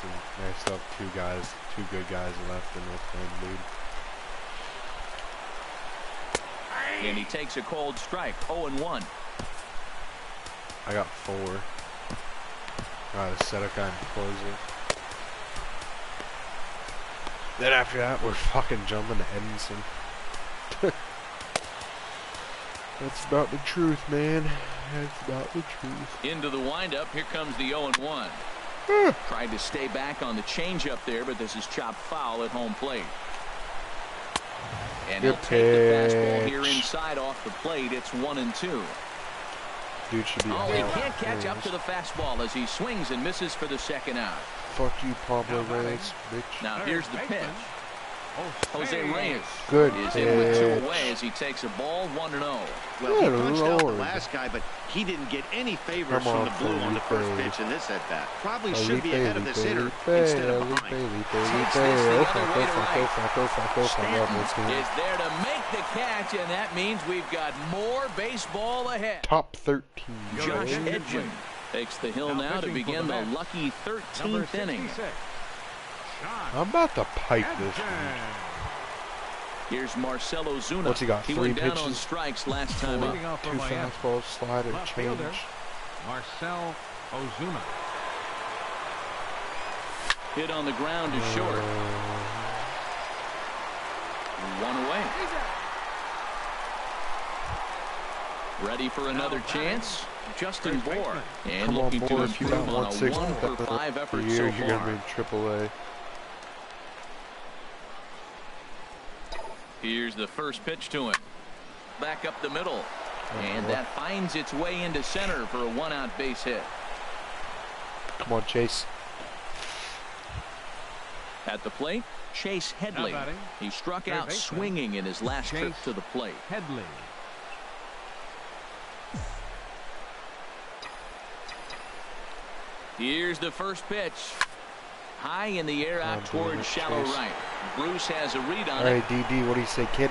two good guys left in their pen, dude. And he takes a cold strike. 0-1. I got 4. Alright, set up guy and closer. Then after that, we're fucking jumping to Edmondson. That's about the truth, man. That's about the truth. Into the windup. Here comes the 0-1. Tried to stay back on the changeup there, but this is chopped foul at home plate. And he'll take the fastball here inside off the plate. It's 1-2. Dude should be he can't catch up to the fastball as he swings and misses for the second out. Fuck you, Pablo Reyes, bitch. Now here's the pitch. Jose Reyes good is in with 2 away as he takes a ball. 1-0. Well, he punched out the last guy, but he didn't get any favors from the blue on the first pitch in this at bat. Probably should be ahead of this hitter instead of behind. Stanton is there to make the catch, and that means we've got more baseball ahead. Top 13. Josh Edgin takes the hill now to begin the lucky 13th inning. I'm about to pipe this dude. Here's Marcell Ozuna. What's he got? 3 went down pitches? on strikes last time up. 2 fastballs, slider, change. Marcell Ozuna. Hit on the ground to short. 1 away. Ready for another chance? Justin Bour. And looking to improve on a 1-for-5 effort so You're going to be far. in AAA. Here's the first pitch to him. Back up the middle. And that finds its way into center for a 1-out base hit. Come on, Chase. At the plate, Chase Headley. He struck out swinging in his last trip to the plate. Headley. Here's the first pitch. High in the air out towards shallow right. Bruce has a read on it. All right, DD, what do you say, kid?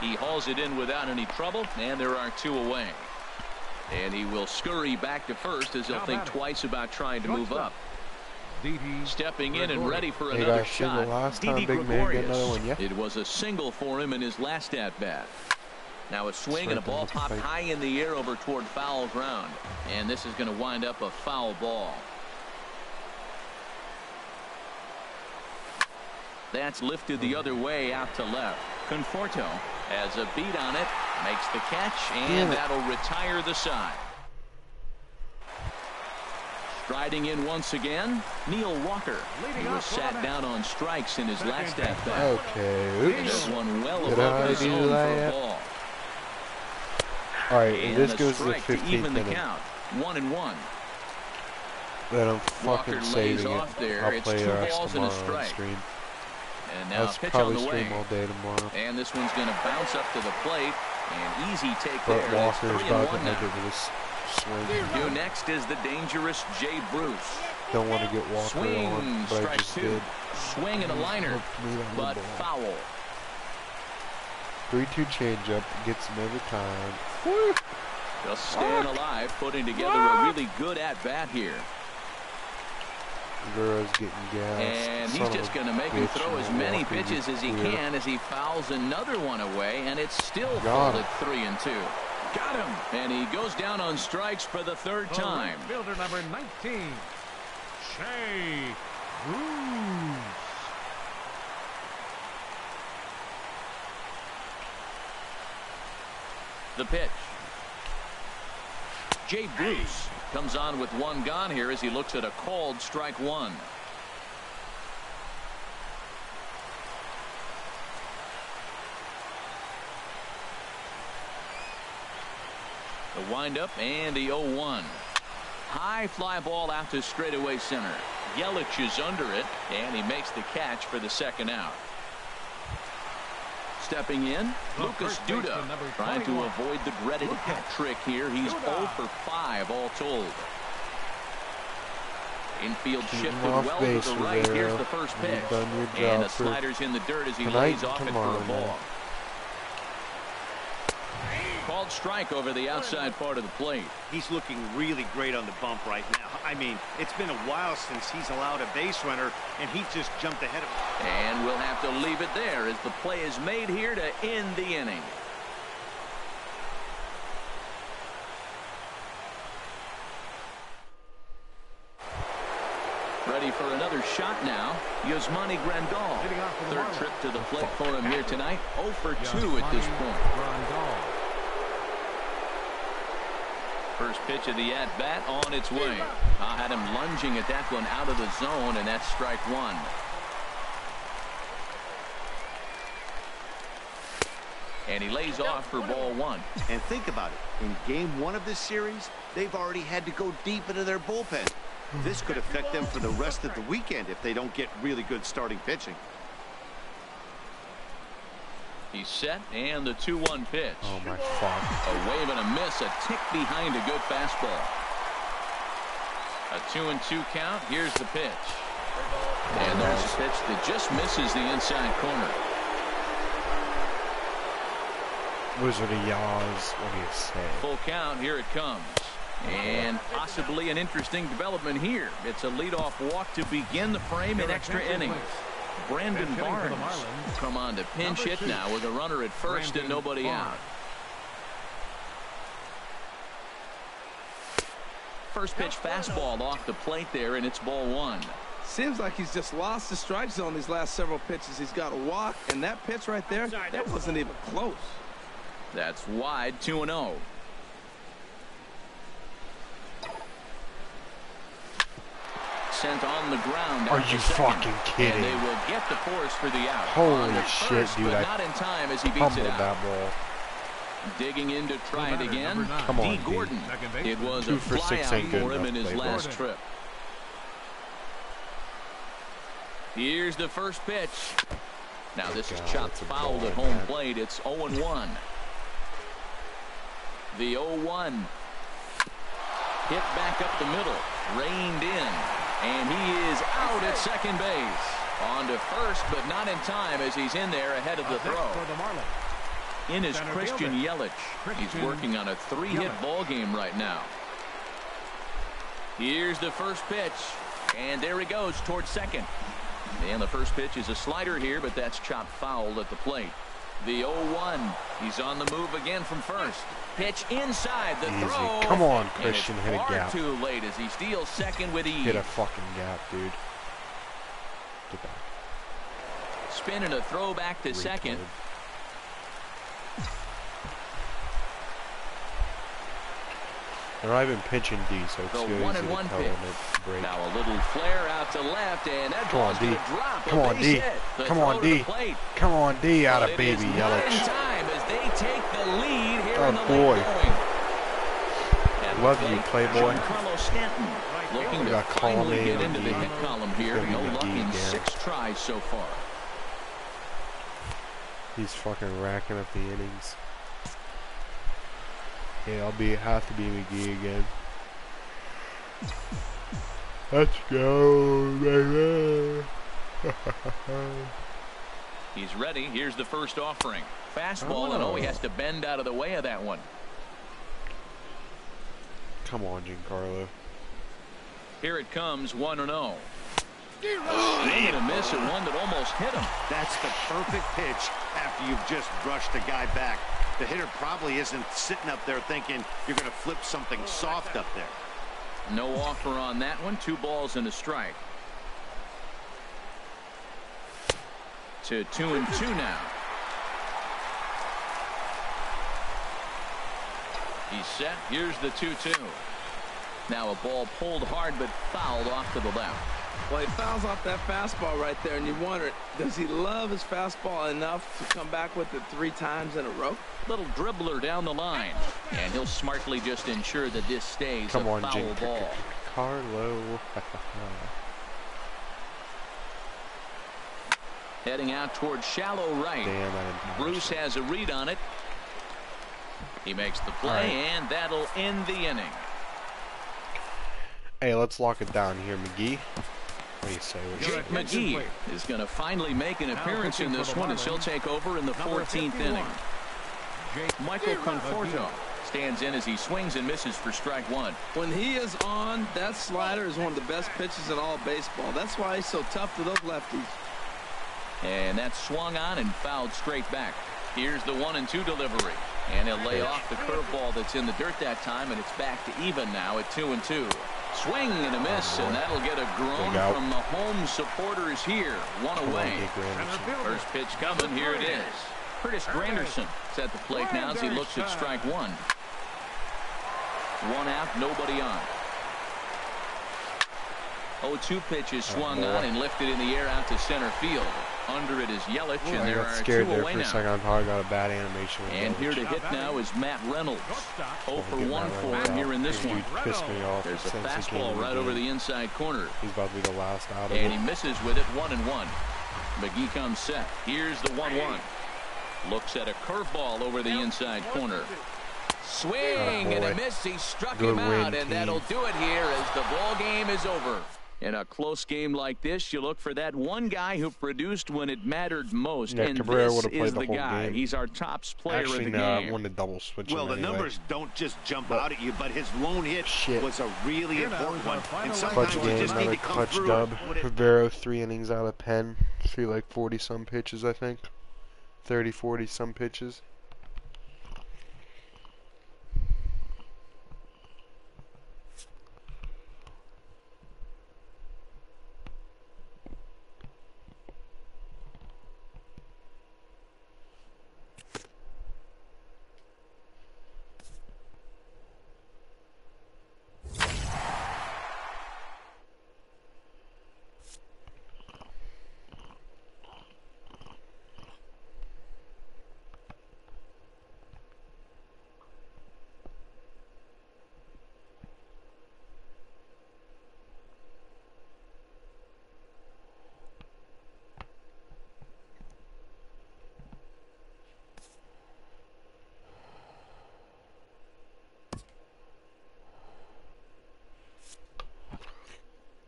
He hauls it in without any trouble, and there are 2 away. And he will scurry back to first as he'll think twice about trying to move up. Stepping in and ready for They another got single shot. last Didi time, big man, get another one, Gregorius. yeah. It was a single for him in his last at bat. Now a swing and a ball popped high in the air over toward foul ground, and this is going to wind up a foul ball. That's lifted the other way out to left. Conforto has a beat on it, makes the catch, and that'll retire the side. Striding in once again, Neil Walker. He was sat down on strikes in his last at bat. Okay, oops. This one well Did above I the do zone for a that? ball. Alright, and this a goes to the strike to 15th even the inning. count. 1-1. Then I'm Walker fucking lays saving off it. there. I'll It's play 2 the rest balls and a tomorrow on strike. stream. And now I'll pitch on probably the way. stream all day tomorrow. And this one's going to bounce up to the plate. And easy take But there. It's Walker's about to 3-1 make it now. with this swing. Due next is the dangerous Jay Bruce. Don't want to get Walker Swing, on, but I strike just 2. did. Swing and a liner, but foul. 3-2 changeup gets him every time. Woo! Just staying alive, putting together a really good at-bat here. Guerrero's getting gas. And he's just going to make him throw as many pitches as he can as he fouls another one away, and it's still full at 3-2. Got him. And he goes down on strikes for the third time. Fielder number 19, Jay Bruce. The pitch. Jay Bruce comes on with 1 gone here as he looks at a called strike 1. The windup and the 0-1. High fly ball out to straightaway center. Yelich is under it, and he makes the catch for the second out. Stepping in, Lucas Duda trying to avoid the dreaded hat trick here. He's 0 for 5 all told. Infield shifted well to the right. Here's the first pitch. And the slider's in the dirt as he lays off it for a ball. Called strike over the outside part of the plate. He's looking really great on the bump right now. I mean, it's been a while since he's allowed a base runner, and he just jumped ahead of him. And we'll have to leave it there as the play is made here to end the inning. Ready for another shot now. Yasmani Grandal. Third trip to the plate for him here tonight. 0 for 2 at this point. First pitch of the at-bat on its way. I had him lunging at that one out of the zone, and that's strike 1. And he lays off for ball 1. And think about it. In game 1 of this series, they've already had to go deep into their bullpen. This could affect them for the rest of the weekend if they don't get really good starting pitching. He's set, and the 2-1 pitch. Oh, my fuck. A wave and a miss, a tick behind a good fastball. A 2-2 count. Here's the pitch. And there's a pitch that just misses the inside corner. Wizard of Yaws, what do you say? Full count, here it comes. And possibly an interesting development here. It's a leadoff walk to begin the frame in extra innings. Brandon Barnes come on to pinch hit now with a runner at first and nobody out. First pitch fastball off the plate there, and it's ball 1. Seems like he's just lost the strike zone these last several pitches. He's got a walk, and that pitch right there, that wasn't even close. That's wide, 2-0. Sent on the ground. Are you fucking kidding? And they will get the force for the out. Holy shit, dude. But not in time as he beats it out. That ball. Digging in to try it again. Come on, D. Gordon. It was a 2 for 6 flyout ain't good for him in enough, his last Playboy. trip. Here's the first pitch. Now this is chopped foul at home plate. It's 0-1. The 0-1. Hit back up the middle. Reined in. And he is out at second base. On to first, but not in time as he's in there ahead of the throw. In is Christian Yelich. He's working on a 3-hit ball game right now. Here's the first pitch. And there he goes towards second. And the first pitch is a slider here, but that's chopped foul at the plate. The 0-1. He's on the move again from first. Pitch inside the Easy. throw. Come on, And Christian, it's hit a far gap. too late as he steals second with ease. Hit a fucking gap, dude. Get back. Spin and a throw back to second. They're not even pitching D, so it's The so easy 1-1 to tell pitch. when it breaks. Now a little flare out to left, and that Come on, ball's D. going to drop. Come on, D. Come on, D. Come on, D. Out of baby Yelich. Time as they take the lead here Oh, in the boy. late going. Love you, Playboy. Carlos Stanton looking to got finally Colomé get and into the D. hit column here. Gonna be No luck McGee in again. 6 tries so far. He's fucking racking up the innings. Yeah, have to be McGee again. Let's go, baby. He's ready. Here's the first offering. Fastball, and he has to bend out of the way of that one. Come on, Giancarlo. Here it comes, 1-0. Swing and a miss at one that almost hit him. That's the perfect pitch after you've just brushed a guy back. The hitter probably isn't sitting up there thinking you're going to flip something soft up there. No offer on that one. 2 balls and a strike. To 2-2 now. He's set. Here's the 2-2. Now a ball pulled hard but fouled off to the left. Well, he fouls off that fastball right there, and you wonder, does he love his fastball enough to come back with it 3 times in a row? Little dribbler down the line, and he'll smartly just ensure that this stays Come a on, foul ball. Giancarlo. Heading out towards shallow right. Damn, Bruce has a read on it. He makes the play, and that'll end the inning. Hey, let's lock it down here, McGee. What do you say? Jake McGee is going to finally make an appearance in this one as he'll take over in the 14th inning. Michael Conforto stands in as he swings and misses for strike 1. When he is on, that slider is one of the best pitches in all baseball. That's why he's so tough to those lefties. And that's swung on and fouled straight back. Here's the 1-2 delivery. And he'll lay off the curveball that's in the dirt that time, and it's back to even now at 2-2. Swing and a miss, and that'll get a groan from the home supporters here. 1 away. First pitch coming. Here it is. Curtis Granderson is at the plate now as he looks at strike 1. 1 out, nobody on. 0-2 pitch is swung on and lifted in the air out to center field. Under it is Yelich, and there are 2 away now. I probably got a bad animation. And here to hit now is Matt Reynolds. 0 for 1 for him here in this one. Pissed me off. There's a fastball right over the inside corner. He's about to be the last out of it. And he misses with it. 1-1. McGee comes set. Here's the 1-1. Looks at a curveball over the inside corner. Swing and a miss. He struck him out, and that'll do it here as the ball game is over. In a close game like this, you look for that one guy who produced when it mattered most, and Cabrera this is the guy. Game. He's our top player of the game. I wanted to double switch. Well, the numbers don't just jump out at you, but his lone hit was a really important one. And sometimes you just need to come through. Dub. Rivero 3 innings out of 10. Threw like 40-some pitches, I think. 30, 40-some pitches.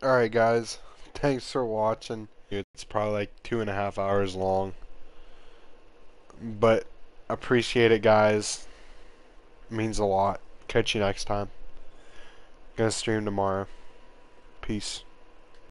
Alright guys, thanks for watching. It's probably like 2.5 hours long, but appreciate it guys. It means a lot. Catch you next time. Gonna stream tomorrow. Peace.